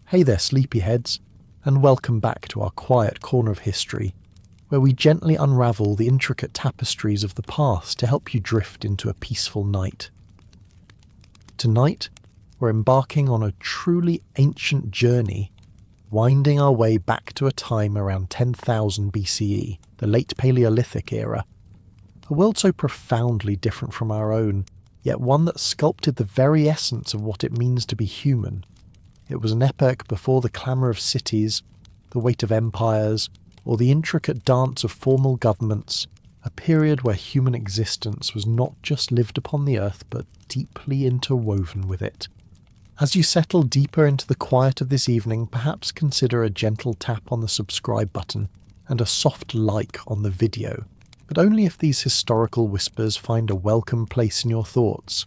Hey there, sleepyheads, and welcome back to our quiet corner of history, where we gently unravel the intricate tapestries of the past to help you drift into a peaceful night. Tonight, we're embarking on a truly ancient journey, winding our way back to a time around 10,000 BCE, the late Paleolithic era. A world so profoundly different from our own, yet one that sculpted the very essence of what it means to be human. It was an epoch before the clamour of cities, the weight of empires, or the intricate dance of formal governments, a period where human existence was not just lived upon the earth, but deeply interwoven with it. As you settle deeper into the quiet of this evening, perhaps consider a gentle tap on the subscribe button and a soft like on the video, but only if these historical whispers find a welcome place in your thoughts.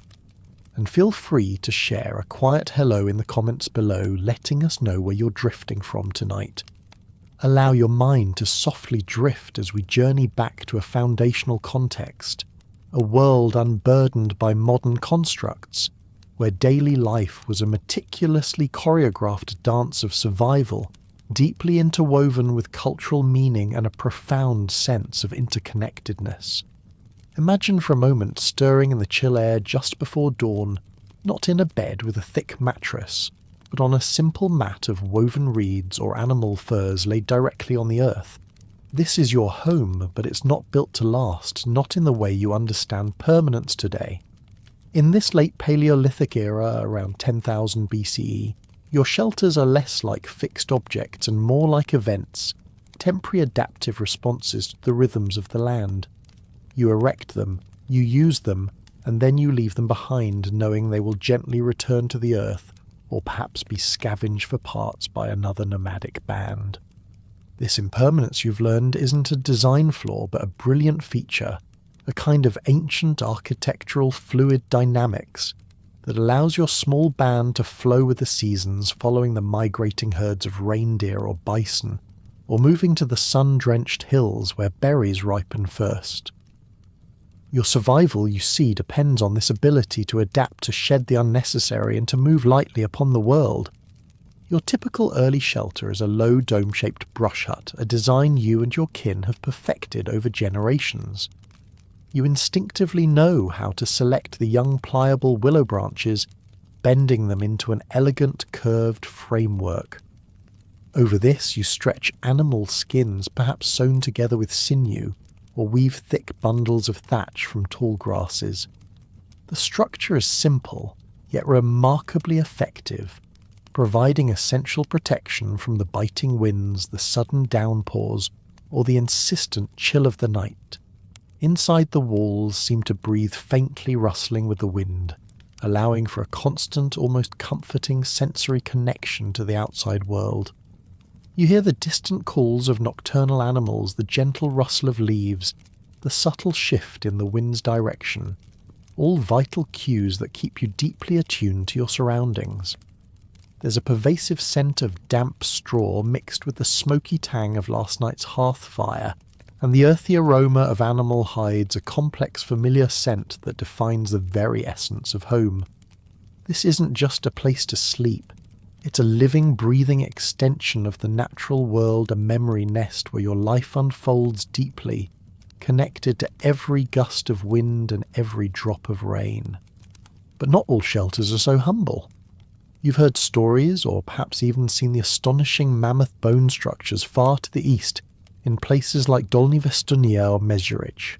And feel free to share a quiet hello in the comments below, letting us know where you're drifting from tonight. Allow your mind to softly drift as we journey back to a foundational context, a world unburdened by modern constructs, where daily life was a meticulously choreographed dance of survival, deeply interwoven with cultural meaning and a profound sense of interconnectedness. Imagine for a moment stirring in the chill air just before dawn, not in a bed with a thick mattress, but on a simple mat of woven reeds or animal furs laid directly on the earth. This is your home, but it's not built to last, not in the way you understand permanence today. In this late Paleolithic era, around 10,000 BCE, your shelters are less like fixed objects and more like events, temporary adaptive responses to the rhythms of the land. You erect them, you use them, and then you leave them behind, knowing they will gently return to the earth, or perhaps be scavenged for parts by another nomadic band. This impermanence, you've learned, isn't a design flaw, but a brilliant feature, a kind of ancient architectural fluid dynamics that allows your small band to flow with the seasons, following the migrating herds of reindeer or bison, or moving to the sun-drenched hills where berries ripen first. Your survival, you see, depends on this ability to adapt, to shed the unnecessary, and to move lightly upon the world. Your typical early shelter is a low dome-shaped brush hut, a design you and your kin have perfected over generations. You instinctively know how to select the young pliable willow branches, bending them into an elegant curved framework. Over this you stretch animal skins, perhaps sewn together with sinew, or weave thick bundles of thatch from tall grasses. The structure is simple, yet remarkably effective, providing essential protection from the biting winds, the sudden downpours, or the insistent chill of the night. Inside, the walls seem to breathe faintly, rustling with the wind, allowing for a constant, almost comforting sensory connection to the outside world. You hear the distant calls of nocturnal animals, the gentle rustle of leaves, the subtle shift in the wind's direction, all vital cues that keep you deeply attuned to your surroundings. There's a pervasive scent of damp straw mixed with the smoky tang of last night's hearth fire, and the earthy aroma of animal hides, a complex familiar scent that defines the very essence of home. This isn't just a place to sleep. It's a living, breathing extension of the natural world, a memory nest where your life unfolds deeply, connected to every gust of wind and every drop of rain. But not all shelters are so humble. You've heard stories, or perhaps even seen the astonishing mammoth bone structures far to the east, in places like Dolní Věstonice or Mezherič.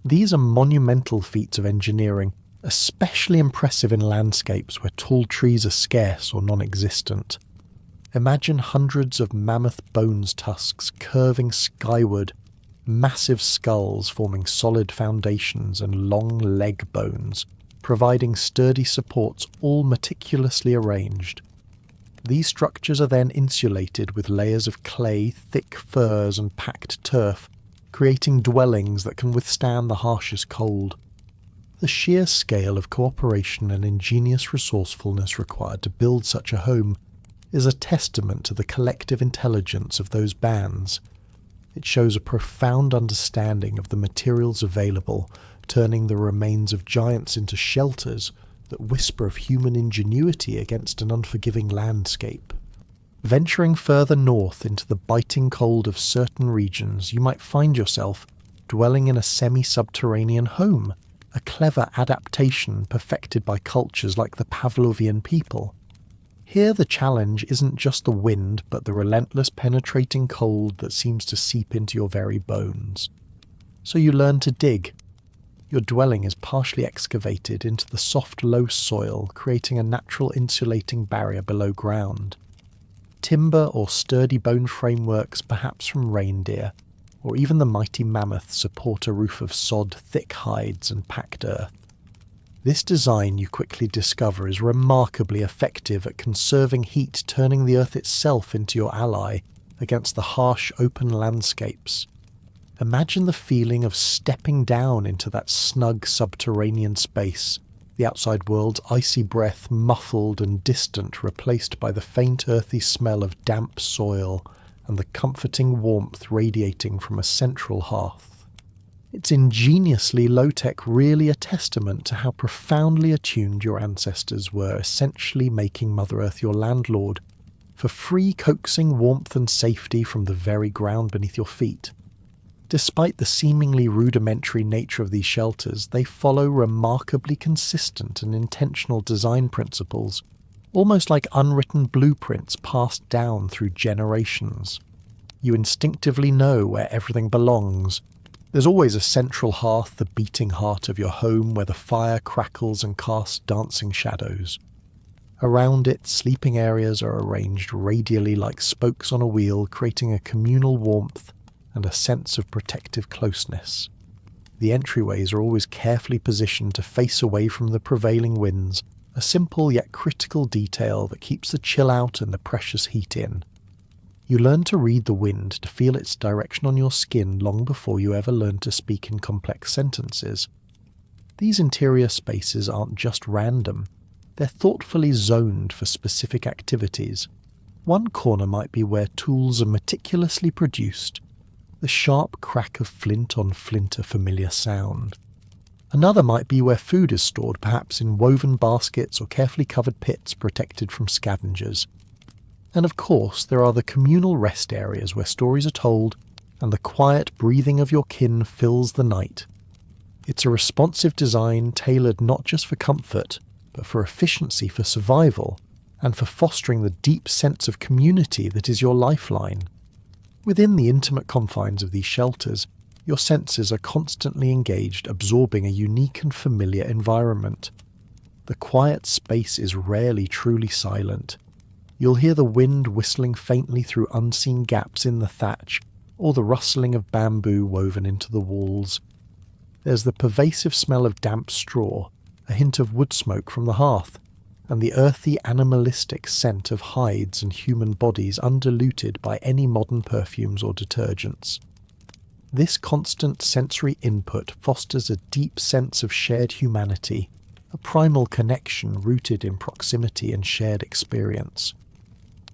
These are monumental feats of engineering, especially impressive in landscapes where tall trees are scarce or non-existent. Imagine hundreds of mammoth bones tusks curving skyward, massive skulls forming solid foundations, and long leg bones, providing sturdy supports, all meticulously arranged. These structures are then insulated with layers of clay, thick furs, and packed turf, creating dwellings that can withstand the harshest cold. The sheer scale of cooperation and ingenious resourcefulness required to build such a home is a testament to the collective intelligence of those bands. It shows a profound understanding of the materials available, turning the remains of giants into shelters that whisper of human ingenuity against an unforgiving landscape. Venturing further north into the biting cold of certain regions, you might find yourself dwelling in a semi-subterranean home, a clever adaptation perfected by cultures like the Pavlovian people. Here the challenge isn't just the wind, but the relentless penetrating cold that seems to seep into your very bones. So you learn to dig. Your dwelling is partially excavated into the soft, low soil, creating a natural insulating barrier below ground. Timber or sturdy bone frameworks, perhaps from reindeer, or even the mighty mammoth, support a roof of sod, thick hides and packed earth. This design, you quickly discover, is remarkably effective at conserving heat, turning the earth itself into your ally against the harsh open landscapes. Imagine the feeling of stepping down into that snug subterranean space, the outside world's icy breath muffled and distant, replaced by the faint earthy smell of damp soil and the comforting warmth radiating from a central hearth. It's ingeniously low-tech, really a testament to how profoundly attuned your ancestors were, essentially making Mother Earth your landlord, for free coaxing warmth and safety from the very ground beneath your feet. Despite the seemingly rudimentary nature of these shelters, they follow remarkably consistent and intentional design principles, almost like unwritten blueprints passed down through generations. You instinctively know where everything belongs. There's always a central hearth, the beating heart of your home, where the fire crackles and casts dancing shadows. Around it, sleeping areas are arranged radially like spokes on a wheel, creating a communal warmth and a sense of protective closeness. The entryways are always carefully positioned to face away from the prevailing winds, a simple yet critical detail that keeps the chill out and the precious heat in. You learn to read the wind, to feel its direction on your skin long before you ever learn to speak in complex sentences. These interior spaces aren't just random, they're thoughtfully zoned for specific activities. One corner might be where tools are meticulously produced, the sharp crack of flint on flint a familiar sound. Another might be where food is stored, perhaps in woven baskets or carefully covered pits protected from scavengers. And of course, there are the communal rest areas where stories are told and the quiet breathing of your kin fills the night. It's a responsive design tailored not just for comfort, but for efficiency, for survival, and for fostering the deep sense of community that is your lifeline. Within the intimate confines of these shelters, your senses are constantly engaged, absorbing a unique and familiar environment. The quiet space is rarely truly silent. You'll hear the wind whistling faintly through unseen gaps in the thatch, or the rustling of bamboo woven into the walls. There's the pervasive smell of damp straw, a hint of wood smoke from the hearth, and the earthy animalistic scent of hides and human bodies undiluted by any modern perfumes or detergents. This constant sensory input fosters a deep sense of shared humanity, a primal connection rooted in proximity and shared experience.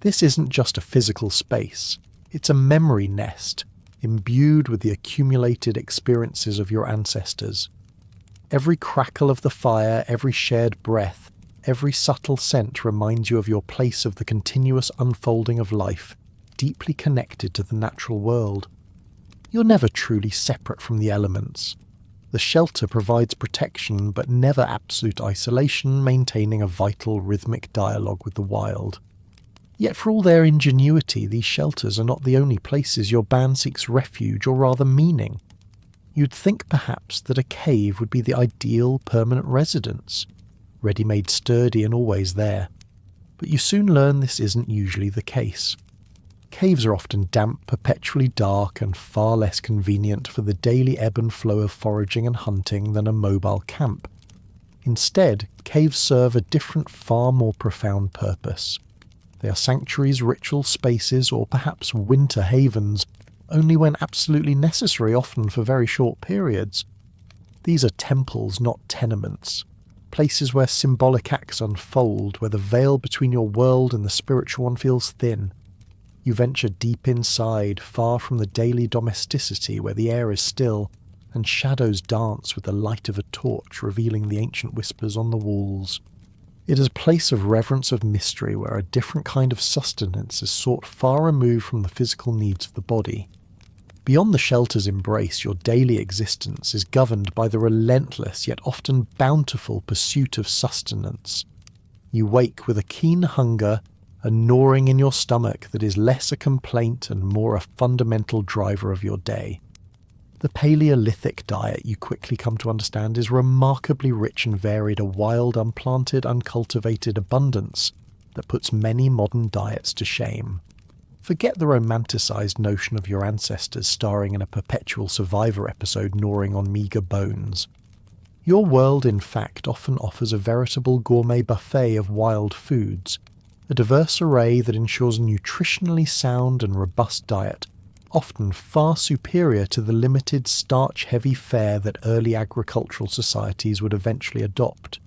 This isn't just a physical space, it's a memory nest, imbued with the accumulated experiences of your ancestors. Every crackle of the fire, every shared breath, every subtle scent reminds you of your place of the continuous unfolding of life, deeply connected to the natural world. You're never truly separate from the elements. The shelter provides protection, but never absolute isolation, maintaining a vital rhythmic dialogue with the wild. Yet for all their ingenuity, these shelters are not the only places your band seeks refuge, or rather meaning. You'd think perhaps that a cave would be the ideal permanent residence, ready-made, sturdy and always there. But you soon learn this isn't usually the case. Caves are often damp, perpetually dark, and far less convenient for the daily ebb and flow of foraging and hunting than a mobile camp. Instead, caves serve a different, far more profound purpose. They are sanctuaries, ritual spaces, or perhaps winter havens, only when absolutely necessary, often for very short periods. These are temples, not tenements. Places where symbolic acts unfold, where the veil between your world and the spiritual one feels thin. You venture deep inside, far from the daily domesticity, where the air is still, and shadows dance with the light of a torch, revealing the ancient whispers on the walls. It is a place of reverence of mystery where a different kind of sustenance is sought far removed from the physical needs of the body. Beyond the shelter's embrace, your daily existence is governed by the relentless yet often bountiful pursuit of sustenance. You wake with a keen hunger, a gnawing in your stomach that is less a complaint and more a fundamental driver of your day. The Paleolithic diet, you quickly come to understand, is remarkably rich and varied, a wild, unplanted, uncultivated abundance that puts many modern diets to shame. Forget the romanticised notion of your ancestors starring in a perpetual survivor episode gnawing on meagre bones. Your world, in fact, often offers a veritable gourmet buffet of wild foods, a diverse array that ensures a nutritionally sound and robust diet, often far superior to the limited starch-heavy fare that early agricultural societies would eventually adopt.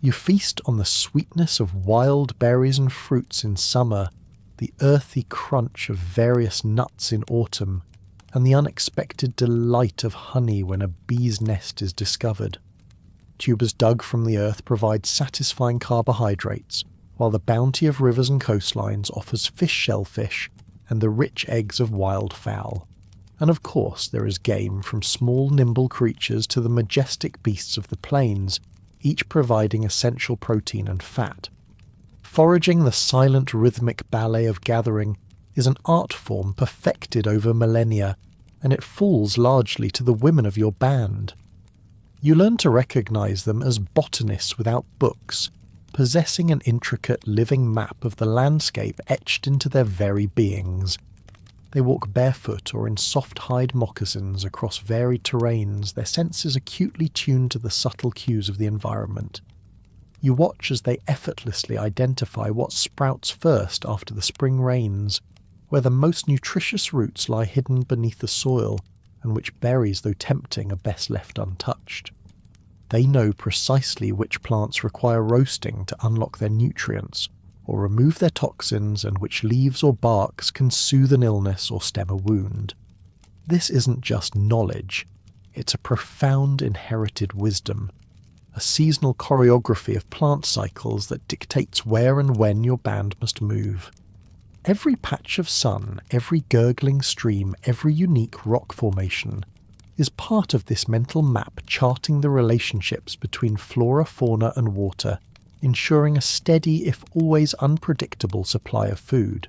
You feast on the sweetness of wild berries and fruits in summer, the earthy crunch of various nuts in autumn, and the unexpected delight of honey when a bee's nest is discovered. Tubers dug from the earth provide satisfying carbohydrates, while the bounty of rivers and coastlines offers fish shellfish and the rich eggs of wild fowl. And of course there is game, from small nimble creatures to the majestic beasts of the plains, each providing essential protein and fat. Foraging, the silent rhythmic ballet of gathering, is an art form perfected over millennia, and it falls largely to the women of your band. You learn to recognize them as botanists without books, possessing an intricate living map of the landscape etched into their very beings. They walk barefoot or in soft-hide moccasins across varied terrains, their senses acutely tuned to the subtle cues of the environment. You watch as they effortlessly identify what sprouts first after the spring rains, where the most nutritious roots lie hidden beneath the soil, and which berries, though tempting, are best left untouched. They know precisely which plants require roasting to unlock their nutrients, or remove their toxins, and which leaves or barks can soothe an illness or stem a wound. This isn't just knowledge, it's a profound inherited wisdom, a seasonal choreography of plant cycles that dictates where and when your band must move. Every patch of sun, every gurgling stream, every unique rock formation is part of this mental map charting the relationships between flora, fauna and water, ensuring a steady, if always unpredictable, supply of food.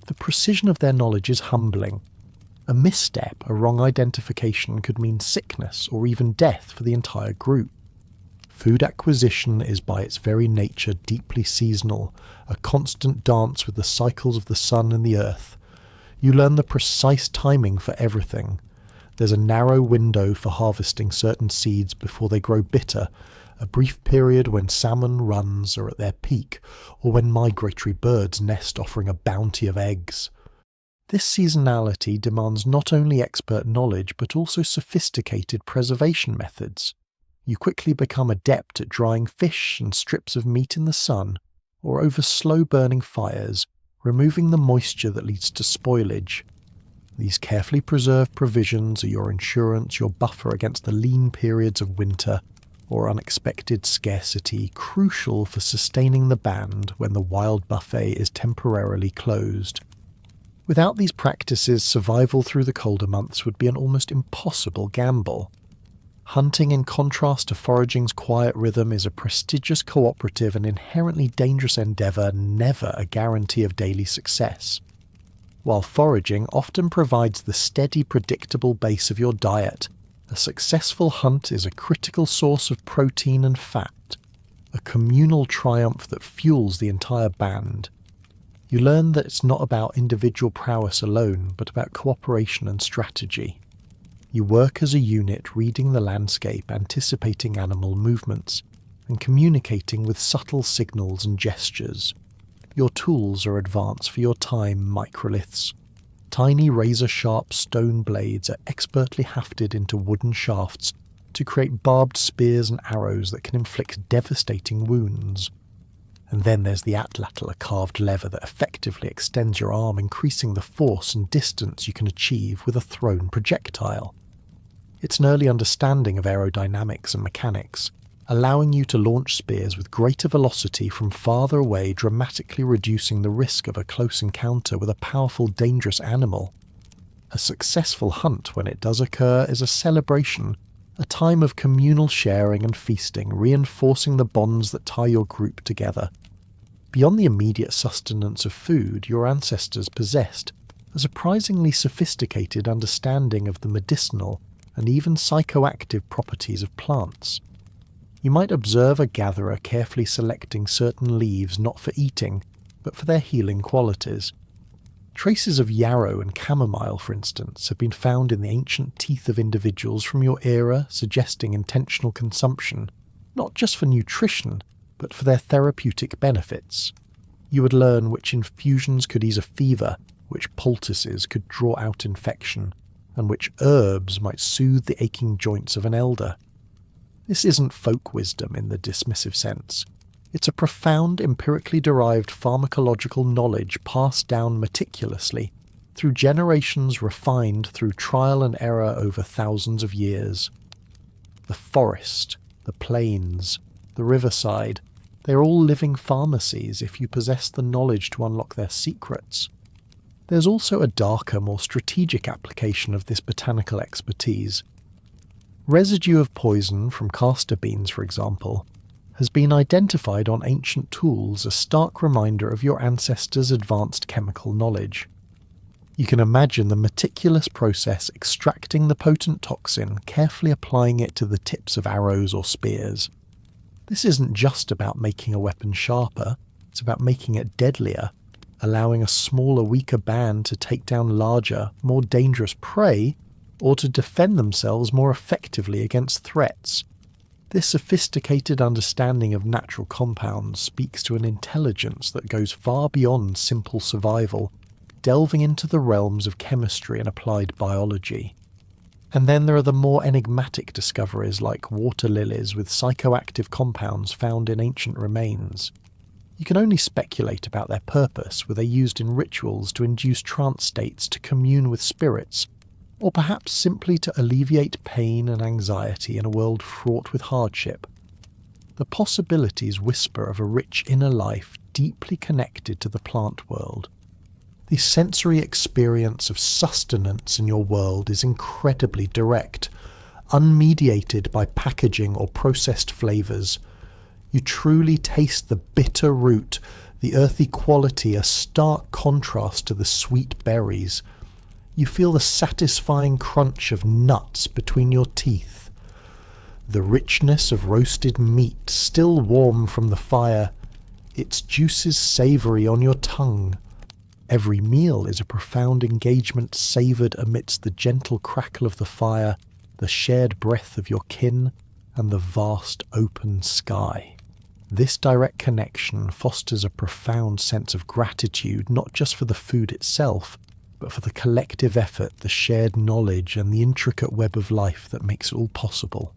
The precision of their knowledge is humbling. A misstep, a wrong identification, could mean sickness or even death for the entire group. Food acquisition is by its very nature deeply seasonal, a constant dance with the cycles of the sun and the earth. You learn the precise timing for everything. There's a narrow window for harvesting certain seeds before they grow bitter, a brief period when salmon runs are at their peak, or when migratory birds nest offering a bounty of eggs. This seasonality demands not only expert knowledge but also sophisticated preservation methods. You quickly become adept at drying fish and strips of meat in the sun, or over slow-burning fires, removing the moisture that leads to spoilage. These carefully preserved provisions are your insurance, your buffer against the lean periods of winter or unexpected scarcity, crucial for sustaining the band when the wild buffet is temporarily closed. Without these practices, survival through the colder months would be an almost impossible gamble. Hunting, in contrast to foraging's quiet rhythm, is a prestigious cooperative and inherently dangerous endeavour, never a guarantee of daily success. While foraging often provides the steady, predictable base of your diet, a successful hunt is a critical source of protein and fat, a communal triumph that fuels the entire band. You learn that it's not about individual prowess alone, but about cooperation and strategy. You work as a unit, reading the landscape, anticipating animal movements, and communicating with subtle signals and gestures. Your tools are advanced for your time, microliths. Tiny razor-sharp stone blades are expertly hafted into wooden shafts to create barbed spears and arrows that can inflict devastating wounds. And then there's the atlatl, a carved lever that effectively extends your arm, increasing the force and distance you can achieve with a thrown projectile. It's an early understanding of aerodynamics and mechanics, allowing you to launch spears with greater velocity from farther away, dramatically reducing the risk of a close encounter with a powerful, dangerous animal. A successful hunt, when it does occur, is a celebration, a time of communal sharing and feasting, reinforcing the bonds that tie your group together. Beyond the immediate sustenance of food, your ancestors possessed a surprisingly sophisticated understanding of the medicinal and even psychoactive properties of plants. You might observe a gatherer carefully selecting certain leaves not for eating, but for their healing qualities. Traces of yarrow and chamomile, for instance, have been found in the ancient teeth of individuals from your era, suggesting intentional consumption, not just for nutrition, but for their therapeutic benefits. You would learn which infusions could ease a fever, which poultices could draw out infection, and which herbs might soothe the aching joints of an elder. This isn't folk wisdom in the dismissive sense. It's a profound, empirically derived pharmacological knowledge passed down meticulously, through generations, refined through trial and error over thousands of years. The forest, the plains, the riverside, they're all living pharmacies if you possess the knowledge to unlock their secrets. There's also a darker, more strategic application of this botanical expertise. Residue of poison from castor beans, for example, has been identified on ancient tools, a stark reminder of your ancestors' advanced chemical knowledge. You can imagine the meticulous process extracting the potent toxin, carefully applying it to the tips of arrows or spears. This isn't just about making a weapon sharper, it's about making it deadlier, allowing a smaller, weaker band to take down larger, more dangerous prey, or to defend themselves more effectively against threats. This sophisticated understanding of natural compounds speaks to an intelligence that goes far beyond simple survival, delving into the realms of chemistry and applied biology. And then there are the more enigmatic discoveries like water lilies with psychoactive compounds found in ancient remains. You can only speculate about their purpose. Were they used in rituals to induce trance states to commune with spirits, or perhaps simply to alleviate pain and anxiety in a world fraught with hardship? The possibilities whisper of a rich inner life deeply connected to the plant world. The sensory experience of sustenance in your world is incredibly direct, unmediated by packaging or processed flavours. You truly taste the bitter root, the earthy quality, a stark contrast to the sweet berries. You feel the satisfying crunch of nuts between your teeth. The richness of roasted meat still warm from the fire, its juices savoury on your tongue. Every meal is a profound engagement savoured amidst the gentle crackle of the fire, the shared breath of your kin, and the vast open sky. This direct connection fosters a profound sense of gratitude, not just for the food itself, but for the collective effort, the shared knowledge, and the intricate web of life that makes it all possible.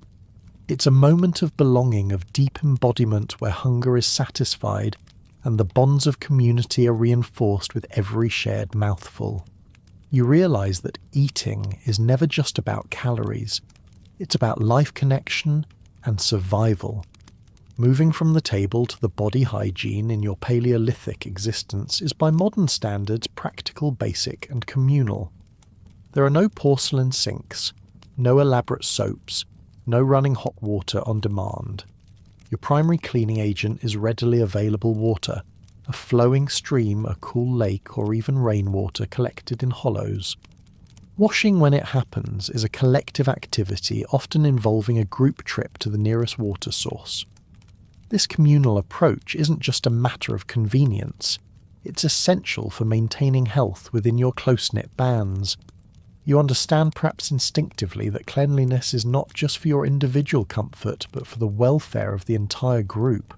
It's a moment of belonging, of deep embodiment where hunger is satisfied and the bonds of community are reinforced with every shared mouthful. You realise that eating is never just about calories. It's about life connection and survival. Moving from the table to the body hygiene in your Paleolithic existence is by modern standards practical, basic and communal. There are no porcelain sinks, no elaborate soaps, no running hot water on demand. Your primary cleaning agent is readily available water, a flowing stream, a cool lake, or even rainwater collected in hollows. Washing when it happens is a collective activity, often involving a group trip to the nearest water source. This communal approach isn't just a matter of convenience, it's essential for maintaining health within your close-knit bands. You understand perhaps instinctively that cleanliness is not just for your individual comfort, but for the welfare of the entire group.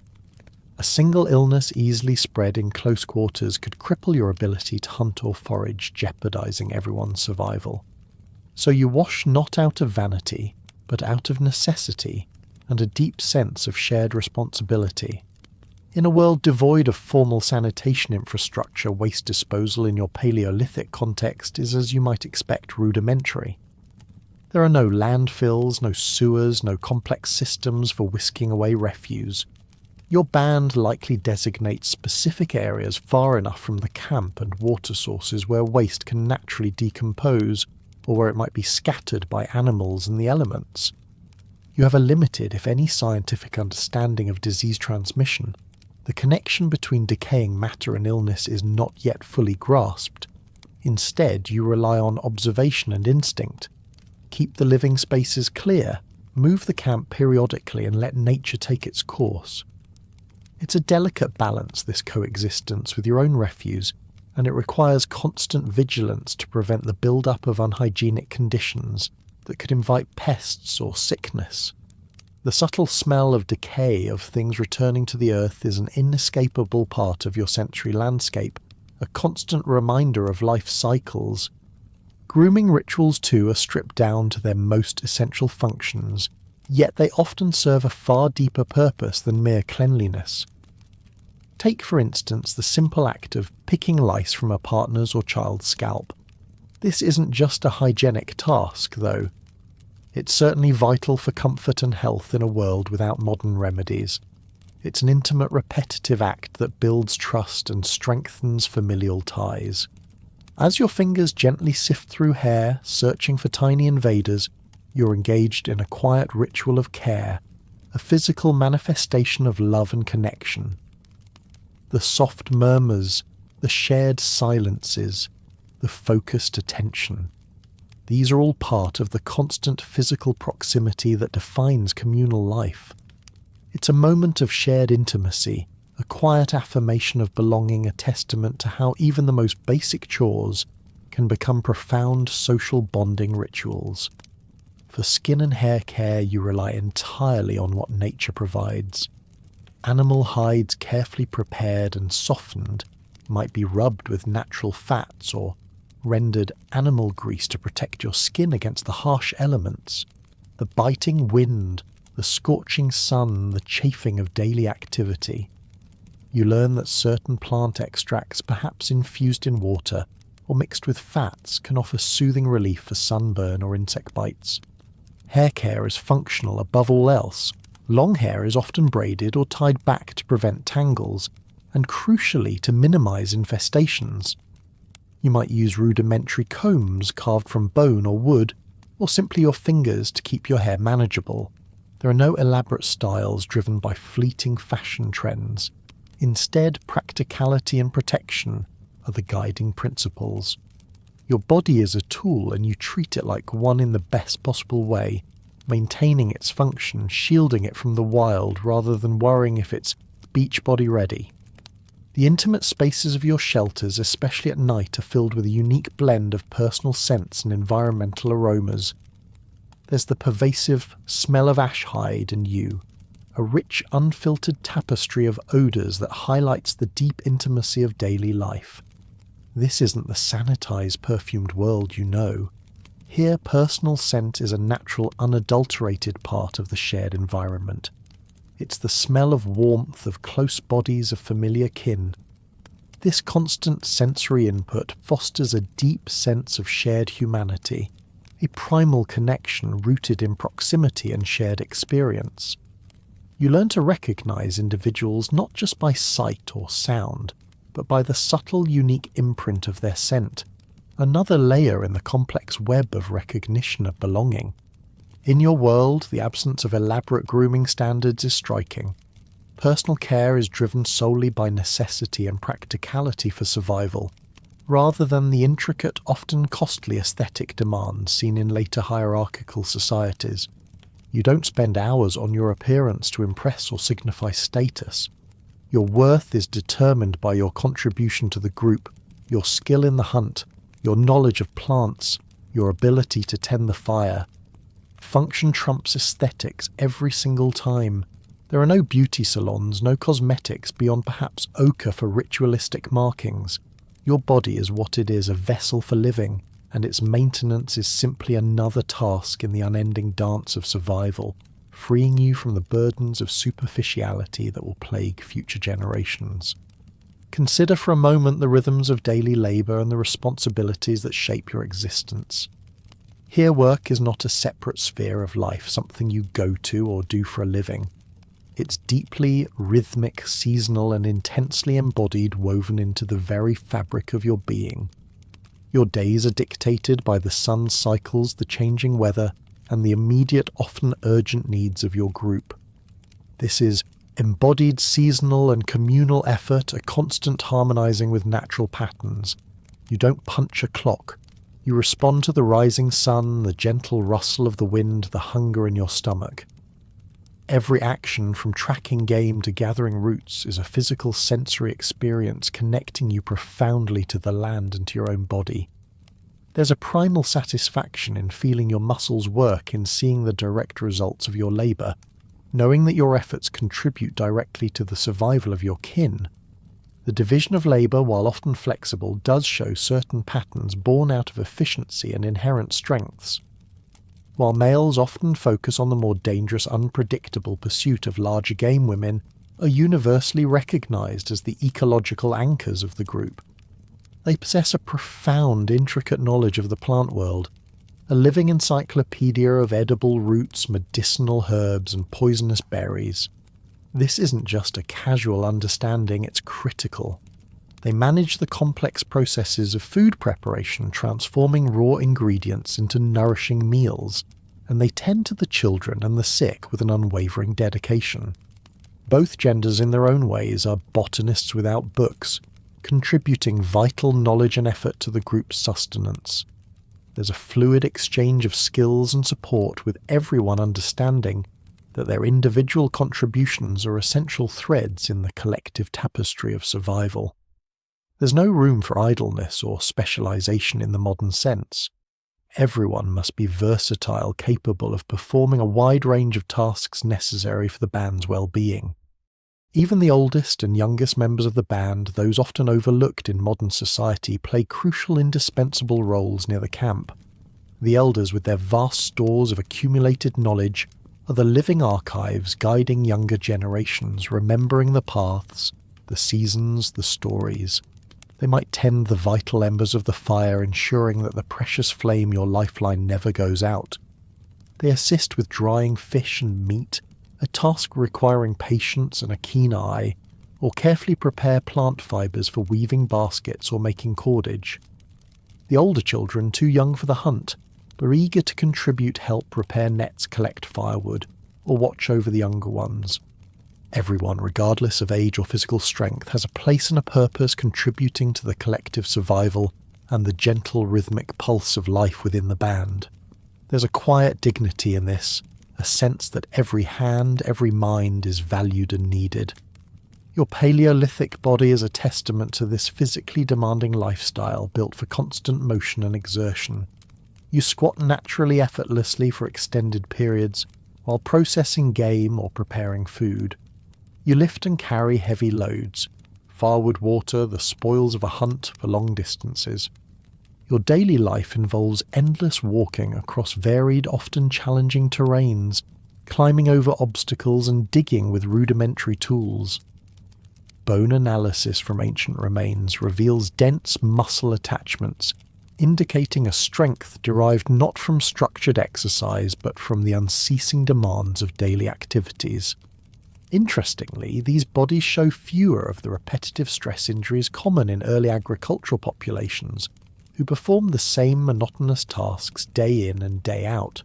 A single illness easily spread in close quarters could cripple your ability to hunt or forage, jeopardizing everyone's survival. So you wash not out of vanity, but out of necessity, and a deep sense of shared responsibility. In a world devoid of formal sanitation infrastructure, waste disposal in your Paleolithic context is, as you might expect, rudimentary. There are no landfills, no sewers, no complex systems for whisking away refuse. Your band likely designates specific areas far enough from the camp and water sources where waste can naturally decompose, or where it might be scattered by animals and the elements. You have a limited, if any, scientific understanding of disease transmission. The connection between decaying matter and illness is not yet fully grasped. Instead, you rely on observation and instinct. Keep the living spaces clear, move the camp periodically, and let nature take its course. It's a delicate balance, this coexistence with your own refuse, and it requires constant vigilance to prevent the build-up of unhygienic conditions that could invite pests or sickness. The subtle smell of decay of things returning to the earth is an inescapable part of your sensory landscape, a constant reminder of life cycles. Grooming rituals too are stripped down to their most essential functions, yet they often serve a far deeper purpose than mere cleanliness. Take, for instance, the simple act of picking lice from a partner's or child's scalp. This isn't just a hygienic task, though. It's certainly vital for comfort and health in a world without modern remedies. It's an intimate, repetitive act that builds trust and strengthens familial ties. As your fingers gently sift through hair, searching for tiny invaders, you're engaged in a quiet ritual of care, a physical manifestation of love and connection. The soft murmurs, the shared silences, the focused attention. These are all part of the constant physical proximity that defines communal life. It's a moment of shared intimacy, a quiet affirmation of belonging, a testament to how even the most basic chores can become profound social bonding rituals. For skin and hair care, you rely entirely on what nature provides. Animal hides carefully prepared and softened might be rubbed with natural fats or rendered animal grease to protect your skin against the harsh elements. The biting wind, the scorching sun, the chafing of daily activity. You learn that certain plant extracts, perhaps infused in water or mixed with fats, can offer soothing relief for sunburn or insect bites. Hair care is functional above all else. Long hair is often braided or tied back to prevent tangles, and crucially to minimize infestations. You might use rudimentary combs carved from bone or wood, or simply your fingers to keep your hair manageable. There are no elaborate styles driven by fleeting fashion trends. Instead, practicality and protection are the guiding principles. Your body is a tool, and you treat it like one in the best possible way, maintaining its function, shielding it from the wild rather than worrying if it's beach body ready. The intimate spaces of your shelters, especially at night, are filled with a unique blend of personal scents and environmental aromas. There's the pervasive smell of ash hide and yew, a rich, unfiltered tapestry of odours that highlights the deep intimacy of daily life. This isn't the sanitized, perfumed world you know. Here, personal scent is a natural, unadulterated part of the shared environment. It's the smell of warmth, of close bodies, of familiar kin. This constant sensory input fosters a deep sense of shared humanity, a primal connection rooted in proximity and shared experience. You learn to recognize individuals not just by sight or sound, but by the subtle, unique imprint of their scent, another layer in the complex web of recognition of belonging. In your world, the absence of elaborate grooming standards is striking. Personal care is driven solely by necessity and practicality for survival, rather than the intricate, often costly aesthetic demands seen in later hierarchical societies. You don't spend hours on your appearance to impress or signify status. Your worth is determined by your contribution to the group, your skill in the hunt, your knowledge of plants, your ability to tend the fire. Function trumps aesthetics every single time. There are no beauty salons, no cosmetics beyond perhaps ochre for ritualistic markings. Your body is what it is, a vessel for living, and its maintenance is simply another task in the unending dance of survival, freeing you from the burdens of superficiality that will plague future generations. Consider for a moment the rhythms of daily labour and the responsibilities that shape your existence. Here work is not a separate sphere of life, something you go to or do for a living. It's deeply rhythmic, seasonal, and intensely embodied, woven into the very fabric of your being. Your days are dictated by the sun's cycles, the changing weather, and the immediate, often urgent needs of your group. This is embodied seasonal and communal effort, a constant harmonizing with natural patterns. You don't punch a clock. You respond to the rising sun, the gentle rustle of the wind, the hunger in your stomach. Every action, from tracking game to gathering roots, is a physical sensory experience connecting you profoundly to the land and to your own body. There's a primal satisfaction in feeling your muscles work, in seeing the direct results of your labour, knowing that your efforts contribute directly to the survival of your kin. The division of labour, while often flexible, does show certain patterns born out of efficiency and inherent strengths. While males often focus on the more dangerous, unpredictable pursuit of larger game, women are universally recognised as the ecological anchors of the group. They possess a profound, intricate knowledge of the plant world, a living encyclopedia of edible roots, medicinal herbs, and poisonous berries. This isn't just a casual understanding, it's critical. They manage the complex processes of food preparation, transforming raw ingredients into nourishing meals, and they tend to the children and the sick with an unwavering dedication. Both genders in their own ways are botanists without books, contributing vital knowledge and effort to the group's sustenance. There's a fluid exchange of skills and support, with everyone understanding that their individual contributions are essential threads in the collective tapestry of survival. There's no room for idleness or specialization in the modern sense. Everyone must be versatile, capable of performing a wide range of tasks necessary for the band's well-being. Even the oldest and youngest members of the band, those often overlooked in modern society, play crucial, indispensable roles near the camp. The elders, with their vast stores of accumulated knowledge, are the living archives guiding younger generations, remembering the paths, the seasons, the stories. They might tend the vital embers of the fire, ensuring that the precious flame, your lifeline, never goes out. They assist with drying fish and meat, a task requiring patience and a keen eye, or carefully prepare plant fibres for weaving baskets or making cordage. The older children, too young for the hunt, are eager to contribute, help repair nets, collect firewood, or watch over the younger ones. Everyone, regardless of age or physical strength, has a place and a purpose, contributing to the collective survival and the gentle rhythmic pulse of life within the band. There's a quiet dignity in this, a sense that every hand, every mind is valued and needed. Your Paleolithic body is a testament to this physically demanding lifestyle built for constant motion and exertion. You squat naturally, effortlessly for extended periods while processing game or preparing food. You lift and carry heavy loads, firewood, water, the spoils of a hunt for long distances. Your daily life involves endless walking across varied, often challenging terrains, climbing over obstacles and digging with rudimentary tools. Bone analysis from ancient remains reveals dense muscle attachments, indicating a strength derived not from structured exercise but from the unceasing demands of daily activities. Interestingly, these bodies show fewer of the repetitive stress injuries common in early agricultural populations, who perform the same monotonous tasks day in and day out.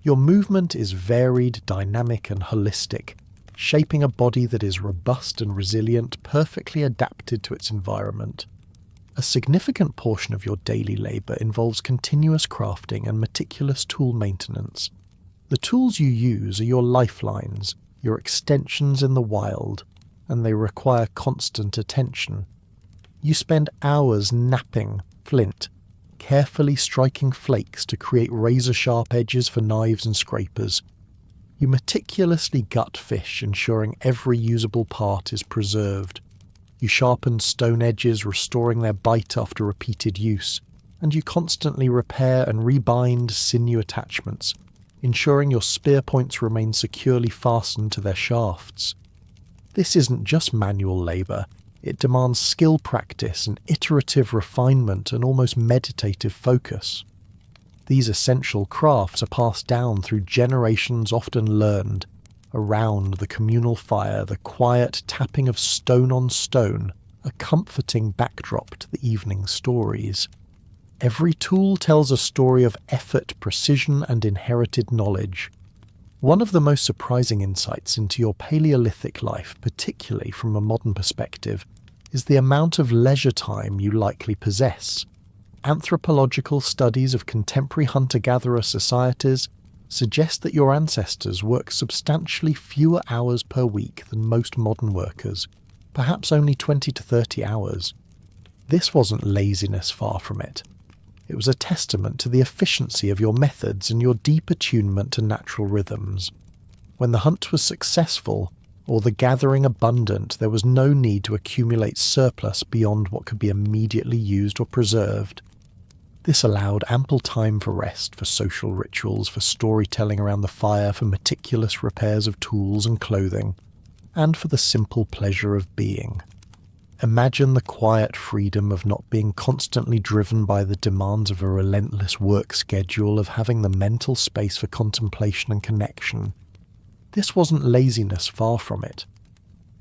Your movement is varied, dynamic, and holistic, shaping a body that is robust and resilient, perfectly adapted to its environment. A significant portion of your daily labour involves continuous crafting and meticulous tool maintenance. The tools you use are your lifelines, your extensions in the wild, and they require constant attention. You spend hours knapping flint, carefully striking flakes to create razor-sharp edges for knives and scrapers. You meticulously gut fish, ensuring every usable part is preserved. You sharpen stone edges, restoring their bite after repeated use, and you constantly repair and rebind sinew attachments, ensuring your spear points remain securely fastened to their shafts. This isn't just manual labour, it demands skill practice and iterative refinement and almost meditative focus. These essential crafts are passed down through generations, often learned. Around the communal fire, the quiet tapping of stone on stone, a comforting backdrop to the evening stories. Every tool tells a story of effort, precision, and inherited knowledge. One of the most surprising insights into your Paleolithic life, particularly from a modern perspective, is the amount of leisure time you likely possess. Anthropological studies of contemporary hunter-gatherer societies suggest that your ancestors worked substantially fewer hours per week than most modern workers, perhaps only 20 to 30 hours. This wasn't laziness, far from it. It was a testament to the efficiency of your methods and your deep attunement to natural rhythms. When the hunt was successful, or the gathering abundant, there was no need to accumulate surplus beyond what could be immediately used or preserved. This allowed ample time for rest, for social rituals, for storytelling around the fire, for meticulous repairs of tools and clothing, and for the simple pleasure of being. Imagine the quiet freedom of not being constantly driven by the demands of a relentless work schedule, of having the mental space for contemplation and connection. This wasn't laziness, far from it.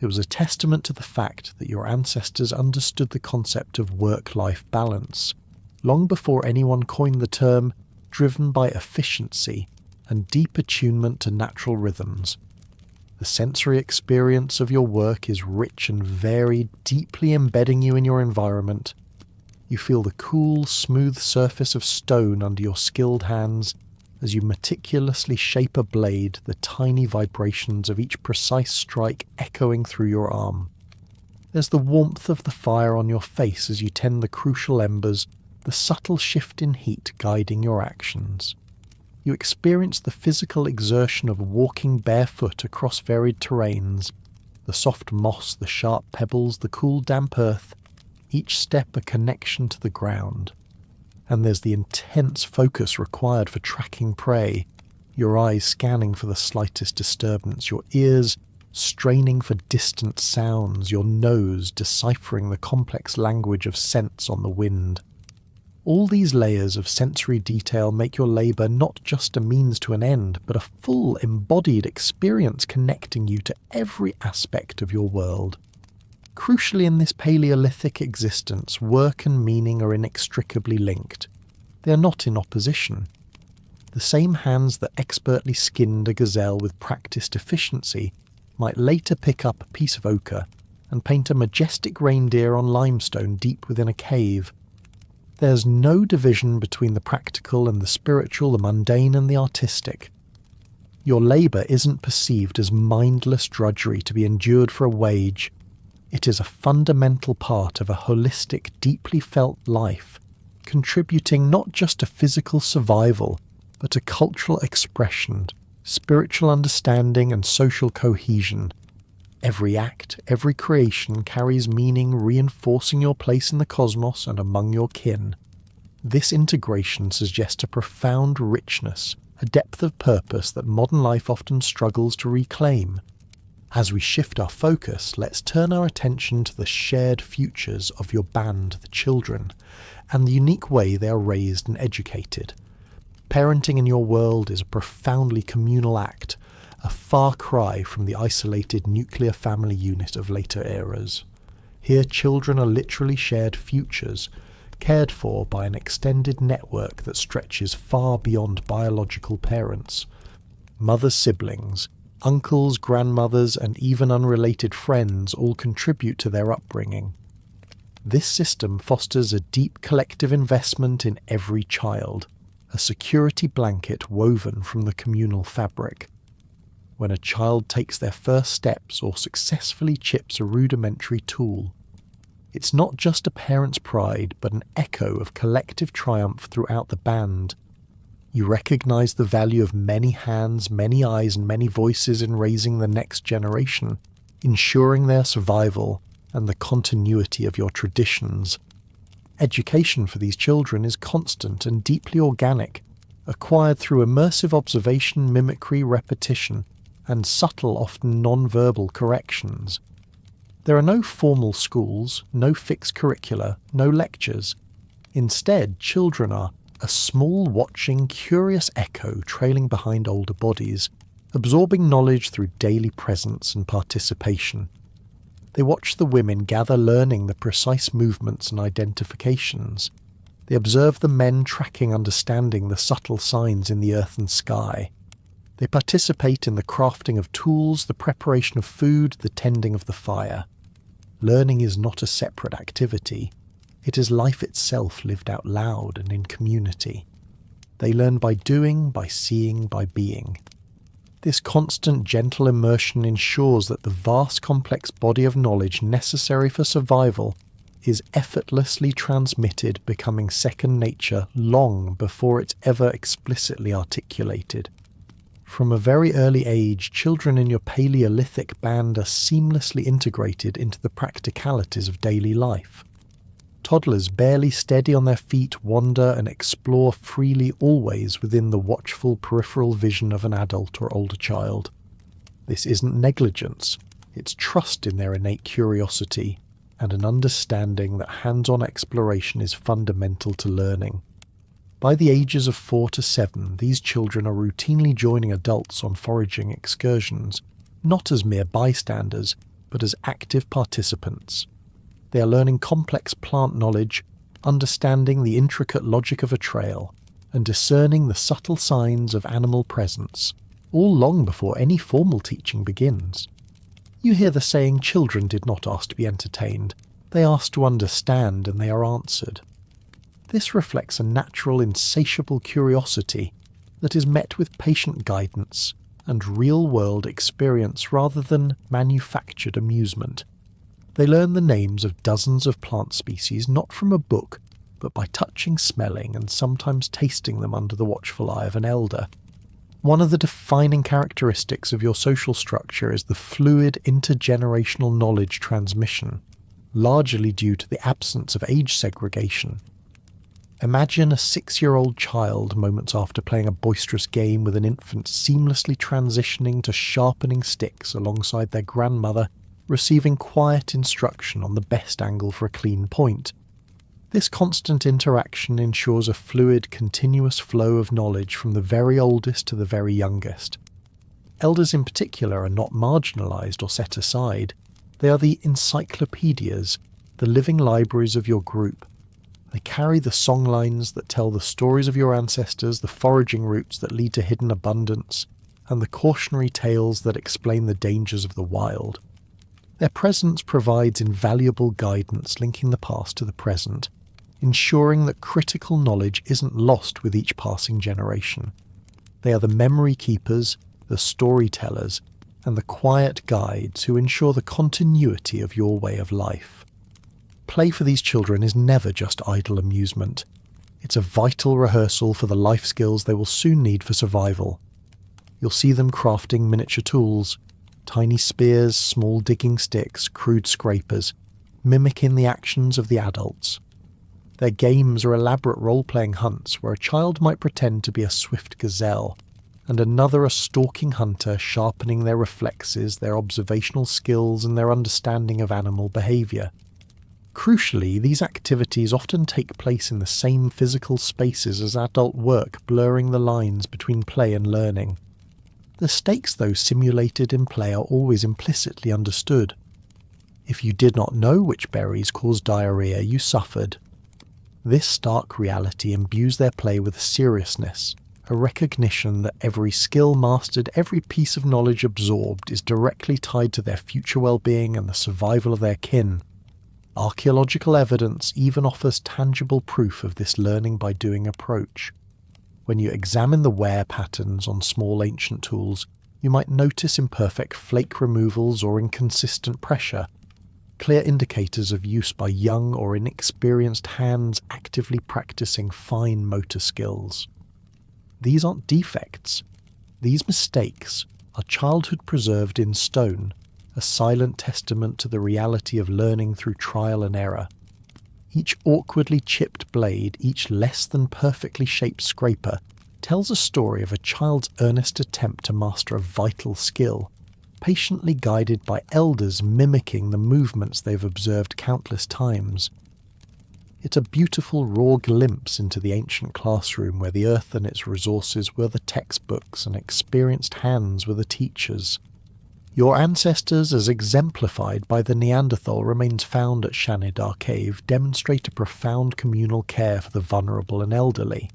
It was a testament to the fact that your ancestors understood the concept of work-life balance, long before anyone coined the term, driven by efficiency and deep attunement to natural rhythms. The sensory experience of your work is rich and varied, deeply embedding you in your environment. You feel the cool, smooth surface of stone under your skilled hands as you meticulously shape a blade, the tiny vibrations of each precise strike echoing through your arm. There's the warmth of the fire on your face as you tend the crucial embers, the subtle shift in heat guiding your actions. You experience the physical exertion of walking barefoot across varied terrains, the soft moss, the sharp pebbles, the cool damp earth, each step a connection to the ground. And there's the intense focus required for tracking prey, your eyes scanning for the slightest disturbance, your ears straining for distant sounds, your nose deciphering the complex language of scents on the wind. All these layers of sensory detail make your labour not just a means to an end, but a full, embodied experience connecting you to every aspect of your world. Crucially, in this Paleolithic existence, work and meaning are inextricably linked. They are not in opposition. The same hands that expertly skinned a gazelle with practiced efficiency might later pick up a piece of ochre and paint a majestic reindeer on limestone deep within a cave. There's no division between the practical and the spiritual, the mundane and the artistic. Your labour isn't perceived as mindless drudgery to be endured for a wage. It is a fundamental part of a holistic, deeply felt life, contributing not just to physical survival, but to cultural expression, spiritual understanding and social cohesion. Every act, every creation carries meaning, reinforcing your place in the cosmos and among your kin. This integration suggests a profound richness, a depth of purpose that modern life often struggles to reclaim. As we shift our focus, let's turn our attention to the shared futures of your band, the children, and the unique way they are raised and educated. Parenting in your world is a profoundly communal act, a far cry from the isolated nuclear family unit of later eras. Here children are literally shared futures, cared for by an extended network that stretches far beyond biological parents. Mother's siblings, uncles, grandmothers, and even unrelated friends all contribute to their upbringing. This system fosters a deep collective investment in every child, a security blanket woven from the communal fabric. When a child takes their first steps or successfully chips a rudimentary tool, it's not just a parent's pride, but an echo of collective triumph throughout the band. You recognize the value of many hands, many eyes, and many voices in raising the next generation, ensuring their survival and the continuity of your traditions. Education for these children is constant and deeply organic, acquired through immersive observation, mimicry, repetition, and subtle, often non-verbal corrections. There are no formal schools, no fixed curricula, no lectures. Instead, children are a small, watching, curious echo trailing behind older bodies, absorbing knowledge through daily presence and participation. They watch the women gather, learning the precise movements and identifications. They observe the men tracking, understanding the subtle signs in the earth and sky. They participate in the crafting of tools, the preparation of food, the tending of the fire. Learning is not a separate activity. It is life itself lived out loud and in community. They learn by doing, by seeing, by being. This constant, gentle immersion ensures that the vast, complex body of knowledge necessary for survival is effortlessly transmitted, becoming second nature long before it's ever explicitly articulated. From a very early age, children in your Paleolithic band are seamlessly integrated into the practicalities of daily life. Toddlers, barely steady on their feet, wander and explore freely, always within the watchful peripheral vision of an adult or older child. This isn't negligence, it's trust in their innate curiosity, and an understanding that hands-on exploration is fundamental to learning. By the ages of 4 to 7, these children are routinely joining adults on foraging excursions, not as mere bystanders, but as active participants. They are learning complex plant knowledge, understanding the intricate logic of a trail, and discerning the subtle signs of animal presence, all long before any formal teaching begins. You hear the saying, children did not ask to be entertained, they asked to understand and they are answered. This reflects a natural, insatiable curiosity that is met with patient guidance and real-world experience rather than manufactured amusement. They learn the names of dozens of plant species not from a book, but by touching, smelling, and sometimes tasting them under the watchful eye of an elder. One of the defining characteristics of your social structure is the fluid intergenerational knowledge transmission, largely due to the absence of age segregation. Imagine a 6-year-old child moments after playing a boisterous game with an infant seamlessly transitioning to sharpening sticks alongside their grandmother, receiving quiet instruction on the best angle for a clean point. This constant interaction ensures a fluid, continuous flow of knowledge from the very oldest to the very youngest. Elders in particular are not marginalised or set aside. They are the encyclopedias, the living libraries of your group. They carry the songlines that tell the stories of your ancestors, the foraging routes that lead to hidden abundance, and the cautionary tales that explain the dangers of the wild. Their presence provides invaluable guidance linking the past to the present, ensuring that critical knowledge isn't lost with each passing generation. They are the memory keepers, the storytellers, and the quiet guides who ensure the continuity of your way of life. Play for these children is never just idle amusement. It's a vital rehearsal for the life skills they will soon need for survival. You'll see them crafting miniature tools, tiny spears, small digging sticks, crude scrapers, mimicking the actions of the adults. Their games are elaborate role-playing hunts where a child might pretend to be a swift gazelle, and another a stalking hunter, sharpening their reflexes, their observational skills, and their understanding of animal behaviour. Crucially, these activities often take place in the same physical spaces as adult work, blurring the lines between play and learning. The stakes, though simulated in play, are always implicitly understood. If you did not know which berries caused diarrhea, you suffered. This stark reality imbues their play with seriousness, a recognition that every skill mastered, every piece of knowledge absorbed is directly tied to their future well-being and the survival of their kin. Archaeological evidence even offers tangible proof of this learning by doing approach. When you examine the wear patterns on small ancient tools, you might notice imperfect flake removals or inconsistent pressure, clear indicators of use by young or inexperienced hands actively practicing fine motor skills. These aren't defects. These mistakes are childhood preserved in stone, a silent testament to the reality of learning through trial and error. Each awkwardly chipped blade, each less than perfectly shaped scraper, tells a story of a child's earnest attempt to master a vital skill, patiently guided by elders mimicking the movements they've observed countless times. It's a beautiful raw glimpse into the ancient classroom where the earth and its resources were the textbooks and experienced hands were the teachers. Your ancestors, as exemplified by the Neanderthal remains found at Shanidar Cave, demonstrate a profound communal care for the vulnerable and elderly.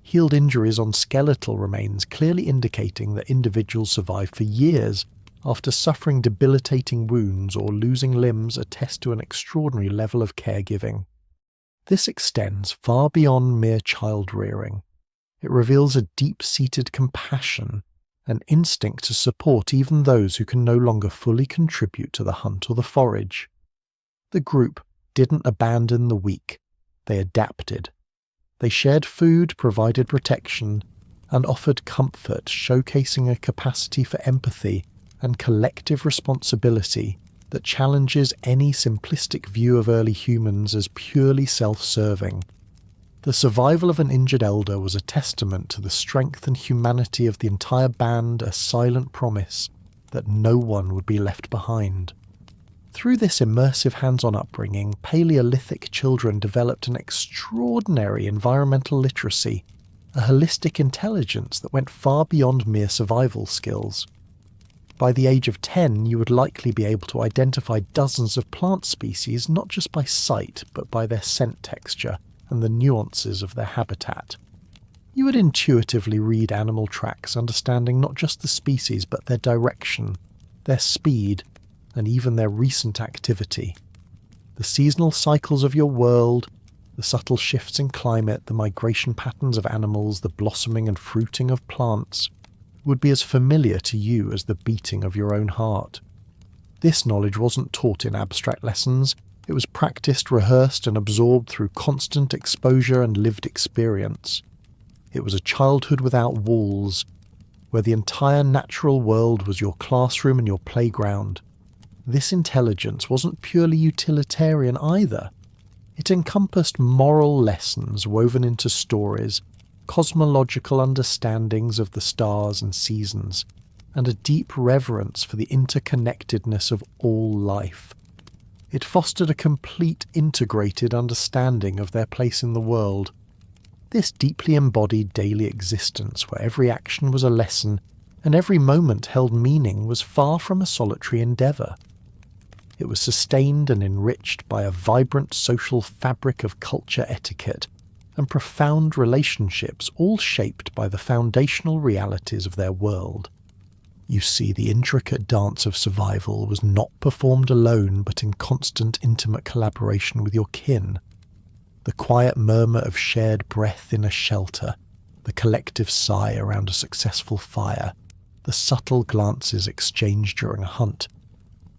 Healed injuries on skeletal remains clearly indicating that individuals survived for years after suffering debilitating wounds or losing limbs attest to an extraordinary level of caregiving. This extends far beyond mere child-rearing. It reveals a deep-seated compassion, an instinct to support even those who can no longer fully contribute to the hunt or the forage. The group didn't abandon the weak, they adapted. They shared food, provided protection, and offered comfort, showcasing a capacity for empathy and collective responsibility that challenges any simplistic view of early humans as purely self-serving. The survival of an injured elder was a testament to the strength and humanity of the entire band, a silent promise that no one would be left behind. Through this immersive hands-on upbringing, Paleolithic children developed an extraordinary environmental literacy, a holistic intelligence that went far beyond mere survival skills. By the age of 10, you would likely be able to identify dozens of plant species not just by sight, but by their scent texture and the nuances of their habitat. You would intuitively read animal tracks, understanding not just the species but their direction, their speed, and even their recent activity. The seasonal cycles of your world, the subtle shifts in climate, the migration patterns of animals, the blossoming and fruiting of plants, would be as familiar to you as the beating of your own heart. This knowledge wasn't taught in abstract lessons. It was practiced, rehearsed, and absorbed through constant exposure and lived experience. It was a childhood without walls, where the entire natural world was your classroom and your playground. This intelligence wasn't purely utilitarian either. It encompassed moral lessons woven into stories, cosmological understandings of the stars and seasons, and a deep reverence for the interconnectedness of all life. It fostered a complete integrated understanding of their place in the world. This deeply embodied daily existence, where every action was a lesson and every moment held meaning, was far from a solitary endeavour. It was sustained and enriched by a vibrant social fabric of culture etiquette and profound relationships, all shaped by the foundational realities of their world. You see, the intricate dance of survival was not performed alone but in constant intimate collaboration with your kin. The quiet murmur of shared breath in a shelter, the collective sigh around a successful fire, the subtle glances exchanged during a hunt.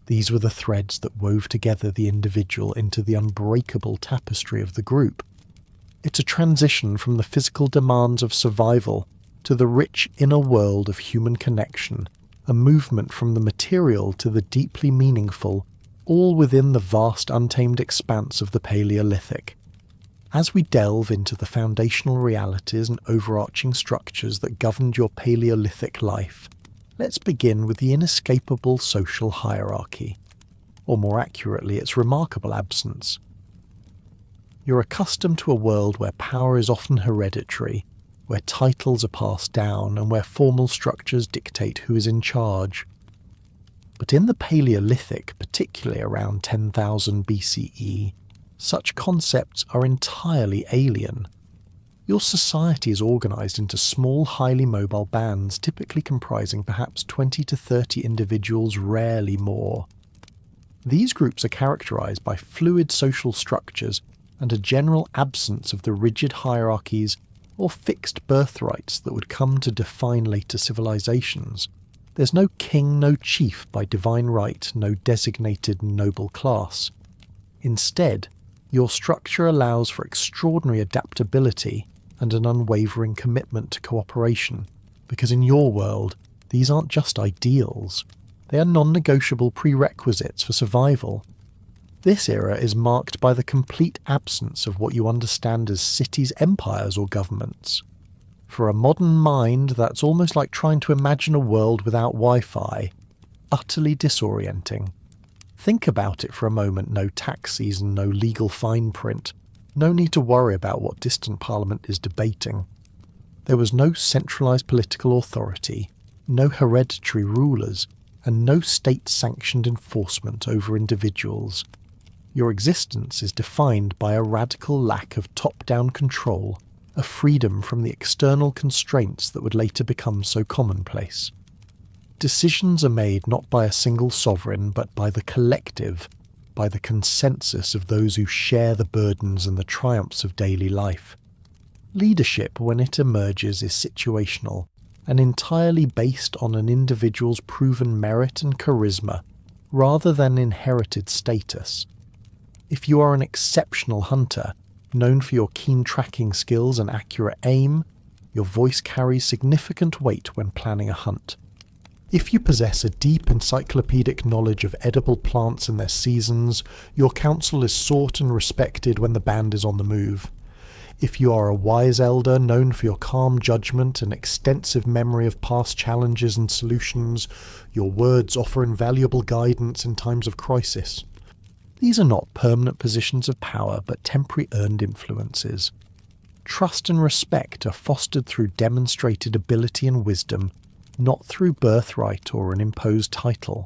These were the threads that wove together the individual into the unbreakable tapestry of the group. It's a transition from the physical demands of survival to the rich inner world of human connection, a movement from the material to the deeply meaningful, all within the vast untamed expanse of the Paleolithic. As we delve into the foundational realities and overarching structures that governed your Paleolithic life, let's begin with the inescapable social hierarchy, or more accurately, its remarkable absence. You're accustomed to a world where power is often hereditary, where titles are passed down, and where formal structures dictate who is in charge. But in the Paleolithic, particularly around 10,000 BCE, such concepts are entirely alien. Your society is organised into small, highly mobile bands, typically comprising perhaps 20 to 30 individuals, rarely more. These groups are characterised by fluid social structures and a general absence of the rigid hierarchies or fixed birthrights that would come to define later civilizations. There's no king, no chief by divine right, no designated noble class. Instead, your structure allows for extraordinary adaptability and an unwavering commitment to cooperation, because in your world, these aren't just ideals, they are non-negotiable prerequisites for survival. This era is marked by the complete absence of what you understand as cities, empires, or governments. For a modern mind, that's almost like trying to imagine a world without Wi-Fi, utterly disorienting. Think about it for a moment. No taxis and no legal fine print. No need to worry about what distant parliament is debating. There was no centralised political authority, no hereditary rulers, and no state-sanctioned enforcement over individuals. Your existence is defined by a radical lack of top-down control, a freedom from the external constraints that would later become so commonplace. Decisions are made not by a single sovereign, but by the collective, by the consensus of those who share the burdens and the triumphs of daily life. Leadership, when it emerges, is situational, and entirely based on an individual's proven merit and charisma, rather than inherited status. If you are an exceptional hunter, known for your keen tracking skills and accurate aim, your voice carries significant weight when planning a hunt. If you possess a deep encyclopedic knowledge of edible plants and their seasons, your counsel is sought and respected when the band is on the move. If you are a wise elder known for your calm judgment and extensive memory of past challenges and solutions, your words offer invaluable guidance in times of crisis. These are not permanent positions of power, but temporary earned influences. Trust and respect are fostered through demonstrated ability and wisdom, not through birthright or an imposed title.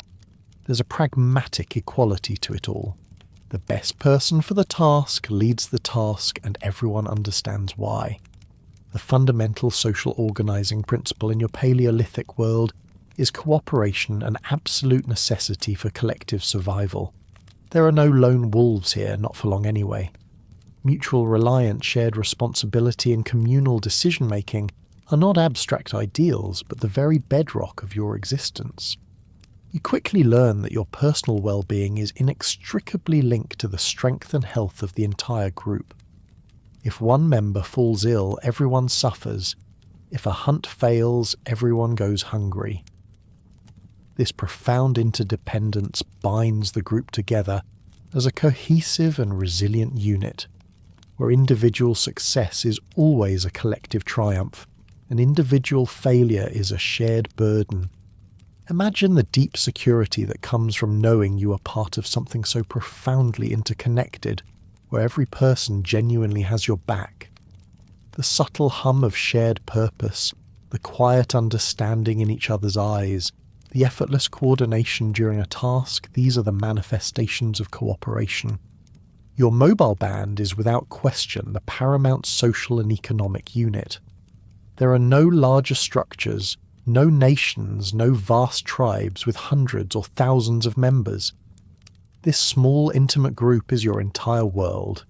There's a pragmatic equality to it all. The best person for the task leads the task, and everyone understands why. The fundamental social organising principle in your Paleolithic world is cooperation an absolute necessity for collective survival. There are no lone wolves here, not for long anyway. Mutual reliance, shared responsibility and communal decision-making are not abstract ideals, but the very bedrock of your existence. You quickly learn that your personal well-being is inextricably linked to the strength and health of the entire group. If one member falls ill, everyone suffers. If a hunt fails, everyone goes hungry. This profound interdependence binds the group together as a cohesive and resilient unit, where individual success is always a collective triumph, and individual failure is a shared burden. Imagine the deep security that comes from knowing you are part of something so profoundly interconnected, where every person genuinely has your back. The subtle hum of shared purpose, the quiet understanding in each other's eyes, the effortless coordination during a task, these are the manifestations of cooperation. Your mobile band is without question the paramount social and economic unit. There are no larger structures, no nations, no vast tribes with hundreds or thousands of members. This small, intimate group is your entire world.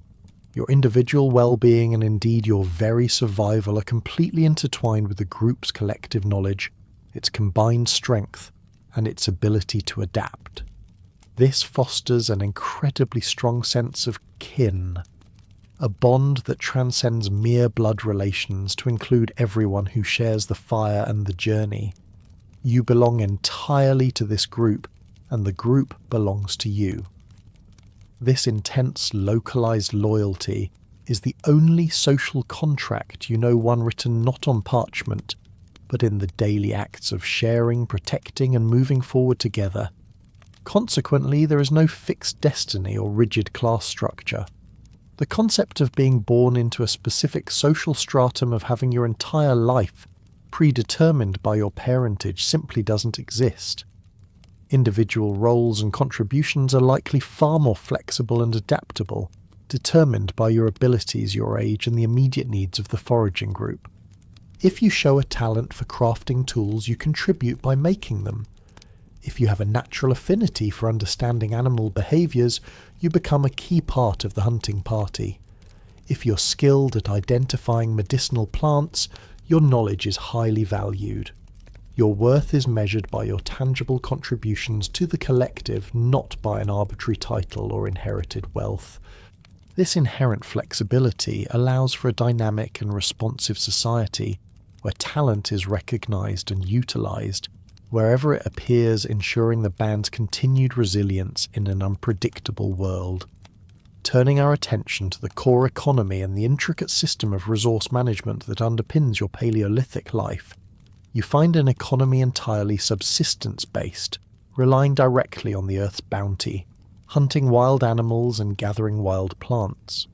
Your individual well-being and indeed your very survival are completely intertwined with the group's collective knowledge, its combined strength, and its ability to adapt. This fosters an incredibly strong sense of kin, a bond that transcends mere blood relations to include everyone who shares the fire and the journey. You belong entirely to this group, and the group belongs to you. This intense, localized loyalty is the only social contract you know, one written not on parchment, but in the daily acts of sharing, protecting, and moving forward together. Consequently, there is no fixed destiny or rigid class structure. The concept of being born into a specific social stratum, of having your entire life predetermined by your parentage, simply doesn't exist. Individual roles and contributions are likely far more flexible and adaptable, determined by your abilities, your age, and the immediate needs of the foraging group. If you show a talent for crafting tools, you contribute by making them. If you have a natural affinity for understanding animal behaviours, you become a key part of the hunting party. If you're skilled at identifying medicinal plants, your knowledge is highly valued. Your worth is measured by your tangible contributions to the collective, not by an arbitrary title or inherited wealth. This inherent flexibility allows for a dynamic and responsive society, where talent is recognised and utilised, wherever it appears, ensuring the band's continued resilience in an unpredictable world. Turning our attention to the core economy and the intricate system of resource management that underpins your Paleolithic life, you find an economy entirely subsistence-based, relying directly on the Earth's bounty, hunting wild animals and gathering wild plants.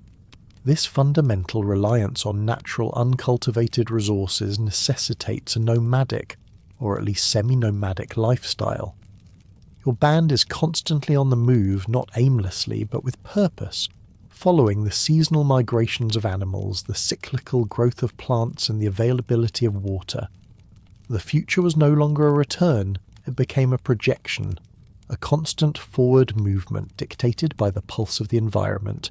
This fundamental reliance on natural uncultivated resources necessitates a nomadic, or at least semi-nomadic lifestyle. Your band is constantly on the move, not aimlessly, but with purpose, following the seasonal migrations of animals, the cyclical growth of plants, and the availability of water. The future was no longer a return, it became a projection, a constant forward movement dictated by the pulse of the environment.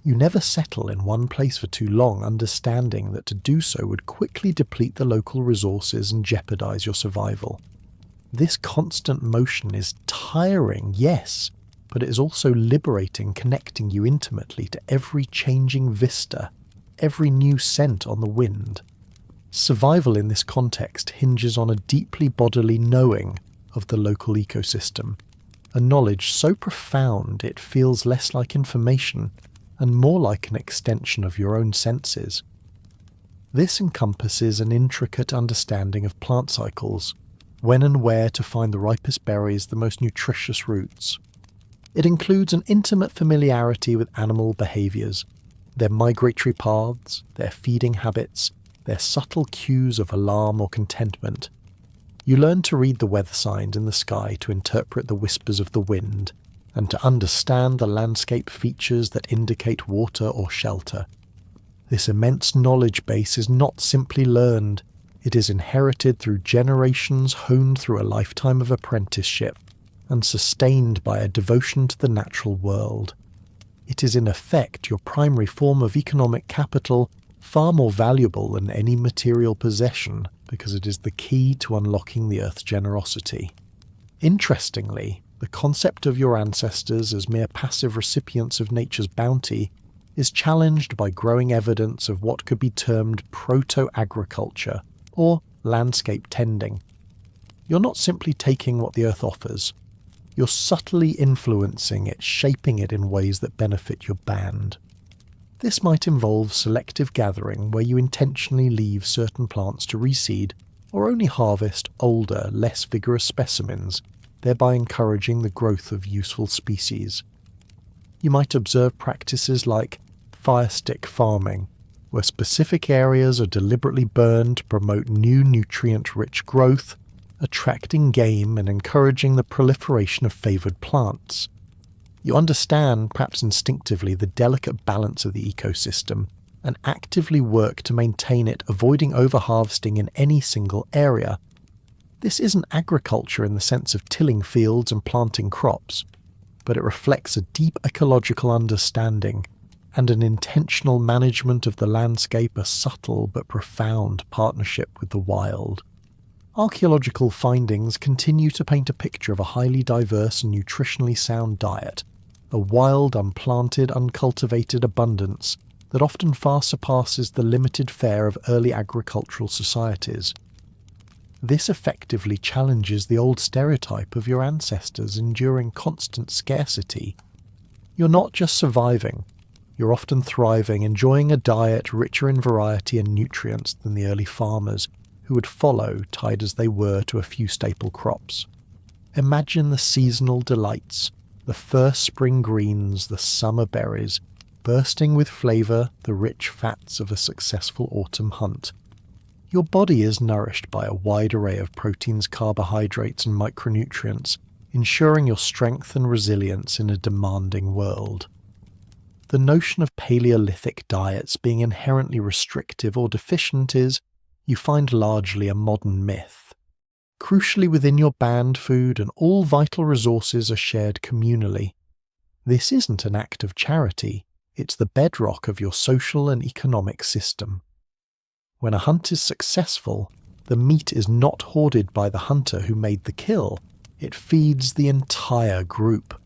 You never settle in one place for too long, understanding that to do so would quickly deplete the local resources and jeopardize your survival. This constant motion is tiring, yes, but it is also liberating, connecting you intimately to every changing vista, every new scent on the wind. Survival in this context hinges on a deeply bodily knowing of the local ecosystem, a knowledge so profound it feels less like information and more like an extension of your own senses. This encompasses an intricate understanding of plant cycles, when and where to find the ripest berries, the most nutritious roots. It includes an intimate familiarity with animal behaviours, their migratory paths, their feeding habits, their subtle cues of alarm or contentment. You learn to read the weather signs in the sky, to interpret the whispers of the wind, and to understand the landscape features that indicate water or shelter. This immense knowledge base is not simply learned, it is inherited through generations, honed through a lifetime of apprenticeship, and sustained by a devotion to the natural world. It is in effect your primary form of economic capital, far more valuable than any material possession, because it is the key to unlocking the Earth's generosity. Interestingly, the concept of your ancestors as mere passive recipients of nature's bounty is challenged by growing evidence of what could be termed proto-agriculture, or landscape tending. You're not simply taking what the earth offers, you're subtly influencing it, shaping it in ways that benefit your band. This might involve selective gathering, where you intentionally leave certain plants to reseed, or only harvest older, less vigorous specimens, thereby encouraging the growth of useful species. You might observe practices like fire stick farming, where specific areas are deliberately burned to promote new nutrient-rich growth, attracting game and encouraging the proliferation of favoured plants. You understand, perhaps instinctively, the delicate balance of the ecosystem, and actively work to maintain it, avoiding overharvesting in any single area. This isn't agriculture in the sense of tilling fields and planting crops, but it reflects a deep ecological understanding and an intentional management of the landscape, a subtle but profound partnership with the wild. Archaeological findings continue to paint a picture of a highly diverse and nutritionally sound diet, a wild, unplanted, uncultivated abundance that often far surpasses the limited fare of early agricultural societies. This effectively challenges the old stereotype of your ancestors enduring constant scarcity. You're not just surviving, you're often thriving, enjoying a diet richer in variety and nutrients than the early farmers, who would follow, tied as they were to a few staple crops. Imagine the seasonal delights, the first spring greens, the summer berries, bursting with flavour, the rich fats of a successful autumn hunt. Your body is nourished by a wide array of proteins, carbohydrates and micronutrients, ensuring your strength and resilience in a demanding world. The notion of Paleolithic diets being inherently restrictive or deficient is, you find, largely a modern myth. Crucially, within your band food and all vital resources are shared communally. This isn't an act of charity, it's the bedrock of your social and economic system. When a hunt is successful, the meat is not hoarded by the hunter who made the kill, it feeds the entire group.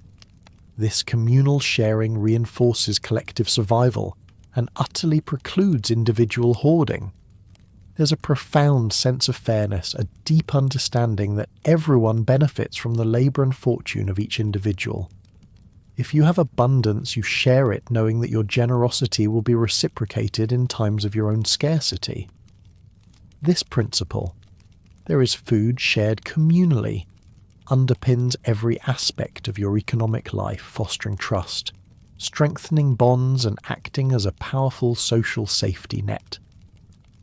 This communal sharing reinforces collective survival and utterly precludes individual hoarding. There's a profound sense of fairness, a deep understanding that everyone benefits from the labour and fortune of each individual. If you have abundance, you share it knowing that your generosity will be reciprocated in times of your own scarcity. This principle, there is food shared communally, underpins every aspect of your economic life, fostering trust. strengthening bonds and acting as a powerful social safety net.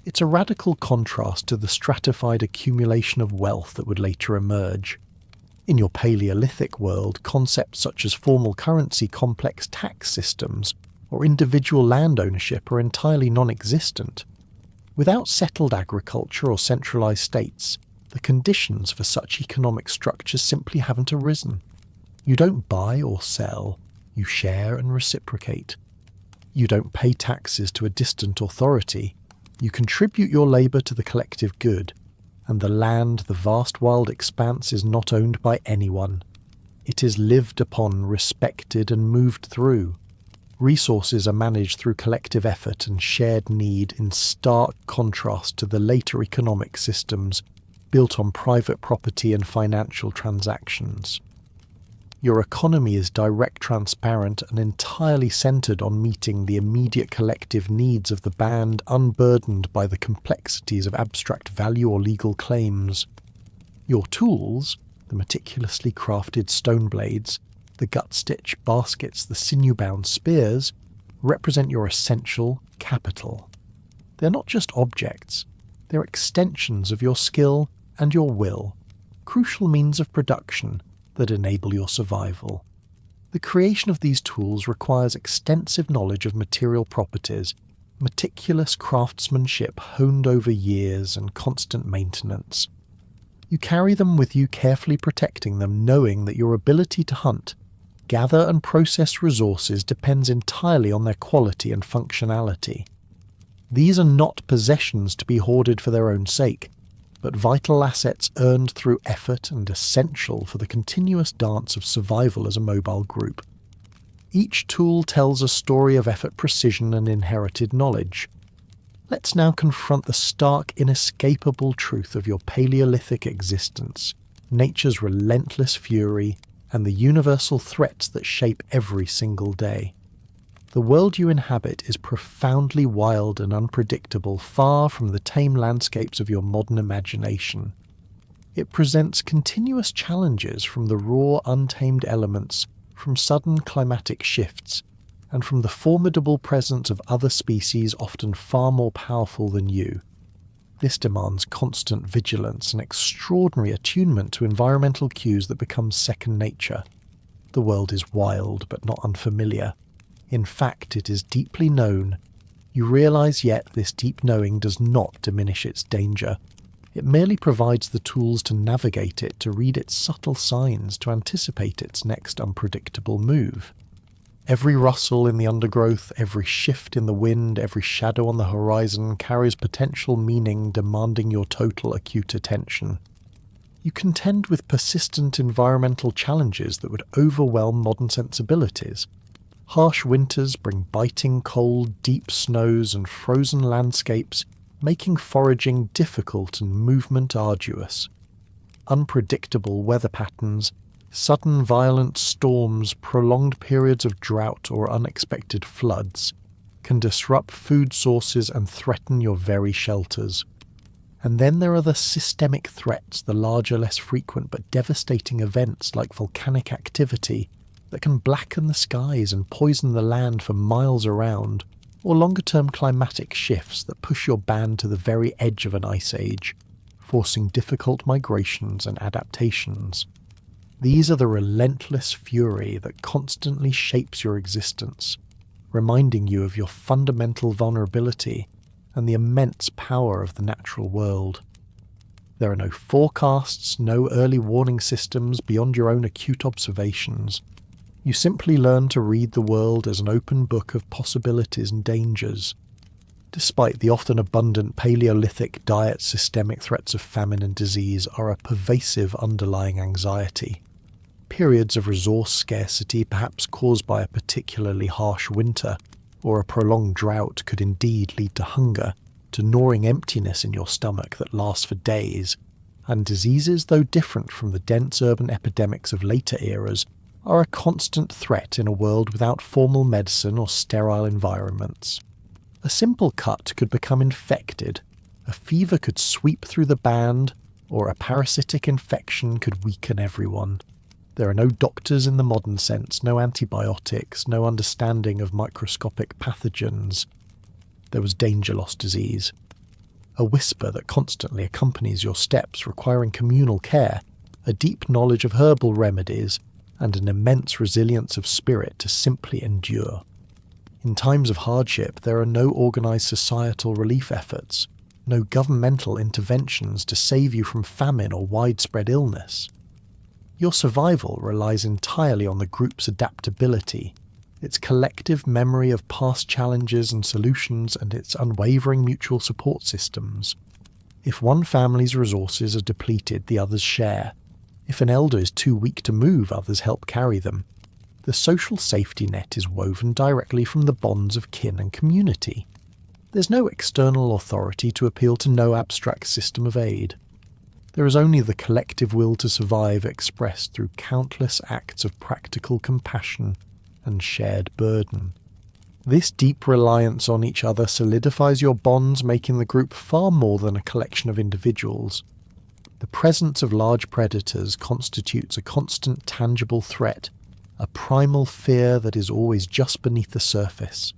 It's a radical contrast to the stratified accumulation of wealth that would later emerge. In your Paleolithic world, concepts such as formal currency, complex tax systems, or individual land ownership are entirely non-existent. Without settled agriculture or centralized states, the conditions for such economic structures simply haven't arisen. You don't buy or sell, you share and reciprocate. You don't pay taxes to a distant authority, you contribute your labour to the collective good, and the land, the vast wild expanse, is not owned by anyone. It is lived upon, respected and moved through. Resources are managed through collective effort and shared need, in stark contrast to the later economic systems built on private property and financial transactions. Your economy is direct, transparent, and entirely centred on meeting the immediate collective needs of the band, unburdened by the complexities of abstract value or legal claims. Your tools, the meticulously crafted stone blades, the gut-stitch baskets, the sinew-bound spears, represent your essential capital. They're not just objects, they're extensions of your skill and your will, crucial means of production that enable your survival. The creation of these tools requires extensive knowledge of material properties, meticulous craftsmanship honed over years, and constant maintenance. You carry them with you, carefully protecting them, knowing that your ability to hunt, gather and process resources depends entirely on their quality and functionality. These are not possessions to be hoarded for their own sake, but vital assets earned through effort and essential for the continuous dance of survival as a mobile group. Each tool tells a story of effort, precision, and inherited knowledge. Let's now confront the stark, inescapable truth of your Paleolithic existence, nature's relentless fury, and the universal threats that shape every single day. The world you inhabit is profoundly wild and unpredictable, far from the tame landscapes of your modern imagination. It presents continuous challenges from the raw, untamed elements, from sudden climatic shifts, and from the formidable presence of other species often far more powerful than you. This demands constant vigilance and extraordinary attunement to environmental cues that become second nature. The world is wild but not unfamiliar. In fact, it is deeply known. You realize yet this deep knowing does not diminish its danger. It merely provides the tools to navigate it, to read its subtle signs, to anticipate its next unpredictable move. Every rustle in the undergrowth, every shift in the wind, every shadow on the horizon carries potential meaning demanding your total acute attention. You contend with persistent environmental challenges that would overwhelm modern sensibilities. Harsh winters bring biting cold, deep snows and frozen landscapes, making foraging difficult and movement arduous. Unpredictable weather patterns, sudden violent storms, prolonged periods of drought or unexpected floods can disrupt food sources and threaten your very shelters. And then there are the systemic threats, the larger, less frequent but devastating events like volcanic activity that can blacken the skies and poison the land for miles around, or longer-term climatic shifts that push your band to the very edge of an ice age, forcing difficult migrations and adaptations. These are the relentless fury that constantly shapes your existence, reminding you of your fundamental vulnerability and the immense power of the natural world. There are no forecasts, no early warning systems beyond your own acute observations. You simply learn to read the world as an open book of possibilities and dangers. Despite the often abundant Paleolithic diet, systemic threats of famine and disease are a pervasive underlying anxiety. Periods of resource scarcity, perhaps caused by a particularly harsh winter, or a prolonged drought, could indeed lead to hunger, to gnawing emptiness in your stomach that lasts for days, and diseases, though different from the dense urban epidemics of later eras, are a constant threat in a world without formal medicine or sterile environments. A simple cut could become infected, a fever could sweep through the band, or a parasitic infection could weaken everyone. There are no doctors in the modern sense, no antibiotics, no understanding of microscopic pathogens. There was danger-loss disease, a whisper that constantly accompanies your steps, requiring communal care, a deep knowledge of herbal remedies, and an immense resilience of spirit to simply endure. In times of hardship, there are no organised societal relief efforts, no governmental interventions to save you from famine or widespread illness. Your survival relies entirely on the group's adaptability, its collective memory of past challenges and solutions, and its unwavering mutual support systems. If one family's resources are depleted, the others share. If an elder is too weak to move, others help carry them. The social safety net is woven directly from the bonds of kin and community. There's no external authority to appeal to, no abstract system of aid. There is only the collective will to survive expressed through countless acts of practical compassion and shared burden. This deep reliance on each other solidifies your bonds, making the group far more than a collection of individuals. The presence of large predators constitutes a constant tangible threat, a primal fear that is always just beneath the surface.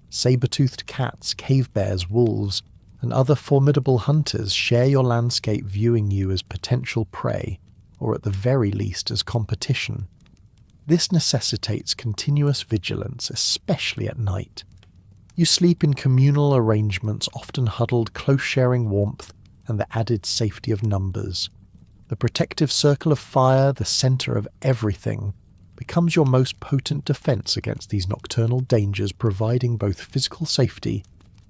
Saber-toothed cats, cave bears, wolves, and other formidable hunters share your landscape, viewing you as potential prey, or at the very least as competition. This necessitates continuous vigilance, especially at night. You sleep in communal arrangements, often huddled, close, sharing warmth and the added safety of numbers. The protective circle of fire, the centre of everything, becomes your most potent defence against these nocturnal dangers, providing both physical safety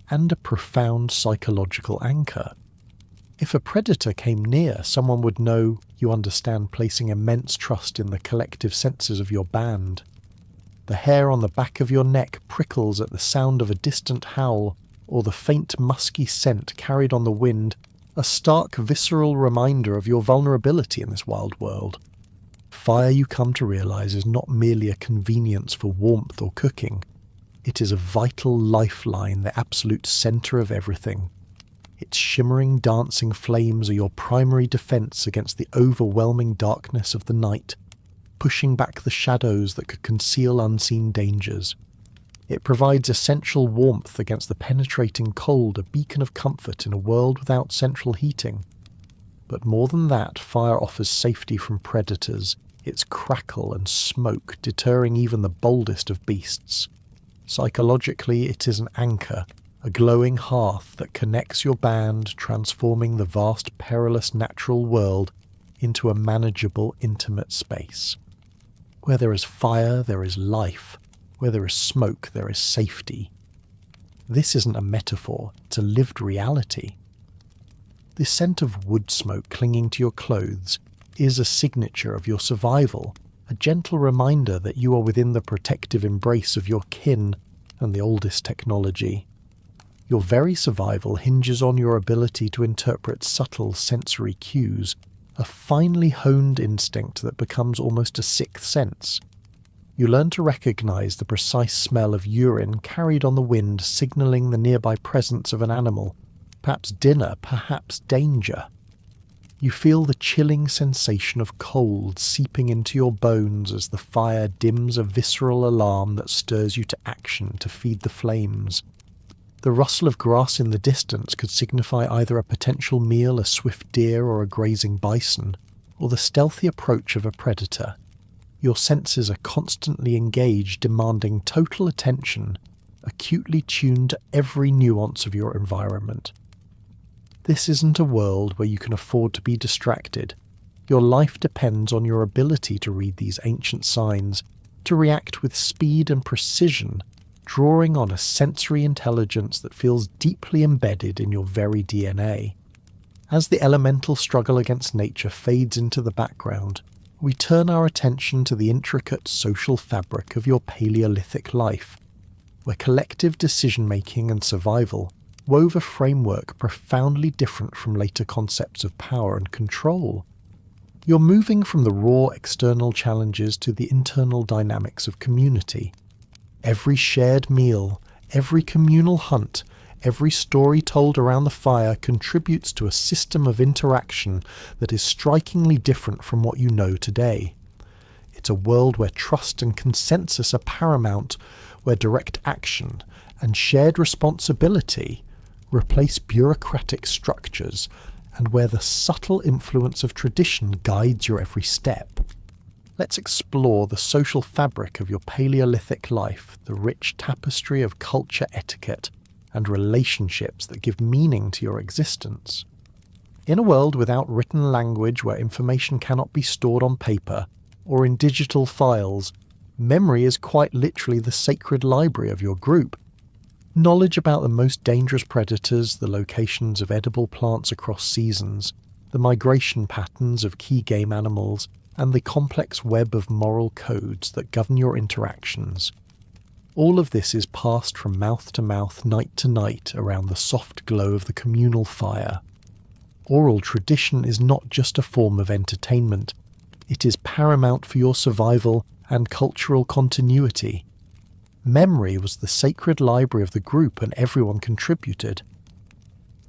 and a profound psychological anchor. If a predator came near, someone would know you understand placing immense trust in the collective senses of your band. The hair on the back of your neck prickles at the sound of a distant howl, or the faint musky scent carried on the wind, a stark visceral reminder of your vulnerability in this wild world. Fire, you come to realise, is not merely a convenience for warmth or cooking. It is a vital lifeline, the absolute centre of everything. Its shimmering, dancing flames are your primary defence against the overwhelming darkness of the night, pushing back the shadows that could conceal unseen dangers. It provides essential warmth against the penetrating cold, a beacon of comfort in a world without central heating. But more than that, fire offers safety from predators, its crackle and smoke deterring even the boldest of beasts. Psychologically, it is an anchor, a glowing hearth that connects your band, transforming the vast, perilous natural world into a manageable, intimate space. Where there is fire, there is life. Where there is smoke, there is safety. This isn't a metaphor, it's a lived reality. The scent of wood smoke clinging to your clothes is a signature of your survival, a gentle reminder that you are within the protective embrace of your kin and the oldest technology. Your very survival hinges on your ability to interpret subtle sensory cues, a finely honed instinct that becomes almost a sixth sense. You learn to recognize the precise smell of urine carried on the wind, signaling the nearby presence of an animal, perhaps dinner, perhaps danger. You feel the chilling sensation of cold seeping into your bones as the fire dims, a visceral alarm that stirs you to action to feed the flames. The rustle of grass in the distance could signify either a potential meal, a swift deer or a grazing bison, or the stealthy approach of a predator. Your senses are constantly engaged, demanding total attention, acutely tuned to every nuance of your environment. This isn't a world where you can afford to be distracted. Your life depends on your ability to read these ancient signs, to react with speed and precision, drawing on a sensory intelligence that feels deeply embedded in your very DNA. As the elemental struggle against nature fades into the background, we turn our attention to the intricate social fabric of your Paleolithic life, where collective decision-making and survival wove a framework profoundly different from later concepts of power and control. You're moving from the raw external challenges to the internal dynamics of community. Every shared meal, every communal hunt, every story told around the fire contributes to a system of interaction that is strikingly different from what you know today. It's a world where trust and consensus are paramount, where direct action and shared responsibility replace bureaucratic structures, and where the subtle influence of tradition guides your every step. Let's explore the social fabric of your Paleolithic life, the rich tapestry of culture, etiquette, and relationships that give meaning to your existence. In a world without written language, where information cannot be stored on paper or in digital files, memory is quite literally the sacred library of your group. Knowledge about the most dangerous predators, the locations of edible plants across seasons, the migration patterns of key game animals, and the complex web of moral codes that govern your interactions. All of this is passed from mouth to mouth, night to night, around the soft glow of the communal fire. Oral tradition is not just a form of entertainment. It is paramount for your survival and cultural continuity. Memory was the sacred library of the group, and everyone contributed.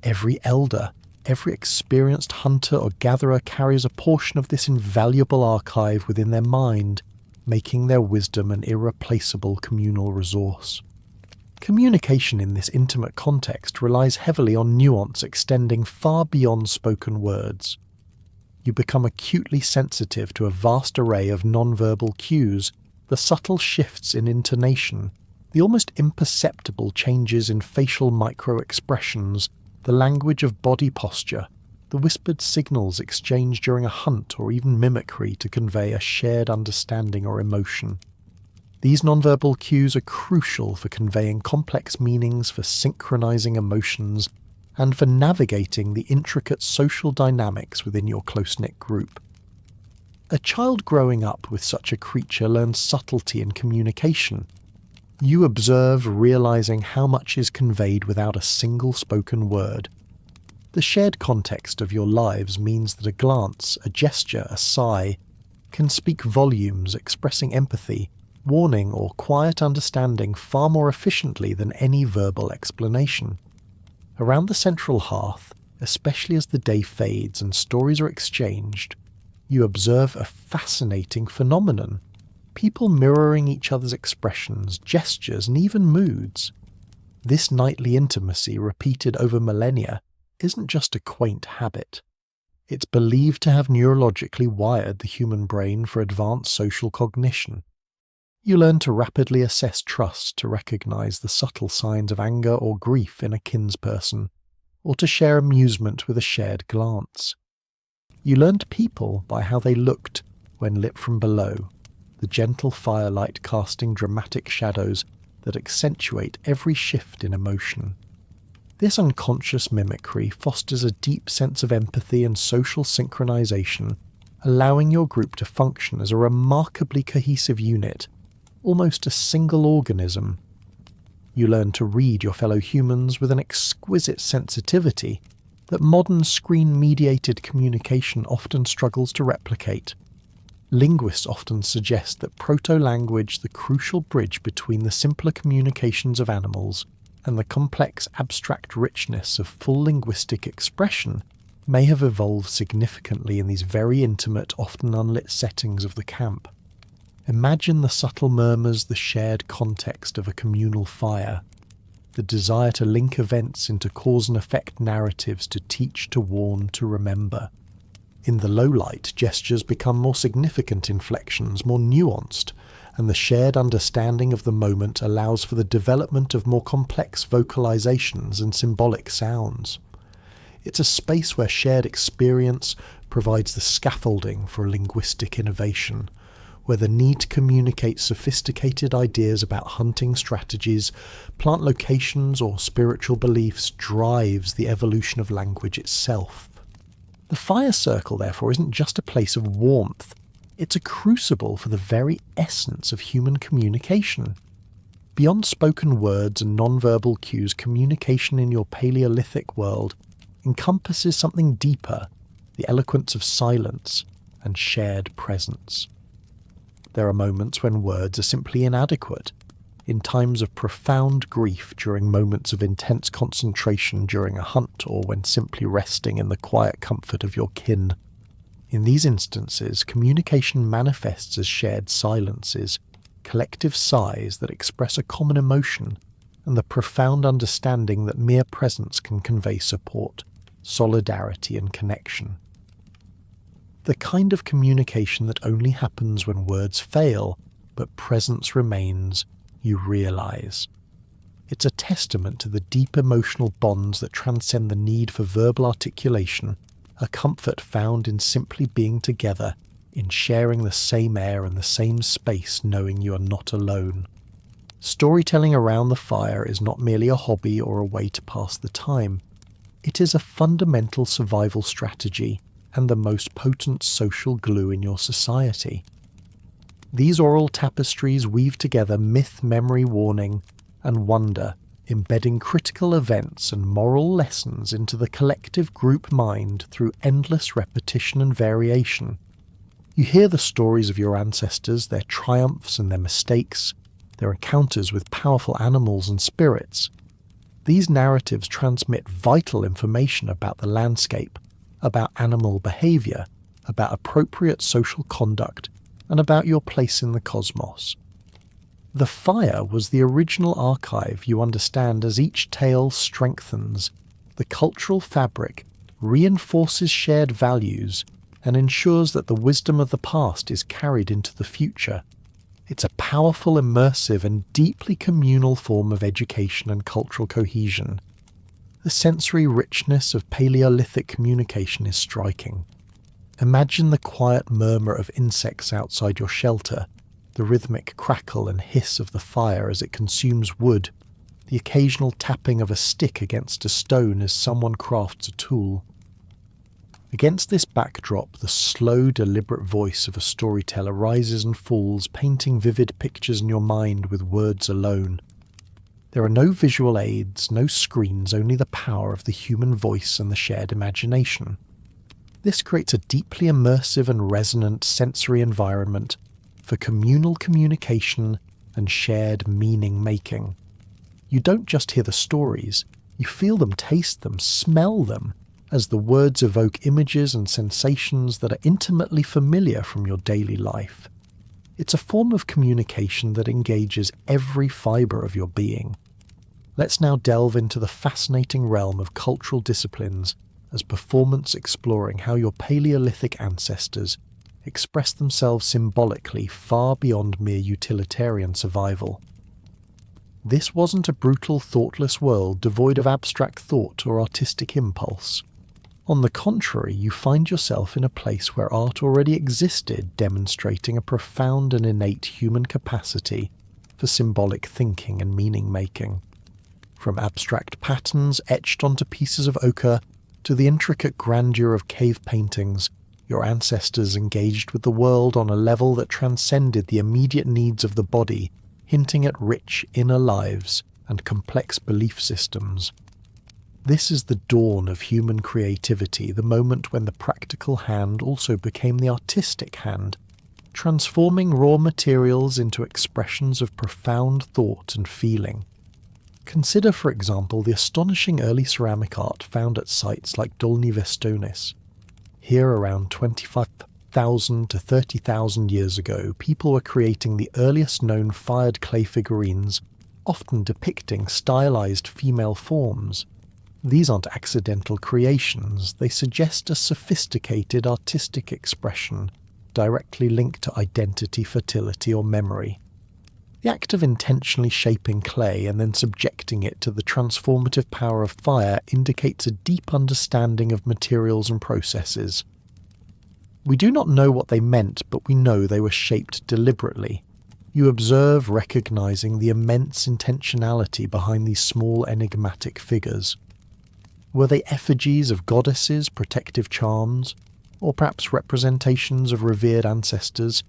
Every elder, every experienced hunter or gatherer carries a portion of this invaluable archive within their mind, making their wisdom an irreplaceable communal resource. Communication in this intimate context relies heavily on nuance extending far beyond spoken words. You become acutely sensitive to a vast array of nonverbal cues, the subtle shifts in intonation, the almost imperceptible changes in facial micro-expressions, the language of body posture, the whispered signals exchanged during a hunt or even mimicry to convey a shared understanding or emotion. These nonverbal cues are crucial for conveying complex meanings, for synchronizing emotions, and for navigating the intricate social dynamics within your close-knit group. A child growing up with such a creature learns subtlety in communication. You observe, realizing how much is conveyed without a single spoken word. The shared context of your lives means that a glance, a gesture, a sigh can speak volumes, expressing empathy, warning, or quiet understanding far more efficiently than any verbal explanation. Around the central hearth, especially as the day fades and stories are exchanged, you observe a fascinating phenomenon. People mirroring each other's expressions, gestures, and even moods. This nightly intimacy, repeated over millennia, isn't just a quaint habit. It's believed to have neurologically wired the human brain for advanced social cognition. You learn to rapidly assess trust, to recognize the subtle signs of anger or grief in a kinsperson, or to share amusement with a shared glance. You learned people by how they looked when lit from below, the gentle firelight casting dramatic shadows that accentuate every shift in emotion. This unconscious mimicry fosters a deep sense of empathy and social synchronization, allowing your group to function as a remarkably cohesive unit, almost a single organism. You learn to read your fellow humans with an exquisite sensitivity that modern screen-mediated communication often struggles to replicate. Linguists often suggest that proto-language, the crucial bridge between the simpler communications of animals and the complex abstract richness of full linguistic expression, may have evolved significantly in these very intimate, often unlit settings of the camp. Imagine the subtle murmurs, the shared context of a communal fire, the desire to link events into cause and effect narratives, to teach, to warn, to remember. In the low light, gestures become more significant inflections, more nuanced, and the shared understanding of the moment allows for the development of more complex vocalizations and symbolic sounds. It's a space where shared experience provides the scaffolding for linguistic innovation, where the need to communicate sophisticated ideas about hunting strategies, plant locations, or spiritual beliefs drives the evolution of language itself. The fire circle, therefore, isn't just a place of warmth, it's a crucible for the very essence of human communication. Beyond spoken words and nonverbal cues, communication in your Paleolithic world encompasses something deeper, the eloquence of silence and shared presence. There are moments when words are simply inadequate, in times of profound grief, during moments of intense concentration during a hunt, or when simply resting in the quiet comfort of your kin. In these instances, communication manifests as shared silences, collective sighs that express a common emotion, and the profound understanding that mere presence can convey support, solidarity, and connection. The kind of communication that only happens when words fail, but presence remains, you realize. It's a testament to the deep emotional bonds that transcend the need for verbal articulation, a comfort found in simply being together, in sharing the same air and the same space, knowing you are not alone. Storytelling around the fire is not merely a hobby or a way to pass the time. It is a fundamental survival strategy and the most potent social glue in your society. These oral tapestries weave together myth, memory, warning, and wonder, embedding critical events and moral lessons into the collective group mind through endless repetition and variation. You hear the stories of your ancestors, their triumphs and their mistakes, their encounters with powerful animals and spirits. These narratives transmit vital information about the landscape, about animal behavior, about appropriate social conduct, and about your place in the cosmos. The fire was the original archive, you understand, as each tale strengthens. The cultural fabric reinforces shared values and ensures that the wisdom of the past is carried into the future. It's a powerful, immersive, and deeply communal form of education and cultural cohesion. The sensory richness of Paleolithic communication is striking. Imagine the quiet murmur of insects outside your shelter, the rhythmic crackle and hiss of the fire as it consumes wood, the occasional tapping of a stick against a stone as someone crafts a tool. Against this backdrop, the slow, deliberate voice of a storyteller rises and falls, painting vivid pictures in your mind with words alone. There are no visual aids, no screens, only the power of the human voice and the shared imagination. This creates a deeply immersive and resonant sensory environment for communal communication and shared meaning-making. You don't just hear the stories, you feel them, taste them, smell them, as the words evoke images and sensations that are intimately familiar from your daily life. It's a form of communication that engages every fibre of your being. Let's now delve into the fascinating realm of cultural disciplines as performance exploring how your Paleolithic ancestors express themselves symbolically far beyond mere utilitarian survival. This wasn't a brutal, thoughtless world devoid of abstract thought or artistic impulse. On the contrary, you find yourself in a place where art already existed, demonstrating a profound and innate human capacity for symbolic thinking and meaning-making. From abstract patterns etched onto pieces of ochre to the intricate grandeur of cave paintings, your ancestors engaged with the world on a level that transcended the immediate needs of the body, hinting at rich inner lives and complex belief systems. This is the dawn of human creativity, the moment when the practical hand also became the artistic hand, transforming raw materials into expressions of profound thought and feeling. Consider, for example, the astonishing early ceramic art found at sites like Dolní Věstonice. Here, around 25,000 to 30,000 years ago, people were creating the earliest known fired clay figurines, often depicting stylized female forms. These aren't accidental creations, they suggest a sophisticated artistic expression, directly linked to identity, fertility, or memory. The act of intentionally shaping clay and then subjecting it to the transformative power of fire indicates a deep understanding of materials and processes. We do not know what they meant, but we know they were shaped deliberately. You observe, recognizing the immense intentionality behind these small enigmatic figures. Were they effigies of goddesses, protective charms, or perhaps representations of revered ancestors?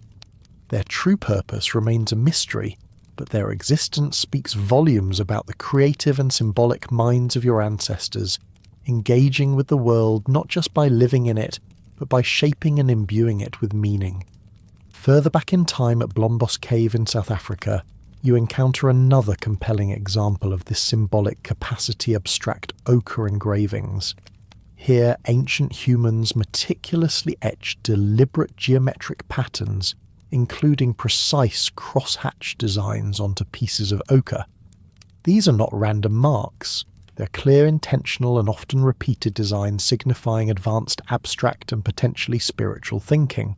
Their true purpose remains a mystery, but their existence speaks volumes about the creative and symbolic minds of your ancestors, engaging with the world not just by living in it, but by shaping and imbuing it with meaning. Further back in time at Blombos Cave in South Africa, you encounter another compelling example of this symbolic capacity: abstract ochre engravings. Here, ancient humans meticulously etched deliberate geometric patterns, including precise crosshatch designs onto pieces of ochre. These are not random marks. They're clear, intentional, and often repeated designs signifying advanced abstract and potentially spiritual thinking.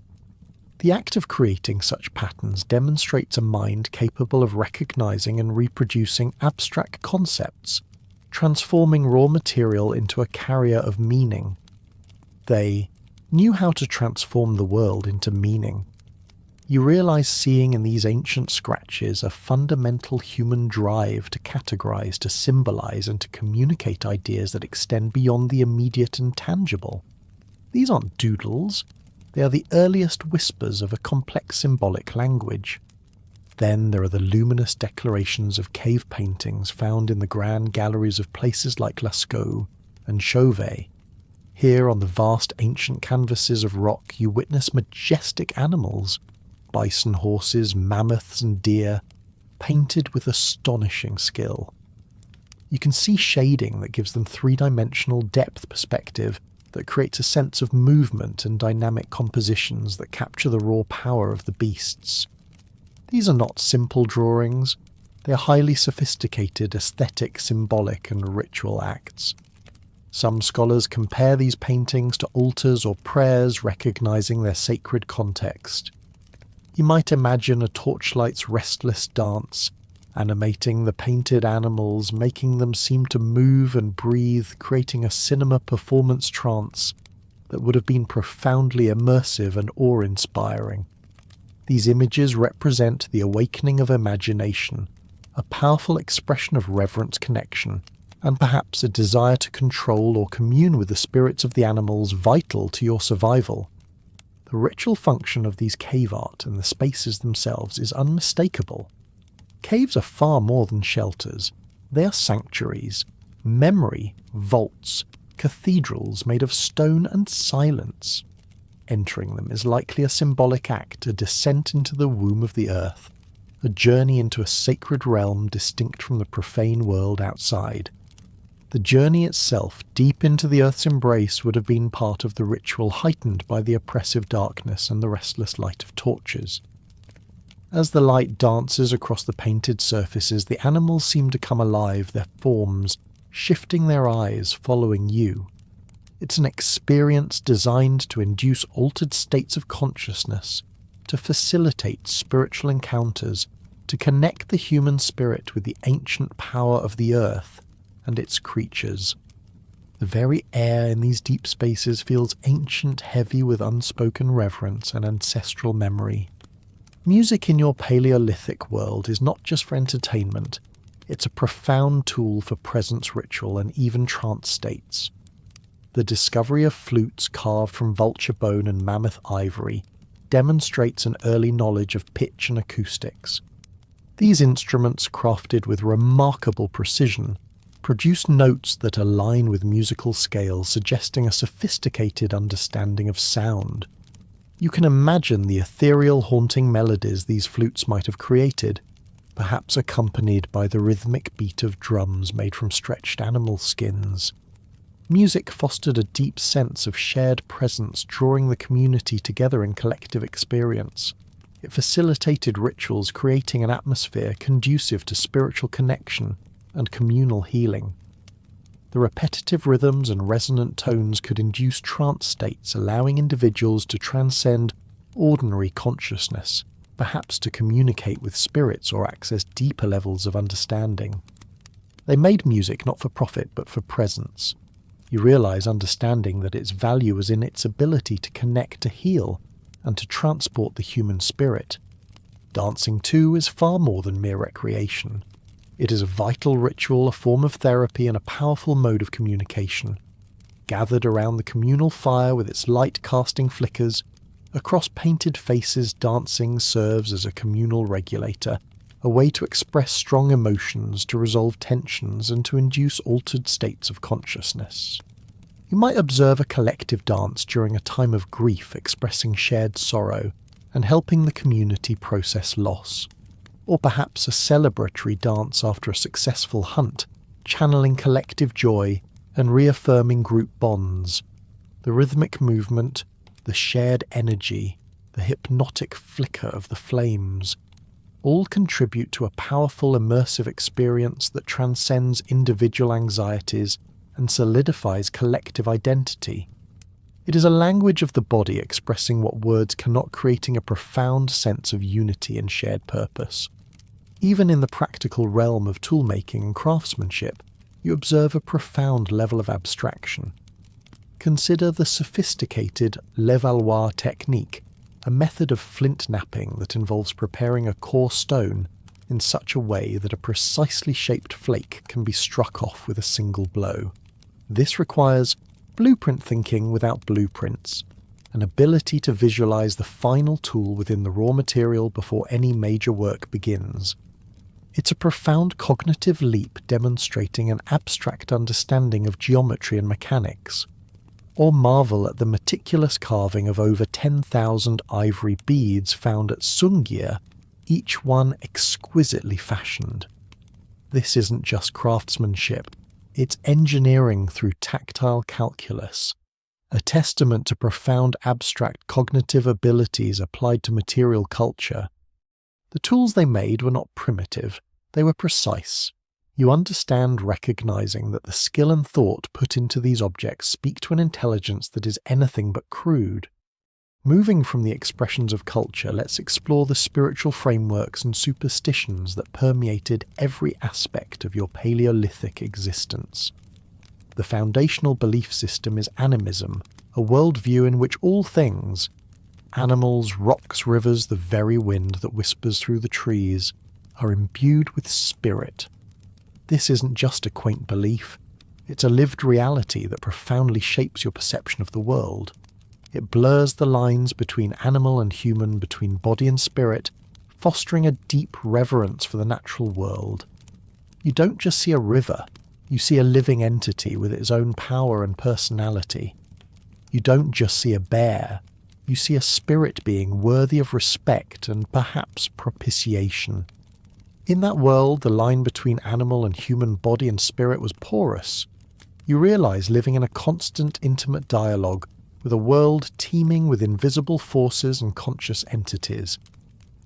The act of creating such patterns demonstrates a mind capable of recognizing and reproducing abstract concepts, transforming raw material into a carrier of meaning. They knew how to transform the world into meaning. You realize seeing in these ancient scratches a fundamental human drive to categorize, to symbolize, and to communicate ideas that extend beyond the immediate and tangible. These aren't doodles. They are the earliest whispers of a complex symbolic language. Then there are the luminous declarations of cave paintings found in the grand galleries of places like Lascaux and Chauvet. Here on the vast ancient canvases of rock you witness majestic animals, bison, horses, mammoths and deer, painted with astonishing skill. You can see shading that gives them three-dimensional depth perspective that creates a sense of movement and dynamic compositions that capture the raw power of the beasts. These are not simple drawings. They are highly sophisticated aesthetic, symbolic and ritual acts. Some scholars compare these paintings to altars or prayers, recognizing their sacred context. You might imagine a torchlight's restless dance, animating the painted animals, making them seem to move and breathe, creating a cinema performance trance that would have been profoundly immersive and awe-inspiring. These images represent the awakening of imagination, a powerful expression of reverent connection, and perhaps a desire to control or commune with the spirits of the animals vital to your survival. The ritual function of these cave art and the spaces themselves is unmistakable. Caves are far more than shelters. They are sanctuaries, memory, vaults, cathedrals made of stone and silence. Entering them is likely a symbolic act, a descent into the womb of the earth, a journey into a sacred realm distinct from the profane world outside. The journey itself, deep into the earth's embrace, would have been part of the ritual, heightened by the oppressive darkness and the restless light of torches. As the light dances across the painted surfaces, the animals seem to come alive, their forms shifting, their eyes following you. It's an experience designed to induce altered states of consciousness, to facilitate spiritual encounters, to connect the human spirit with the ancient power of the earth and its creatures. The very air in these deep spaces feels ancient, heavy with unspoken reverence and ancestral memory. Music in your Paleolithic world is not just for entertainment, it's a profound tool for presence ritual and even trance states. The discovery of flutes carved from vulture bone and mammoth ivory demonstrates an early knowledge of pitch and acoustics. These instruments, crafted with remarkable precision, produce notes that align with musical scales, suggesting a sophisticated understanding of sound. You can imagine the ethereal, haunting melodies these flutes might have created, perhaps accompanied by the rhythmic beat of drums made from stretched animal skins. Music fostered a deep sense of shared presence, drawing the community together in collective experience. It facilitated rituals, creating an atmosphere conducive to spiritual connection and communal healing. The repetitive rhythms and resonant tones could induce trance states, allowing individuals to transcend ordinary consciousness, perhaps to communicate with spirits or access deeper levels of understanding. They made music not for profit but for presence. You realize understanding that its value was in its ability to connect, to heal, and to transport the human spirit. Dancing, too, is far more than mere recreation. It is a vital ritual, a form of therapy, and a powerful mode of communication. Gathered around the communal fire with its light-casting flickers, across painted faces, dancing serves as a communal regulator, a way to express strong emotions, to resolve tensions, and to induce altered states of consciousness. You might observe a collective dance during a time of grief, expressing shared sorrow and helping the community process loss. Or perhaps a celebratory dance after a successful hunt, channeling collective joy and reaffirming group bonds. The rhythmic movement, the shared energy, the hypnotic flicker of the flames, all contribute to a powerful immersive experience that transcends individual anxieties and solidifies collective identity. It is a language of the body expressing what words cannot, creating a profound sense of unity and shared purpose. Even in the practical realm of toolmaking and craftsmanship, you observe a profound level of abstraction. Consider the sophisticated Levallois technique, a method of flint knapping that involves preparing a coarse stone in such a way that a precisely shaped flake can be struck off with a single blow. This requires blueprint thinking without blueprints, an ability to visualize the final tool within the raw material before any major work begins. It's a profound cognitive leap demonstrating an abstract understanding of geometry and mechanics. Or marvel at the meticulous carving of over 10,000 ivory beads found at Sungir, each one exquisitely fashioned. This isn't just craftsmanship, it's engineering through tactile calculus, a testament to profound abstract cognitive abilities applied to material culture. The tools they made were not primitive, they were precise. You understand recognizing that the skill and thought put into these objects speak to an intelligence that is anything but crude. Moving from the expressions of culture, let's explore the spiritual frameworks and superstitions that permeated every aspect of your Paleolithic existence. The foundational belief system is animism, a worldview in which all things, animals, rocks, rivers, the very wind that whispers through the trees, are imbued with spirit. This isn't just a quaint belief, it's a lived reality that profoundly shapes your perception of the world. It blurs the lines between animal and human, between body and spirit, fostering a deep reverence for the natural world. You don't just see a river, you see a living entity with its own power and personality. You don't just see a bear, you see a spirit being worthy of respect and perhaps propitiation. In that world, the line between animal and human body and spirit was porous. You realize living in a constant, intimate dialogue with a world teeming with invisible forces and conscious entities.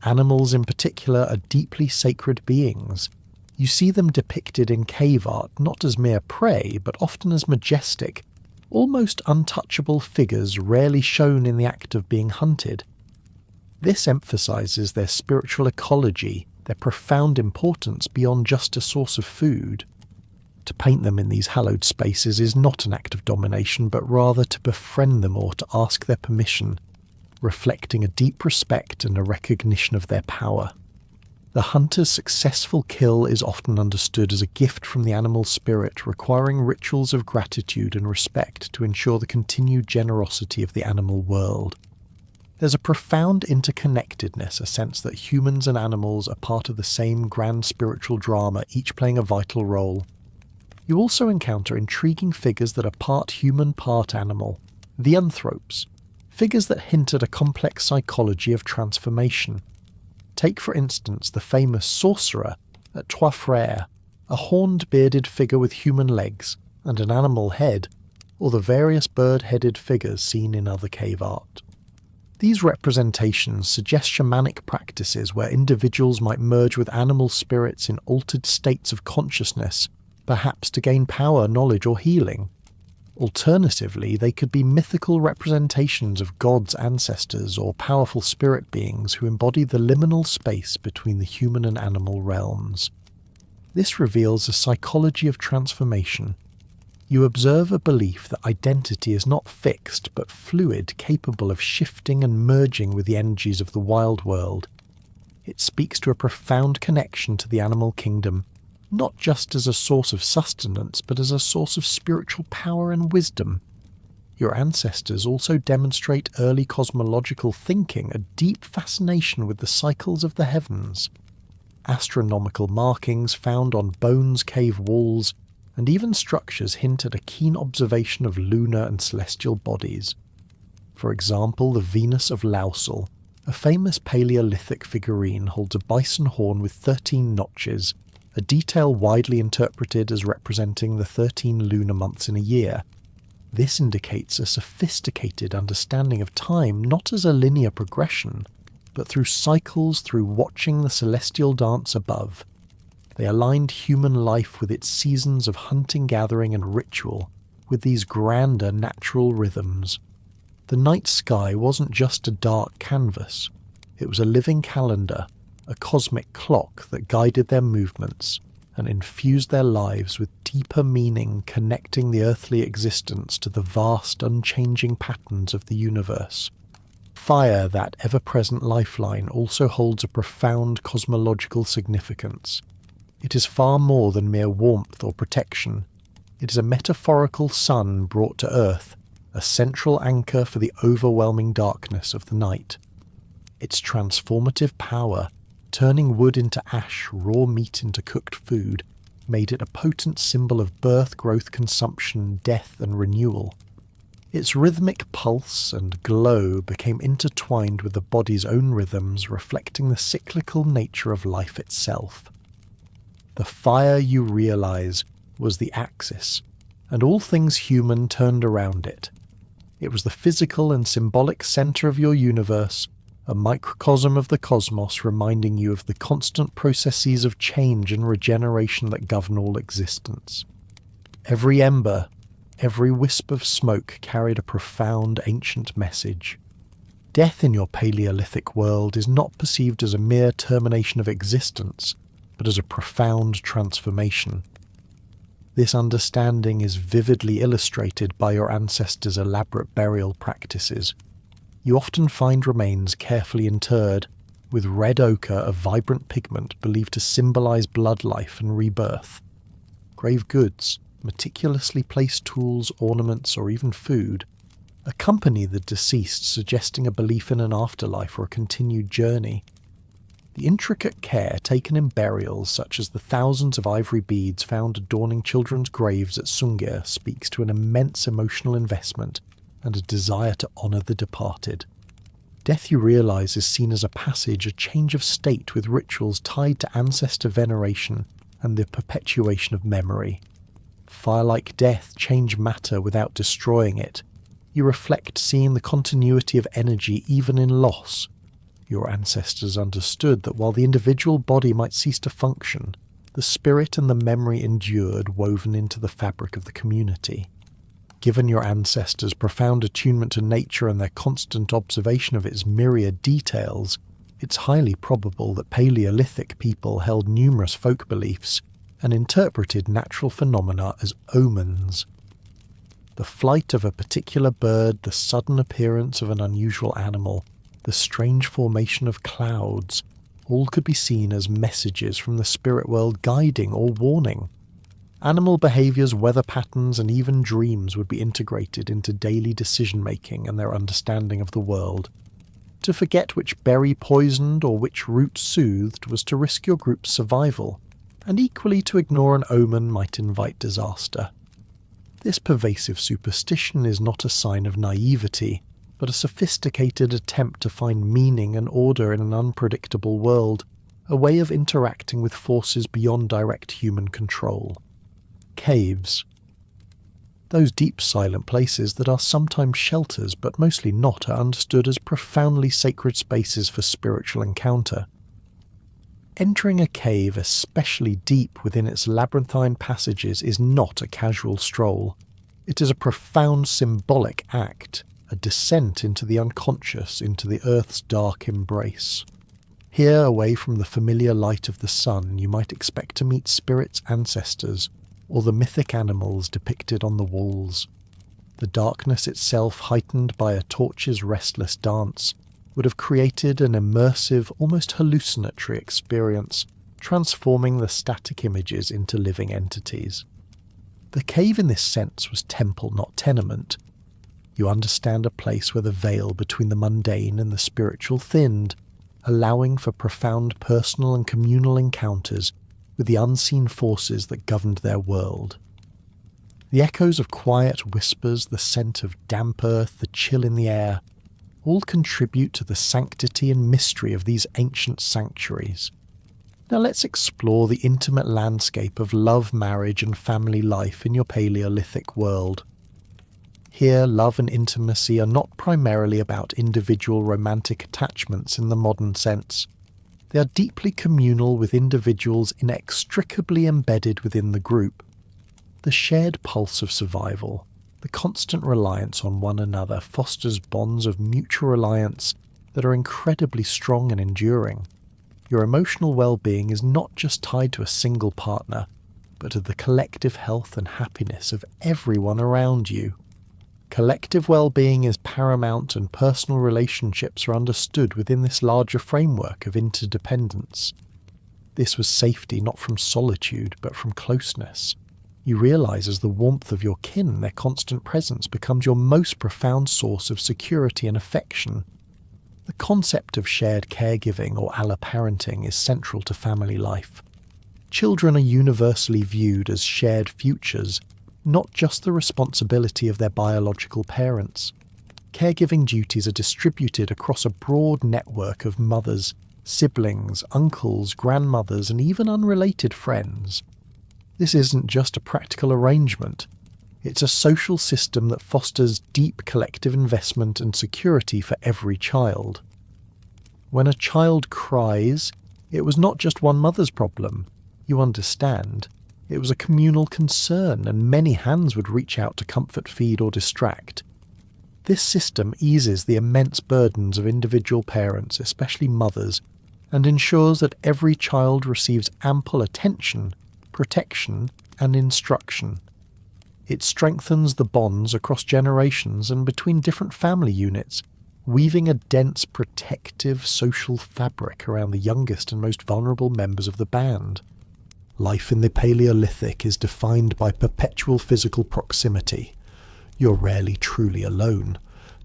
Animals in particular are deeply sacred beings. You see them depicted in cave art not as mere prey, but often as majestic, almost untouchable figures rarely shown in the act of being hunted. This emphasizes their spiritual ecology, their profound importance beyond just a source of food. To paint them in these hallowed spaces is not an act of domination, but rather to befriend them or to ask their permission, reflecting a deep respect and a recognition of their power. The hunter's successful kill is often understood as a gift from the animal spirit, requiring rituals of gratitude and respect to ensure the continued generosity of the animal world. There's a profound interconnectedness, a sense that humans and animals are part of the same grand spiritual drama, each playing a vital role. You also encounter intriguing figures that are part human, part animal, the anthropes, figures that hint at a complex psychology of transformation. Take for instance the famous sorcerer at Trois Frères, a horned bearded figure with human legs and an animal head, or the various bird-headed figures seen in other cave art. These representations suggest shamanic practices where individuals might merge with animal spirits in altered states of consciousness, perhaps to gain power, knowledge, or healing. Alternatively, they could be mythical representations of gods, ancestors, or powerful spirit beings who embody the liminal space between the human and animal realms. This reveals a psychology of transformation. You observe a belief that identity is not fixed but fluid, capable of shifting and merging with the energies of the wild world. It speaks to a profound connection to the animal kingdom, not just as a source of sustenance but as a source of spiritual power and wisdom. Your ancestors also demonstrate early cosmological thinking, a deep fascination with the cycles of the heavens. Astronomical markings found on bones, cave walls, and even structures hint at a keen observation of lunar and celestial bodies. For example, the Venus of Lausel, a famous Paleolithic figurine, holds a bison horn with 13 notches, a detail widely interpreted as representing the 13 lunar months in a year. This indicates a sophisticated understanding of time not as a linear progression, but through cycles through watching the celestial dance above. They aligned human life with its seasons of hunting, gathering, and ritual, with these grander natural rhythms. The night sky wasn't just a dark canvas, it was a living calendar, a cosmic clock that guided their movements and infused their lives with deeper meaning, connecting the earthly existence to the vast, unchanging patterns of the universe. Fire, that ever-present lifeline, also holds a profound cosmological significance. It is far more than mere warmth or protection. It is a metaphorical sun brought to earth, a central anchor for the overwhelming darkness of the night. Its transformative power, turning wood into ash, raw meat into cooked food, made it a potent symbol of birth, growth, consumption, death, and renewal. Its rhythmic pulse and glow became intertwined with the body's own rhythms, reflecting the cyclical nature of life itself. The fire, you realize, was the axis, and all things human turned around it. It was the physical and symbolic center of your universe, a microcosm of the cosmos reminding you of the constant processes of change and regeneration that govern all existence. Every ember, every wisp of smoke carried a profound ancient message. Death in your Paleolithic world is not perceived as a mere termination of existence, but as a profound transformation. This understanding is vividly illustrated by your ancestors' elaborate burial practices. You often find remains carefully interred, with red ochre, a vibrant pigment believed to symbolize blood life and rebirth. Grave goods, meticulously placed tools, ornaments, or even food, accompany the deceased, suggesting a belief in an afterlife or a continued journey. The intricate care taken in burials, such as the thousands of ivory beads found adorning children's graves at Sungir, speaks to an immense emotional investment and a desire to honour the departed. Death, you realise, is seen as a passage, a change of state, with rituals tied to ancestor veneration and the perpetuation of memory. Fire like death change matter without destroying it. You reflect, seeing the continuity of energy even in loss. Your ancestors understood that while the individual body might cease to function, the spirit and the memory endured, woven into the fabric of the community. Given your ancestors' profound attunement to nature and their constant observation of its myriad details, it's highly probable that Paleolithic people held numerous folk beliefs and interpreted natural phenomena as omens. The flight of a particular bird, the sudden appearance of an unusual animal, the strange formation of clouds, all could be seen as messages from the spirit world guiding or warning. Animal behaviours, weather patterns, and even dreams would be integrated into daily decision-making and their understanding of the world. To forget which berry poisoned or which root soothed was to risk your group's survival, and equally to ignore an omen might invite disaster. This pervasive superstition is not a sign of naivety, but a sophisticated attempt to find meaning and order in an unpredictable world, a way of interacting with forces beyond direct human control. Caves. Those deep, silent places that are sometimes shelters but mostly not are understood as profoundly sacred spaces for spiritual encounter. Entering a cave, especially deep within its labyrinthine passages, is not a casual stroll. It is a profound symbolic act, a descent into the unconscious, into the earth's dark embrace. Here, away from the familiar light of the sun, you might expect to meet spirits, ancestors, or the mythic animals depicted on the walls. The darkness itself, heightened by a torch's restless dance, would have created an immersive, almost hallucinatory experience, transforming the static images into living entities. The cave in this sense was temple, not tenement. You understand a place where the veil between the mundane and the spiritual thinned, allowing for profound personal and communal encounters with the unseen forces that governed their world. The echoes of quiet whispers, the scent of damp earth, the chill in the air, all contribute to the sanctity and mystery of these ancient sanctuaries. Now let's explore the intimate landscape of love, marriage and family life in your Paleolithic world. Here, love and intimacy are not primarily about individual romantic attachments in the modern sense. They are deeply communal, with individuals inextricably embedded within the group. The shared pulse of survival, the constant reliance on one another, fosters bonds of mutual reliance that are incredibly strong and enduring. Your emotional well-being is not just tied to a single partner, but to the collective health and happiness of everyone around you. Collective well-being is paramount, and personal relationships are understood within this larger framework of interdependence. This was safety not from solitude, but from closeness. You realize as the warmth of your kin, their constant presence, becomes your most profound source of security and affection. The concept of shared caregiving or alloparenting is central to family life. Children are universally viewed as shared futures, not just the responsibility of their biological parents. Caregiving duties are distributed across a broad network of mothers, siblings, uncles, grandmothers, and even unrelated friends. This isn't just a practical arrangement. It's a social system that fosters deep collective investment and security for every child. When a child cries, it was not just one mother's problem. You understand. It was a communal concern, and many hands would reach out to comfort, feed, or distract. This system eases the immense burdens of individual parents, especially mothers, and ensures that every child receives ample attention, protection, and instruction. It strengthens the bonds across generations and between different family units, weaving a dense, protective social fabric around the youngest and most vulnerable members of the band. Life in the Paleolithic is defined by perpetual physical proximity. You're rarely truly alone.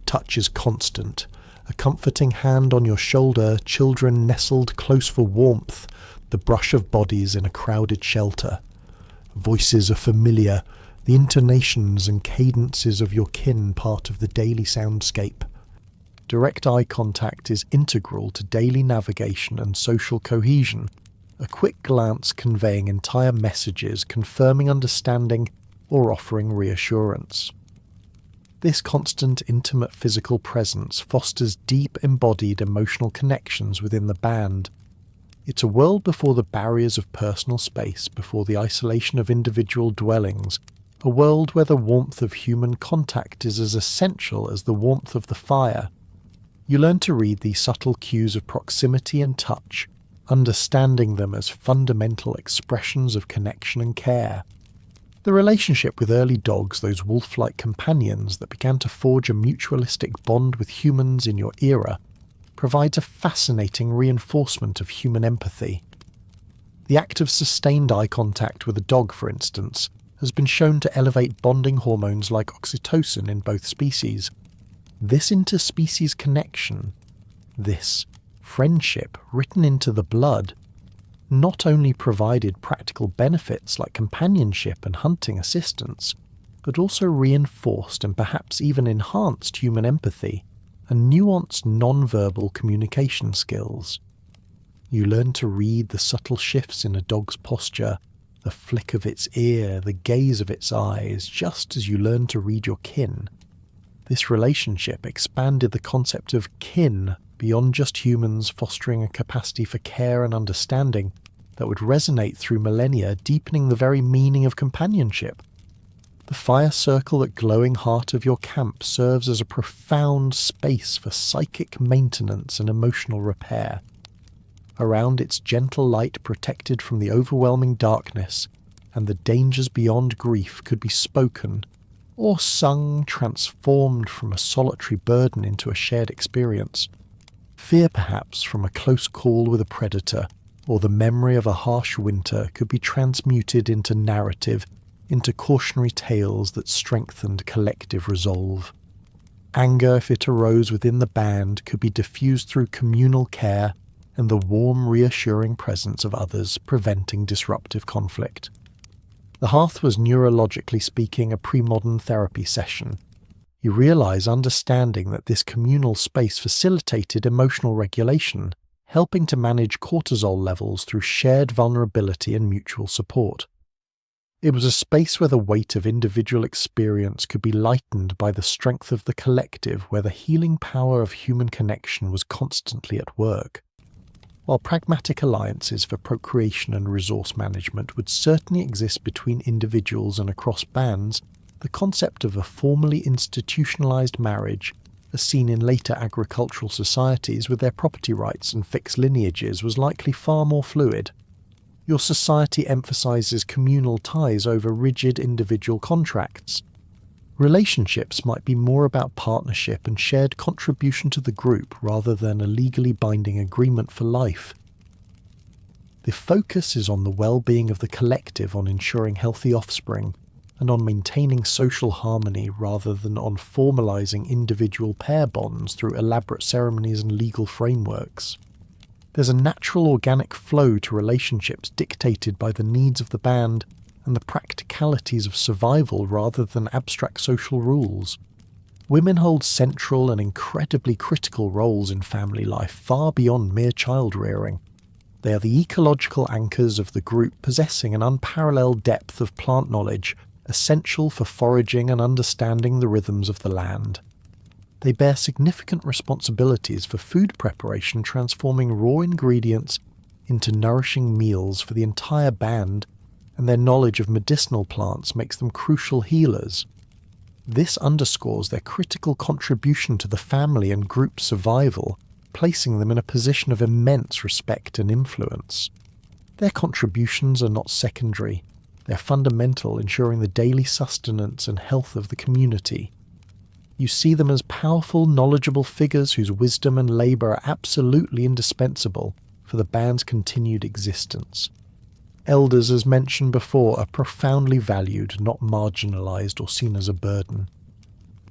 Touch is constant. A comforting hand on your shoulder, children nestled close for warmth, the brush of bodies in a crowded shelter. Voices are familiar, the intonations and cadences of your kin part of the daily soundscape. Direct eye contact is integral to daily navigation and social cohesion, a quick glance conveying entire messages, confirming understanding or offering reassurance. This constant, intimate physical presence fosters deep, embodied emotional connections within the band. It's a world before the barriers of personal space, before the isolation of individual dwellings, a world where the warmth of human contact is as essential as the warmth of the fire. You learn to read these subtle cues of proximity and touch, understanding them as fundamental expressions of connection and care. The relationship with early dogs, those wolf-like companions that began to forge a mutualistic bond with humans in your era, provides a fascinating reinforcement of human empathy. The act of sustained eye contact with a dog, for instance, has been shown to elevate bonding hormones like oxytocin in both species. This interspecies connection, this friendship written into the blood, not only provided practical benefits like companionship and hunting assistance, but also reinforced and perhaps even enhanced human empathy and nuanced non-verbal communication skills. You learn to read the subtle shifts in a dog's posture, the flick of its ear, the gaze of its eyes, just as you learn to read your kin. This relationship expanded the concept of kin beyond just humans, fostering a capacity for care and understanding that would resonate through millennia, deepening the very meaning of companionship. The fire circle at glowing heart of your camp serves as a profound space for psychic maintenance and emotional repair. Around its gentle light, protected from the overwhelming darkness and the dangers beyond grief, could be spoken or sung, transformed from a solitary burden into a shared experience. Fear, perhaps, from a close call with a predator, or the memory of a harsh winter could be transmuted into narrative, into cautionary tales that strengthened collective resolve. Anger, if it arose within the band, could be diffused through communal care and the warm, reassuring presence of others, preventing disruptive conflict. The hearth was, neurologically speaking, a pre-modern therapy session. You realize understanding that this communal space facilitated emotional regulation, helping to manage cortisol levels through shared vulnerability and mutual support. It was a space where the weight of individual experience could be lightened by the strength of the collective, where the healing power of human connection was constantly at work. While pragmatic alliances for procreation and resource management would certainly exist between individuals and across bands, the concept of a formally institutionalized marriage, as seen in later agricultural societies with their property rights and fixed lineages, was likely far more fluid. Your society emphasizes communal ties over rigid individual contracts. Relationships might be more about partnership and shared contribution to the group rather than a legally binding agreement for life. The focus is on the well-being of the collective, on ensuring healthy offspring, and on maintaining social harmony rather than on formalizing individual pair bonds through elaborate ceremonies and legal frameworks. There's a natural organic flow to relationships dictated by the needs of the band and the practicalities of survival rather than abstract social rules. Women hold central and incredibly critical roles in family life far beyond mere child-rearing. They are the ecological anchors of the group, possessing an unparalleled depth of plant knowledge, essential for foraging and understanding the rhythms of the land. They bear significant responsibilities for food preparation, transforming raw ingredients into nourishing meals for the entire band, and their knowledge of medicinal plants makes them crucial healers. This underscores their critical contribution to the family and group survival, placing them in a position of immense respect and influence. Their contributions are not secondary. They're fundamental, ensuring the daily sustenance and health of the community. You see them as powerful, knowledgeable figures whose wisdom and labour are absolutely indispensable for the band's continued existence. Elders, as mentioned before, are profoundly valued, not marginalised or seen as a burden.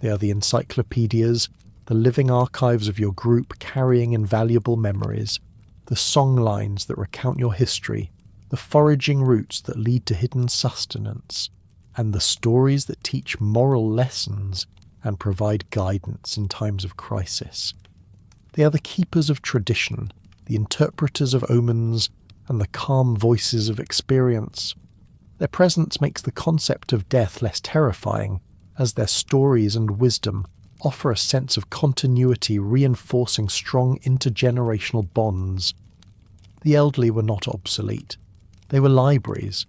They are the encyclopedias, the living archives of your group carrying invaluable memories, the song lines that recount your history, the foraging routes that lead to hidden sustenance, and the stories that teach moral lessons and provide guidance in times of crisis. They are the keepers of tradition, the interpreters of omens, and the calm voices of experience. Their presence makes the concept of death less terrifying, as their stories and wisdom offer a sense of continuity, reinforcing strong intergenerational bonds. The elderly were not obsolete. They were libraries.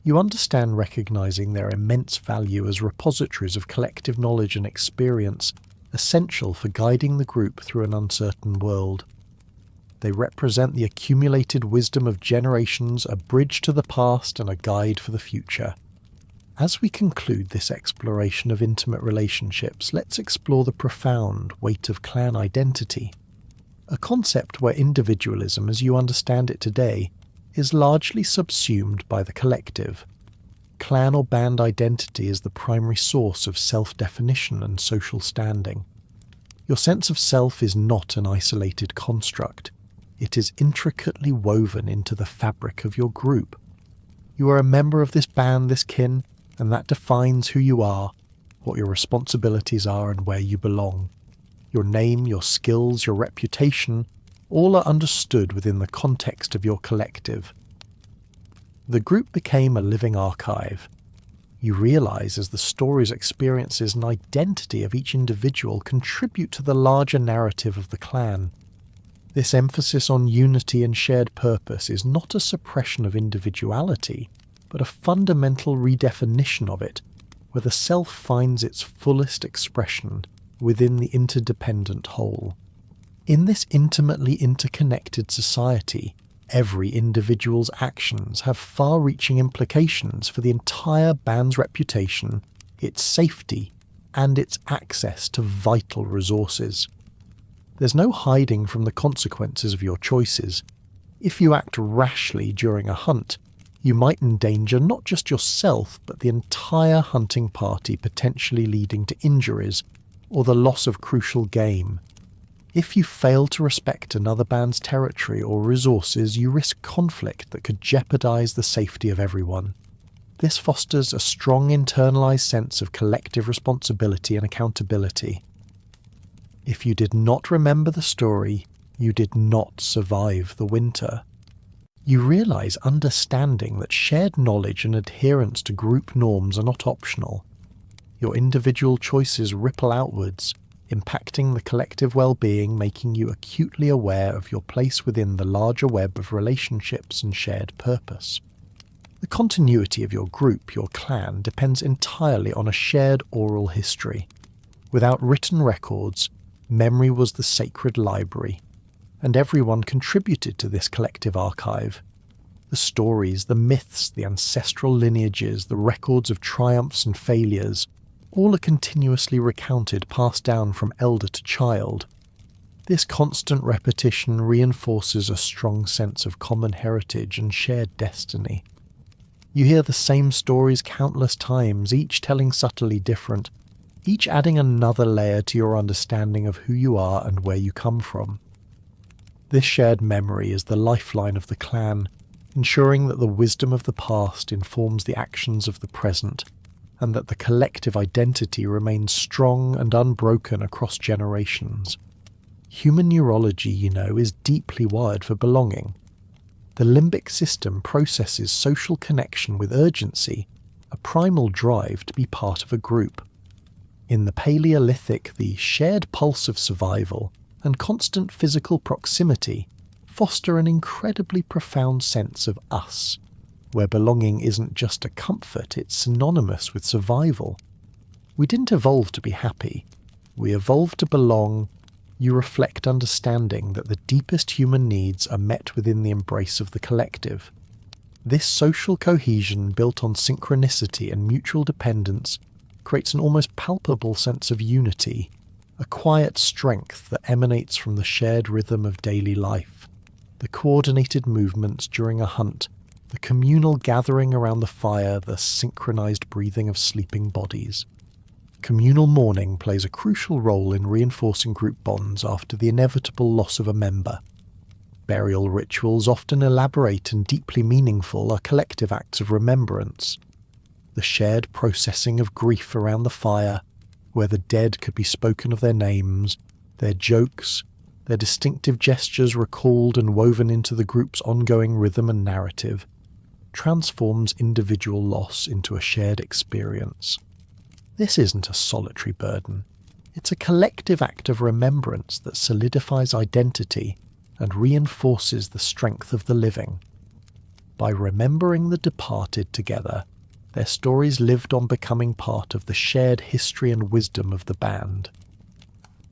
You understand recognizing their immense value as repositories of collective knowledge and experience, essential for guiding the group through an uncertain world. They represent the accumulated wisdom of generations, a bridge to the past and a guide for the future. As we conclude this exploration of intimate relationships, let's explore the profound weight of clan identity, a concept where individualism, as you understand it today, is largely subsumed by the collective. Clan or band identity is the primary source of self-definition and social standing. Your sense of self is not an isolated construct. It is intricately woven into the fabric of your group. You are a member of this band, this kin, and that defines who you are, what your responsibilities are, and where you belong. Your name, your skills, your reputation, all are understood within the context of your collective. The group became a living archive. You realize as the stories, experiences, and identity of each individual contribute to the larger narrative of the clan. This emphasis on unity and shared purpose is not a suppression of individuality, but a fundamental redefinition of it, where the self finds its fullest expression within the interdependent whole. In this intimately interconnected society, every individual's actions have far-reaching implications for the entire band's reputation, its safety, and its access to vital resources. There's no hiding from the consequences of your choices. If you act rashly during a hunt, you might endanger not just yourself, but the entire hunting party, potentially leading to injuries or the loss of crucial game. If you fail to respect another band's territory or resources, you risk conflict that could jeopardize the safety of everyone. This fosters a strong internalized sense of collective responsibility and accountability. If you did not remember the story, You did not survive the winter. You realize understanding that shared knowledge and adherence to group norms are not optional. Your individual choices ripple outwards, impacting the collective well-being, making you acutely aware of your place within the larger web of relationships and shared purpose. The continuity of your group, your clan, depends entirely on a shared oral history. Without written records, memory was the sacred library, and everyone contributed to this collective archive. The stories, the myths, the ancestral lineages, the records of triumphs and failures, all are continuously recounted, passed down from elder to child. This constant repetition reinforces a strong sense of common heritage and shared destiny. You hear the same stories countless times, each telling subtly different, each adding another layer to your understanding of who you are and where you come from. This shared memory is the lifeline of the clan, ensuring that the wisdom of the past informs the actions of the present, and that the collective identity remains strong and unbroken across generations. Human neurology, is deeply wired for belonging. The limbic system processes social connection with urgency, a primal drive to be part of a group. In the Paleolithic, the shared pulse of survival and constant physical proximity foster an incredibly profound sense of us, where belonging isn't just a comfort, it's synonymous with survival. We didn't evolve to be happy. We evolved to belong. You reflect understanding that the deepest human needs are met within the embrace of the collective. This social cohesion, built on synchronicity and mutual dependence, creates an almost palpable sense of unity, a quiet strength that emanates from the shared rhythm of daily life, the coordinated movements during a hunt, the communal gathering around the fire, the synchronized breathing of sleeping bodies. Communal mourning plays a crucial role in reinforcing group bonds after the inevitable loss of a member. Burial rituals, often elaborate and deeply meaningful, are collective acts of remembrance. The shared processing of grief around the fire, where the dead could be spoken of their names, their jokes, their distinctive gestures recalled and woven into the group's ongoing rhythm and narrative, transforms individual loss into a shared experience. This isn't a solitary burden. It's a collective act of remembrance that solidifies identity and reinforces the strength of the living. By remembering the departed together, their stories lived on, becoming part of the shared history and wisdom of the band.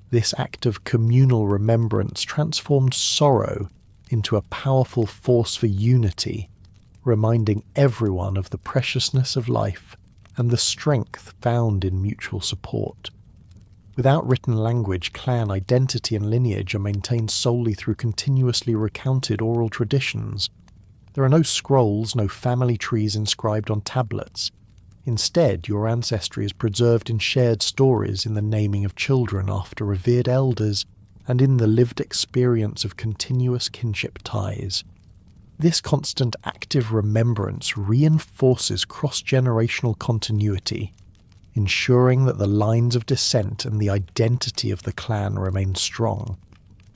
This act of communal remembrance transformed sorrow into a powerful force for unity, reminding everyone of the preciousness of life and the strength found in mutual support. Without written language, clan identity and lineage are maintained solely through continuously recounted oral traditions. There are no scrolls, no family trees inscribed on tablets. Instead, your ancestry is preserved in shared stories, in the naming of children after revered elders, and in the lived experience of continuous kinship ties. This constant active remembrance reinforces cross-generational continuity, ensuring that the lines of descent and the identity of the clan remain strong.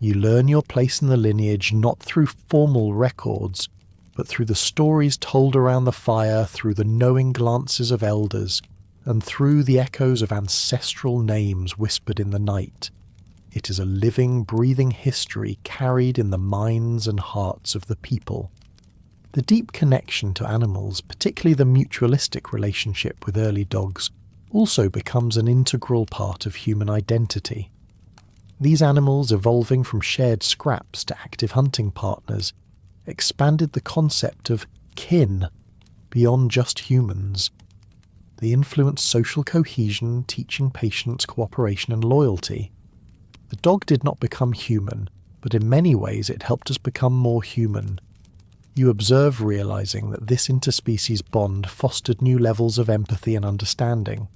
You learn your place in the lineage not through formal records, but through the stories told around the fire, through the knowing glances of elders, and through the echoes of ancestral names whispered in the night. It is a living, breathing history carried in the minds and hearts of the people. The deep connection to animals, particularly the mutualistic relationship with early dogs, also becomes an integral part of human identity. These animals, evolving from shared scraps to active hunting partners, expanded the concept of kin beyond just humans. They influenced social cohesion, teaching patience, cooperation, and loyalty. The dog did not become human, but in many ways it helped us become more human. You observe, realizing that this interspecies bond fostered new levels of empathy and understanding.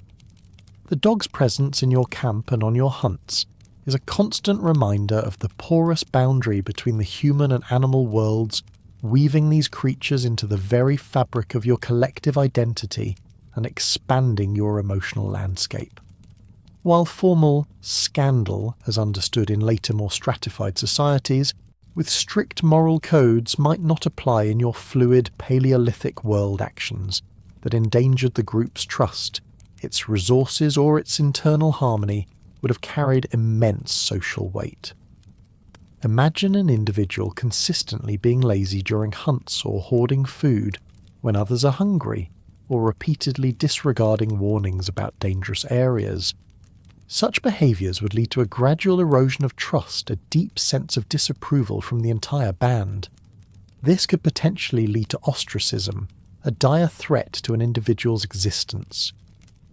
The dog's presence in your camp and on your hunts is a constant reminder of the porous boundary between the human and animal worlds, weaving these creatures into the very fabric of your collective identity and expanding your emotional landscape. while formal scandal, as understood in later more stratified societies, with strict moral codes might not apply in your fluid Paleolithic world actions that endangered the group's trust, its resources or its internal harmony would have carried immense social weight. Imagine an individual consistently being lazy during hunts or hoarding food when others are hungry, or repeatedly disregarding warnings about dangerous areas. Such behaviours would lead to a gradual erosion of trust, a deep sense of disapproval from the entire band. This could potentially lead to ostracism, a dire threat to an individual's existence.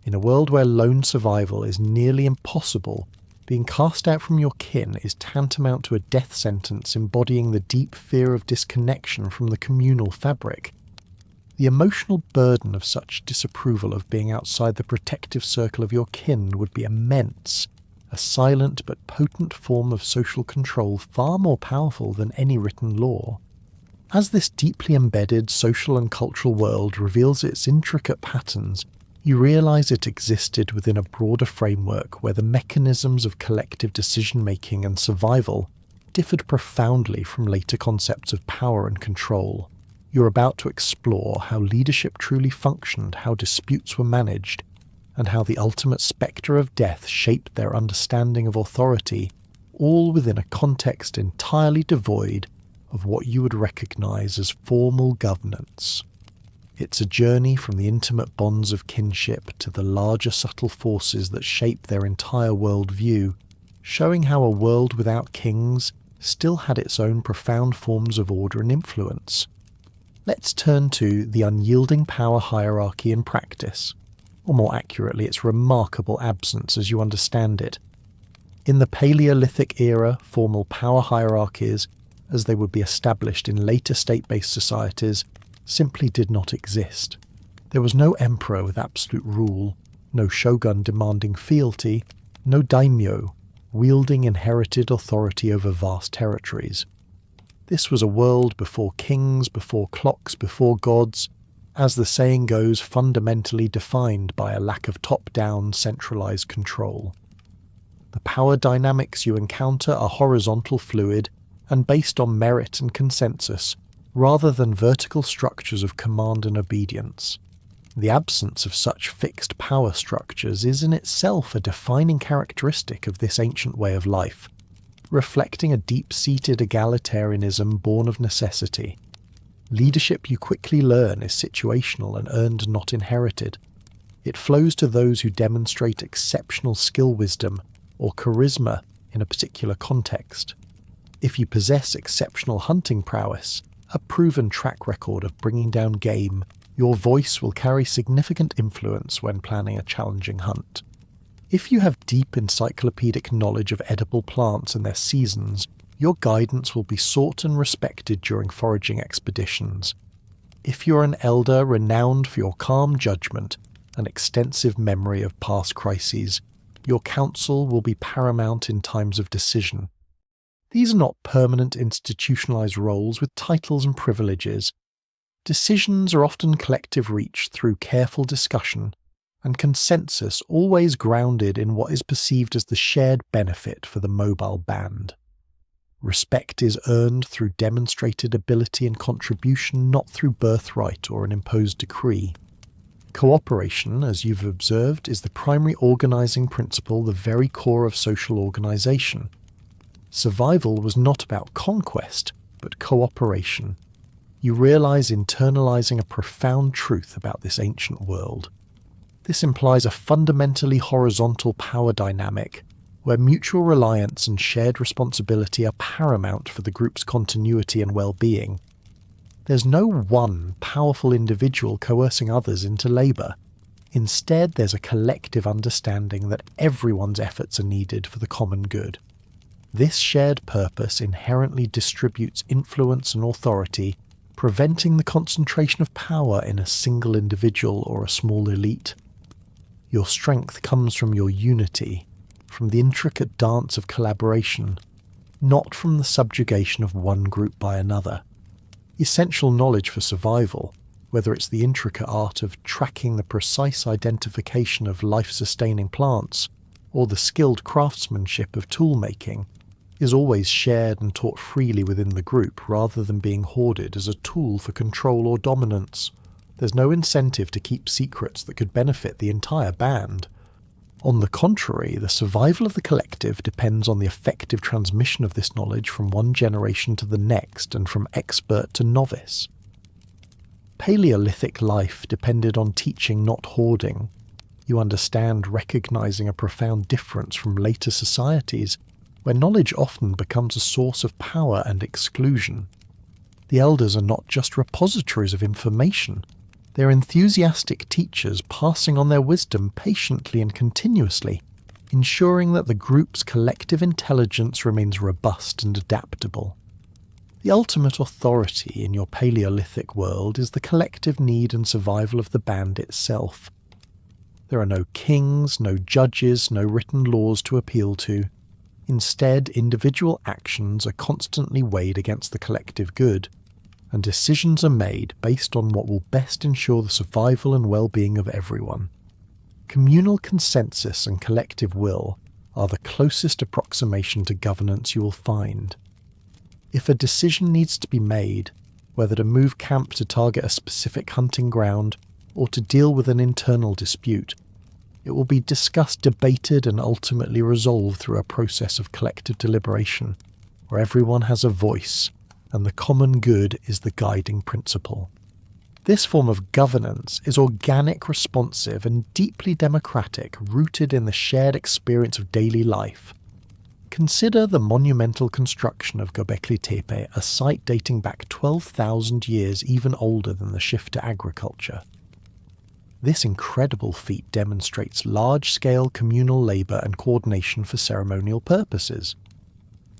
In a world where lone survival is nearly impossible, being cast out from your kin is tantamount to a death sentence embodying the deep fear of disconnection from the communal fabric. The emotional burden of such disapproval of being outside the protective circle of your kin would be immense, a silent but potent form of social control far more powerful than any written law. As this deeply embedded social and cultural world reveals its intricate patterns, you realise it existed within a broader framework where the mechanisms of collective decision-making and survival differed profoundly from later concepts of power and control. You're about to explore how leadership truly functioned, how disputes were managed, and how the ultimate spectre of death shaped their understanding of authority, all within a context entirely devoid of what you would recognise as formal governance. It's a journey from the intimate bonds of kinship to the larger subtle forces that shape their entire worldview, showing how a world without kings still had its own profound forms of order and influence. Let's turn to the unyielding power hierarchy in practice, or more accurately, its remarkable absence as you understand it. In the Paleolithic era, formal power hierarchies, as they would be established in later state-based societies, simply did not exist. There was no emperor with absolute rule, no shogun demanding fealty, no daimyo wielding inherited authority over vast territories. This was a world before kings, before clocks, before gods, as the saying goes, fundamentally defined by a lack of top-down centralized control. The power dynamics you encounter are horizontal fluid and based on merit and consensus, rather than vertical structures of command and obedience. The absence of such fixed power structures is in itself a defining characteristic of this ancient way of life, reflecting a deep-seated egalitarianism born of necessity. Leadership, you quickly learn, is situational and earned, not inherited. It flows to those who demonstrate exceptional skill, wisdom, or charisma in a particular context. If you possess exceptional hunting prowess, a proven track record of bringing down game, your voice will carry significant influence when planning a challenging hunt. If you have deep encyclopedic knowledge of edible plants and their seasons, your guidance will be sought and respected during foraging expeditions. If you're an elder renowned for your calm judgment and extensive memory of past crises, your counsel will be paramount in times of decision. These are not permanent institutionalized roles with titles and privileges. Decisions are often collective reached through careful discussion and consensus, always grounded in what is perceived as the shared benefit for the mobile band. Respect is earned through demonstrated ability and contribution, not through birthright or an imposed decree. Cooperation, as you've observed, is the primary organizing principle, the very core of social organization. Survival was not about conquest, but cooperation. You realize internalizing a profound truth about this ancient world. This implies a fundamentally horizontal power dynamic, where mutual reliance and shared responsibility are paramount for the group's continuity and well-being. There's no one powerful individual coercing others into labour. Instead, there's a collective understanding that everyone's efforts are needed for the common good. This shared purpose inherently distributes influence and authority, preventing the concentration of power in a single individual or a small elite. Your strength comes from your unity, from the intricate dance of collaboration, not from the subjugation of one group by another. Essential knowledge for survival, whether it's the intricate art of tracking the precise identification of life-sustaining plants, or the skilled craftsmanship of tool-making, is always shared and taught freely within the group rather than being hoarded as a tool for control or dominance. There's no incentive to keep secrets that could benefit the entire band. On the contrary, the survival of the collective depends on the effective transmission of this knowledge from one generation to the next and from expert to novice. Paleolithic life depended on teaching, not hoarding. You understand recognizing a profound difference from later societies, where knowledge often becomes a source of power and exclusion. The elders are not just repositories of information. They're enthusiastic teachers passing on their wisdom patiently and continuously, ensuring that the group's collective intelligence remains robust and adaptable. The ultimate authority in your Paleolithic world is the collective need and survival of the band itself. There are no kings, no judges, no written laws to appeal to. Instead, individual actions are constantly weighed against the collective good, and decisions are made based on what will best ensure the survival and well-being of everyone. Communal consensus and collective will are the closest approximation to governance you will find. If a decision needs to be made, whether to move camp to target a specific hunting ground or to deal with an internal dispute, it will be discussed, debated, and ultimately resolved through a process of collective deliberation, where everyone has a voice, and the common good is the guiding principle. This form of governance is organic, responsive, and deeply democratic, rooted in the shared experience of daily life. Consider the monumental construction of Göbekli Tepe, a site dating back 12,000 years, even older than the shift to agriculture. This incredible feat demonstrates large-scale communal labour and coordination for ceremonial purposes.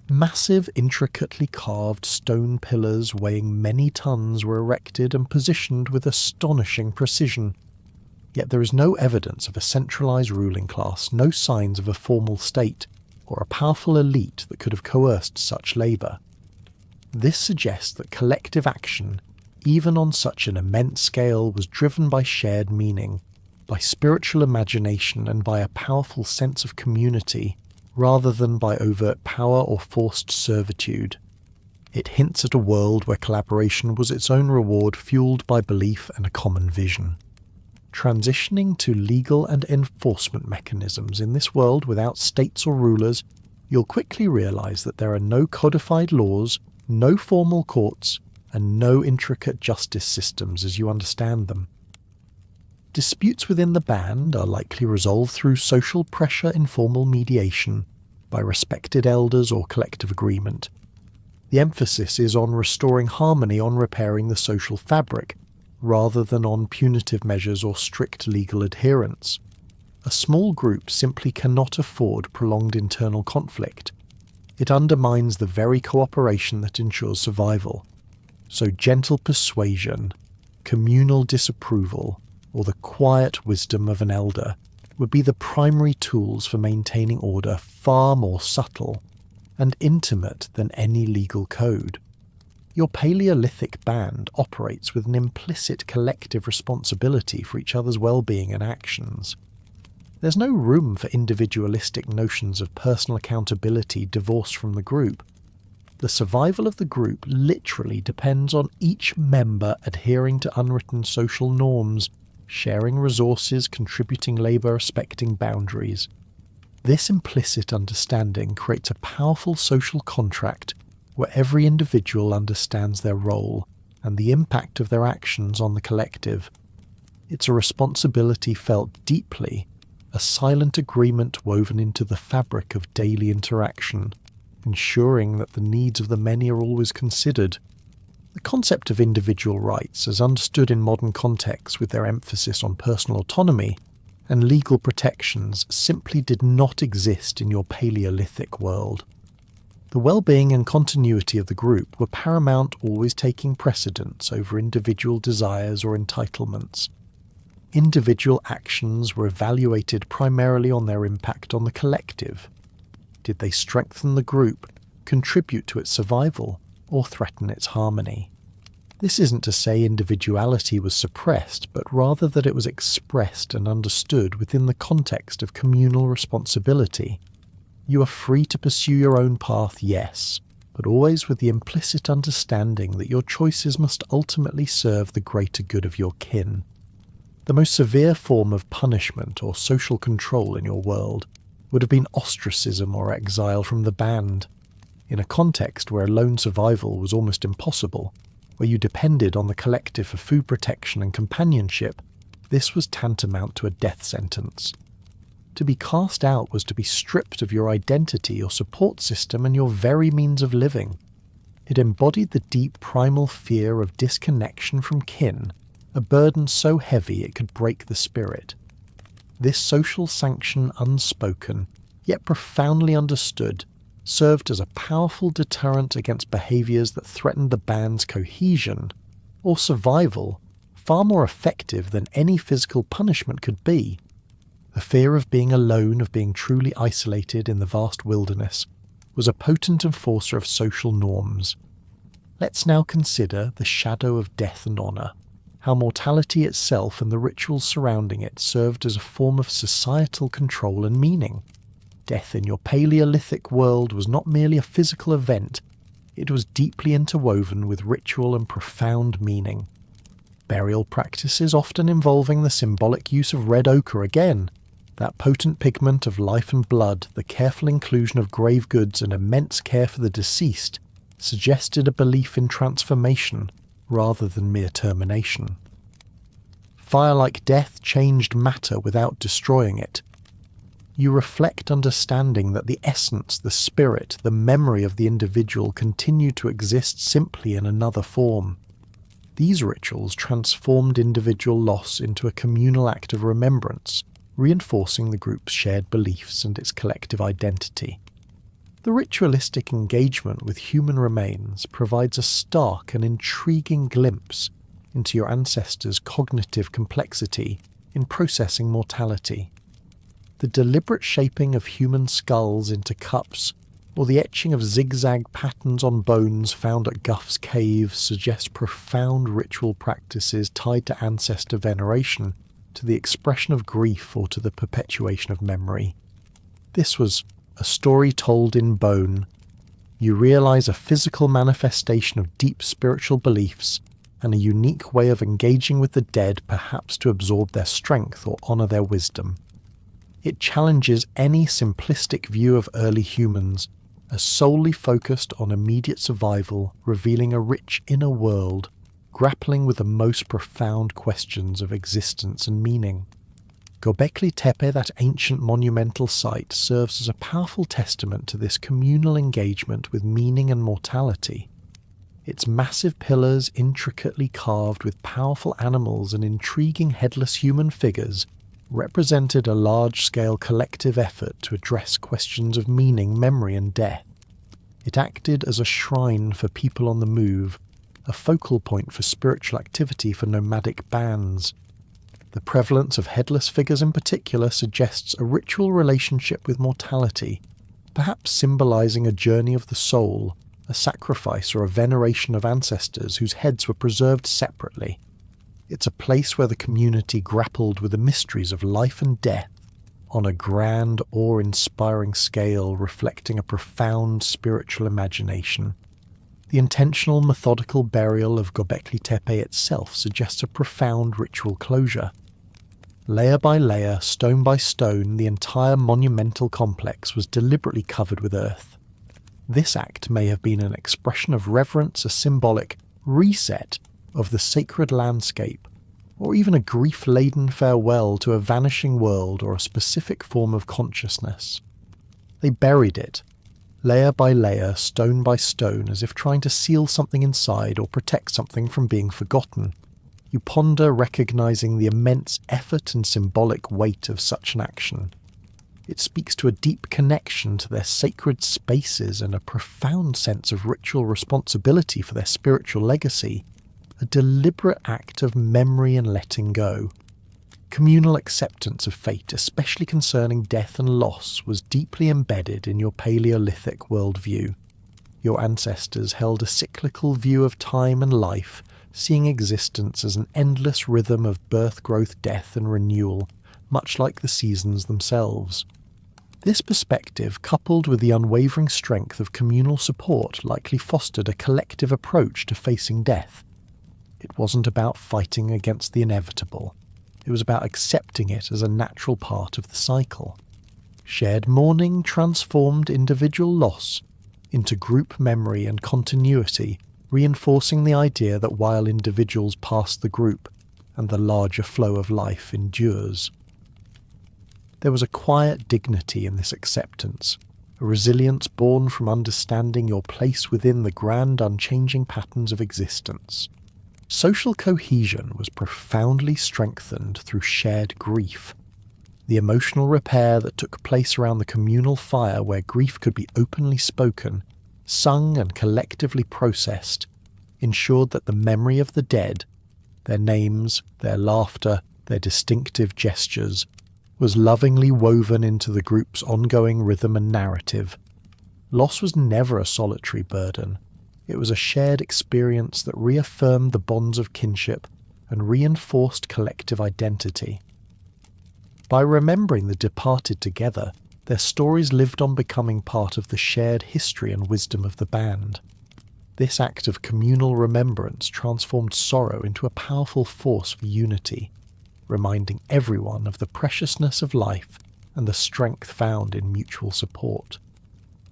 Massive, intricately carved stone pillars weighing many tons were erected and positioned with astonishing precision. Yet there is no evidence of a centralised ruling class, no signs of a formal state, or a powerful elite that could have coerced such labour. This suggests that collective action, even on such an immense scale, was driven by shared meaning, by spiritual imagination, and by a powerful sense of community, rather than by overt power or forced servitude. It hints at a world where collaboration was its own reward, fueled by belief and a common vision. Transitioning to legal and enforcement mechanisms in this world without states or rulers, you'll quickly realise that there are no codified laws, no formal courts, and no intricate justice systems as you understand them. Disputes within the band are likely resolved through social pressure, informal mediation, by respected elders or collective agreement. The emphasis is on restoring harmony, on repairing the social fabric, rather than on punitive measures or strict legal adherence. A small group simply cannot afford prolonged internal conflict. It undermines the very cooperation that ensures survival. So gentle persuasion, communal disapproval, or the quiet wisdom of an elder would be the primary tools for maintaining order, far more subtle and intimate than any legal code. Your Paleolithic band operates with an implicit collective responsibility for each other's well-being and actions. There's no room for individualistic notions of personal accountability divorced from the group. The survival of the group literally depends on each member adhering to unwritten social norms, sharing resources, contributing labour, respecting boundaries. This implicit understanding creates a powerful social contract where every individual understands their role and the impact of their actions on the collective. It's a responsibility felt deeply, a silent agreement woven into the fabric of daily interaction, ensuring that the needs of the many are always considered. The concept of individual rights, as understood in modern contexts with their emphasis on personal autonomy and legal protections, simply did not exist in your Paleolithic world. The well-being and continuity of the group were paramount, always taking precedence over individual desires or entitlements. Individual actions were evaluated primarily on their impact on the collective. Did they strengthen the group, contribute to its survival, or threaten its harmony? This isn't to say individuality was suppressed, but rather that it was expressed and understood within the context of communal responsibility. You are free to pursue your own path, yes, but always with the implicit understanding that your choices must ultimately serve the greater good of your kin. The most severe form of punishment or social control in your world would have been ostracism or exile from the band. In a context where lone survival was almost impossible, where you depended on the collective for food protection and companionship, this was tantamount to a death sentence. To be cast out was to be stripped of your identity, your support system, and your very means of living. It embodied the deep primal fear of disconnection from kin, a burden so heavy it could break the spirit. This social sanction, unspoken, yet profoundly understood, served as a powerful deterrent against behaviours that threatened the band's cohesion, or survival, far more effective than any physical punishment could be. The fear of being alone, of being truly isolated in the vast wilderness, was a potent enforcer of social norms. Let's now consider the shadow of death and honour, how mortality itself and the rituals surrounding it served as a form of societal control and meaning. Death in your Paleolithic world was not merely a physical event, it was deeply interwoven with ritual and profound meaning. Burial practices often involving the symbolic use of red ochre again, that potent pigment of life and blood, the careful inclusion of grave goods and immense care for the deceased, suggested a belief in transformation rather than mere termination. Fire-like death changed matter without destroying it. You reflect understanding that the essence, the spirit, the memory of the individual continue to exist simply in another form. These rituals transformed individual loss into a communal act of remembrance, reinforcing the group's shared beliefs and its collective identity. The ritualistic engagement with human remains provides a stark and intriguing glimpse into your ancestors' cognitive complexity in processing mortality. The deliberate shaping of human skulls into cups, or the etching of zigzag patterns on bones found at Guff's Cave suggest profound ritual practices tied to ancestor veneration, to the expression of grief or to the perpetuation of memory. This was a story told in bone. You realize a physical manifestation of deep spiritual beliefs and a unique way of engaging with the dead, perhaps to absorb their strength or honor their wisdom. It challenges any simplistic view of early humans as solely focused on immediate survival, revealing a rich inner world, grappling with the most profound questions of existence and meaning. Göbekli Tepe, that ancient monumental site, serves as a powerful testament to this communal engagement with meaning and mortality. Its massive pillars, intricately carved with powerful animals and intriguing headless human figures, represented a large-scale collective effort to address questions of meaning, memory, and death. It acted as a shrine for people on the move, a focal point for spiritual activity for nomadic bands. The prevalence of headless figures in particular suggests a ritual relationship with mortality, perhaps symbolizing a journey of the soul, a sacrifice or a veneration of ancestors whose heads were preserved separately. It's a place where the community grappled with the mysteries of life and death on a grand, awe-inspiring scale, reflecting a profound spiritual imagination. The intentional, methodical burial of Göbekli Tepe itself suggests a profound ritual closure. Layer by layer, stone by stone, the entire monumental complex was deliberately covered with earth. This act may have been an expression of reverence, a symbolic reset of the sacred landscape, or even a grief-laden farewell to a vanishing world or a specific form of consciousness. They buried it, layer by layer, stone by stone, as if trying to seal something inside or protect something from being forgotten. You ponder, recognizing the immense effort and symbolic weight of such an action. It speaks to a deep connection to their sacred spaces and a profound sense of ritual responsibility for their spiritual legacy, a deliberate act of memory and letting go. Communal acceptance of fate, especially concerning death and loss, was deeply embedded in your Paleolithic worldview. Your ancestors held a cyclical view of time and life, seeing existence as an endless rhythm of birth, growth, death, and renewal, much like the seasons themselves. This perspective, coupled with the unwavering strength of communal support, likely fostered a collective approach to facing death. It wasn't about fighting against the inevitable. It was about accepting it as a natural part of the cycle. Shared mourning transformed individual loss into group memory and continuity, reinforcing the idea that while individuals pass the group, and the larger flow of life endures. There was a quiet dignity in this acceptance, a resilience born from understanding your place within the grand, unchanging patterns of existence. Social cohesion was profoundly strengthened through shared grief. The emotional repair that took place around the communal fire, where grief could be openly spoken, sung and collectively processed, ensured that the memory of the dead, their names, their laughter, their distinctive gestures, was lovingly woven into the group's ongoing rhythm and narrative. Loss was never a solitary burden. It was a shared experience that reaffirmed the bonds of kinship and reinforced collective identity. By remembering the departed together, their stories lived on, becoming part of the shared history and wisdom of the band. This act of communal remembrance transformed sorrow into a powerful force for unity, reminding everyone of the preciousness of life and the strength found in mutual support.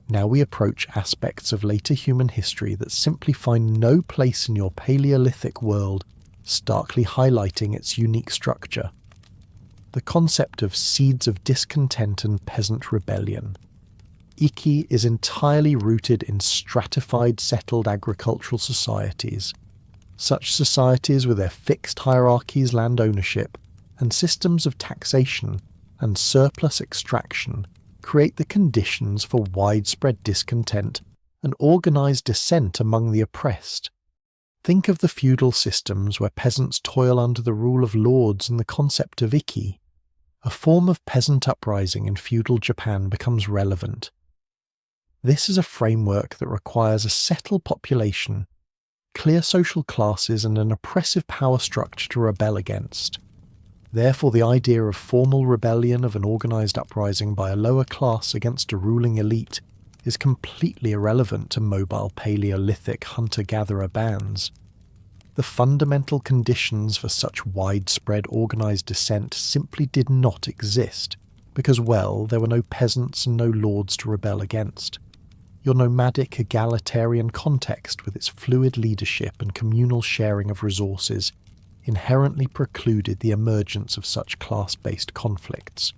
Now we approach aspects of later human history that simply find no place in your Paleolithic world, starkly highlighting its unique structure. The concept of seeds of discontent and peasant rebellion. Iki is entirely rooted in stratified settled agricultural societies. Such societies, with their fixed hierarchies, land ownership, and systems of taxation and surplus extraction, create the conditions for widespread discontent and organised dissent among the oppressed. Think of the feudal systems where peasants toil under the rule of lords, and the concept of Iki, a form of peasant uprising in feudal Japan, becomes relevant. This is a framework that requires a settled population, clear social classes, and an oppressive power structure to rebel against. Therefore, the idea of formal rebellion, of an organised uprising by a lower class against a ruling elite, is completely irrelevant to mobile Paleolithic hunter-gatherer bands. The fundamental conditions for such widespread organised dissent simply did not exist, because, well, there were no peasants and no lords to rebel against. Your nomadic egalitarian context, with its fluid leadership and communal sharing of resources, inherently precluded the emergence of such class-based conflicts.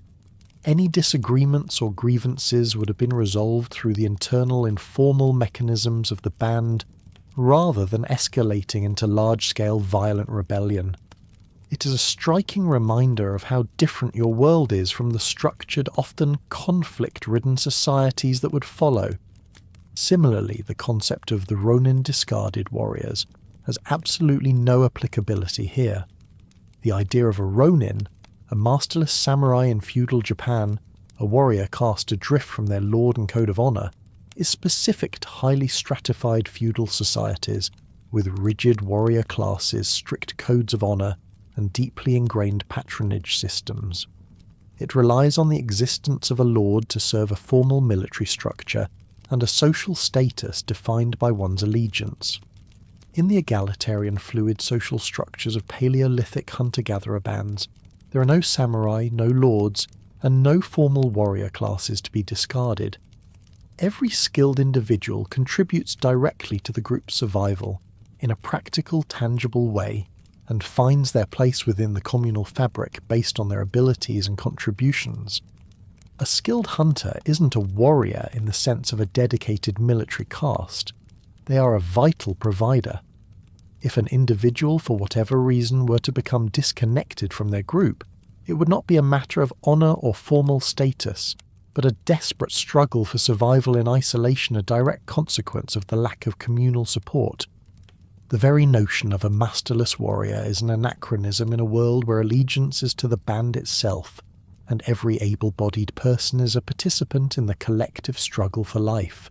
Any disagreements or grievances would have been resolved through the internal informal mechanisms of the band, rather than escalating into large-scale violent rebellion. It is a striking reminder of how different your world is from the structured, often conflict-ridden societies that would follow. Similarly, the concept of the Ronin discarded warriors has absolutely no applicability here. The idea of a Ronin, a masterless samurai in feudal Japan, a warrior cast adrift from their lord and code of honour, is specific to highly stratified feudal societies, with rigid warrior classes, strict codes of honour, and deeply ingrained patronage systems. It relies on the existence of a lord to serve a formal military structure and a social status defined by one's allegiance. In the egalitarian fluid social structures of Paleolithic hunter-gatherer bands, there are no samurai, no lords, and no formal warrior classes to be discarded. Every skilled individual contributes directly to the group's survival in a practical, tangible way, and finds their place within the communal fabric based on their abilities and contributions. A skilled hunter isn't a warrior in the sense of a dedicated military caste. They are a vital provider. If an individual, for whatever reason, were to become disconnected from their group, it would not be a matter of honour or formal status, but a desperate struggle for survival in isolation, a direct consequence of the lack of communal support. The very notion of a masterless warrior is an anachronism in a world where allegiance is to the band itself, and every able-bodied person is a participant in the collective struggle for life.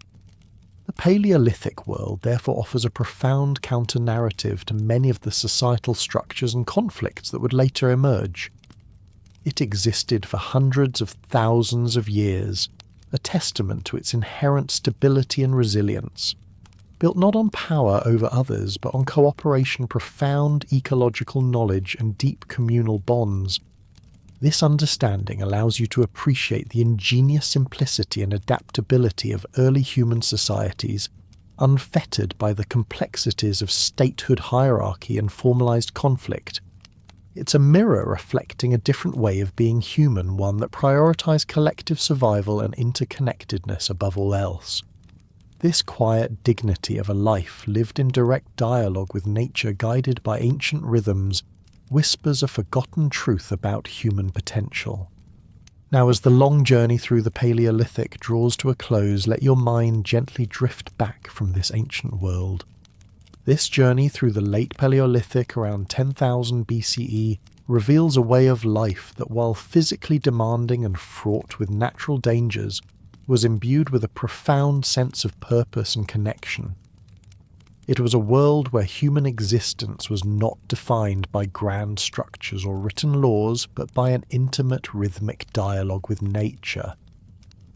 The Paleolithic world therefore offers a profound counter-narrative to many of the societal structures and conflicts that would later emerge. It existed for hundreds of thousands of years, a testament to its inherent stability and resilience, built not on power over others but on cooperation, profound ecological knowledge and deep communal bonds. This understanding allows you to appreciate the ingenious simplicity and adaptability of early human societies, unfettered by the complexities of statehood hierarchy and formalized conflict. It's a mirror reflecting a different way of being human, one that prioritized collective survival and interconnectedness above all else. This quiet dignity of a life lived in direct dialogue with nature, guided by ancient rhythms, whispers a forgotten truth about human potential. Now, as the long journey through the Paleolithic draws to a close, let your mind gently drift back from this ancient world. This journey through the late Paleolithic around 10,000 BCE reveals a way of life that, while physically demanding and fraught with natural dangers, was imbued with a profound sense of purpose and connection. It was a world where human existence was not defined by grand structures or written laws, but by an intimate rhythmic dialogue with nature.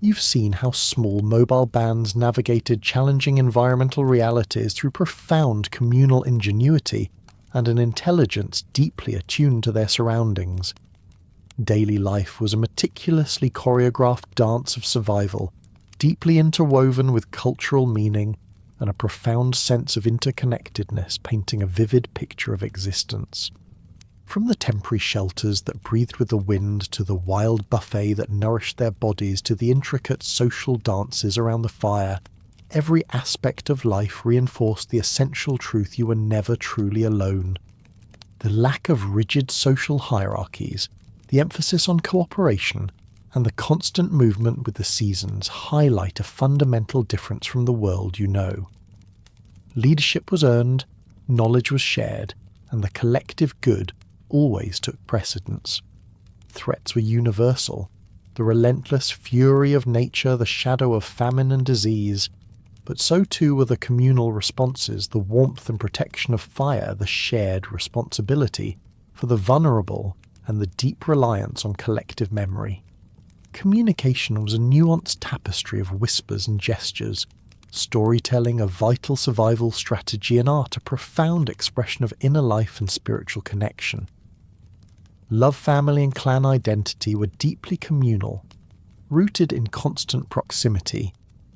You've seen how small mobile bands navigated challenging environmental realities through profound communal ingenuity and an intelligence deeply attuned to their surroundings. Daily life was a meticulously choreographed dance of survival, deeply interwoven with cultural meaning and a profound sense of interconnectedness, painting a vivid picture of existence. From the temporary shelters that breathed with the wind to the wild buffet that nourished their bodies to the intricate social dances around the fire, every aspect of life reinforced the essential truth: you were never truly alone. The lack of rigid social hierarchies, the emphasis on cooperation, and the constant movement with the seasons highlight a fundamental difference from the world you know. Leadership was earned, knowledge was shared, and the collective good always took precedence. Threats were universal: the relentless fury of nature, the shadow of famine and disease, but so too were the communal responses, the warmth and protection of fire, the shared responsibility for the vulnerable, and the deep reliance on collective memory. Communication was a nuanced tapestry of whispers and gestures, storytelling a vital survival strategy, and art a profound expression of inner life and spiritual connection. Love, family, and clan identity were deeply communal, rooted in constant proximity,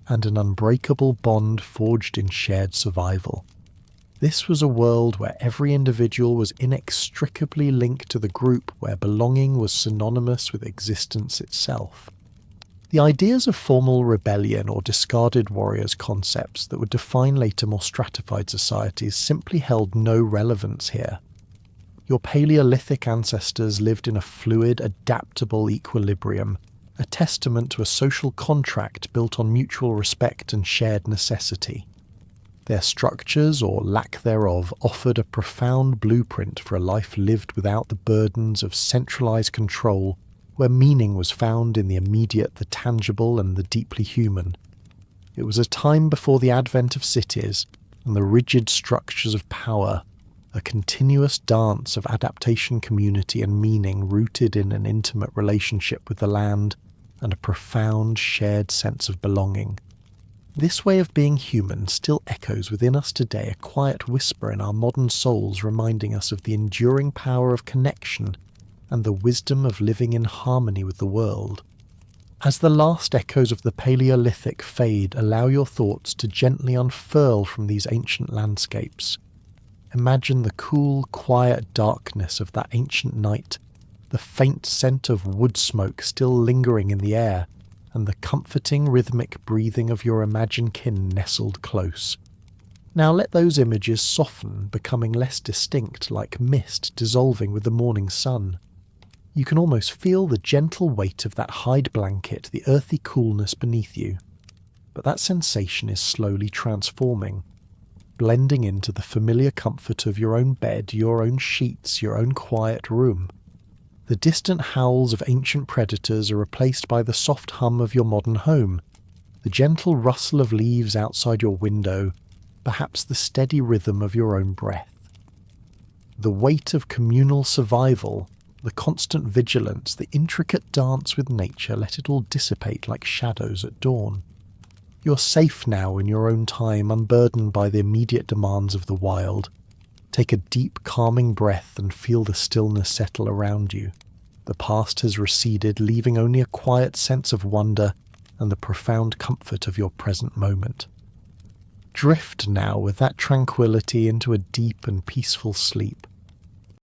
and an unbreakable bond forged in shared survival. This was a world where every individual was inextricably linked to the group, where belonging was synonymous with existence itself. The ideas of formal rebellion or discarded warriors concepts that would define later more stratified societies simply held no relevance here. Your Paleolithic ancestors lived in a fluid, adaptable equilibrium, a testament to a social contract built on mutual respect and shared necessity. Their structures, or lack thereof, offered a profound blueprint for a life lived without the burdens of centralized control, where meaning was found in the immediate, the tangible, and the deeply human. It was a time before the advent of cities and the rigid structures of power, a continuous dance of adaptation, community, and meaning rooted in an intimate relationship with the land and a profound shared sense of belonging. This way of being human still echoes within us today, a quiet whisper in our modern souls, reminding us of the enduring power of connection and the wisdom of living in harmony with the world. As the last echoes of the Paleolithic fade, allow your thoughts to gently unfurl from these ancient landscapes. Imagine the cool, quiet darkness of that ancient night, the faint scent of wood smoke still lingering in the air, and the comforting rhythmic breathing of your imagined kin nestled close. Now let those images soften, becoming less distinct, like mist dissolving with the morning sun. You can almost feel the gentle weight of that hide blanket, the earthy coolness beneath you. But that sensation is slowly transforming, blending into the familiar comfort of your own bed, your own sheets, your own quiet room. The distant howls of ancient predators are replaced by the soft hum of your modern home. The The gentle rustle of leaves outside your window, perhaps the steady rhythm of your own breath. The weight of communal survival, the constant vigilance, the intricate dance with nature, let it all dissipate like shadows at dawn. You're safe now in your own time, unburdened by the immediate demands of the wild. Take a deep, calming breath and feel the stillness settle around you. The past has receded, leaving only a quiet sense of wonder and the profound comfort of your present moment. Drift now with that tranquility into a deep and peaceful sleep.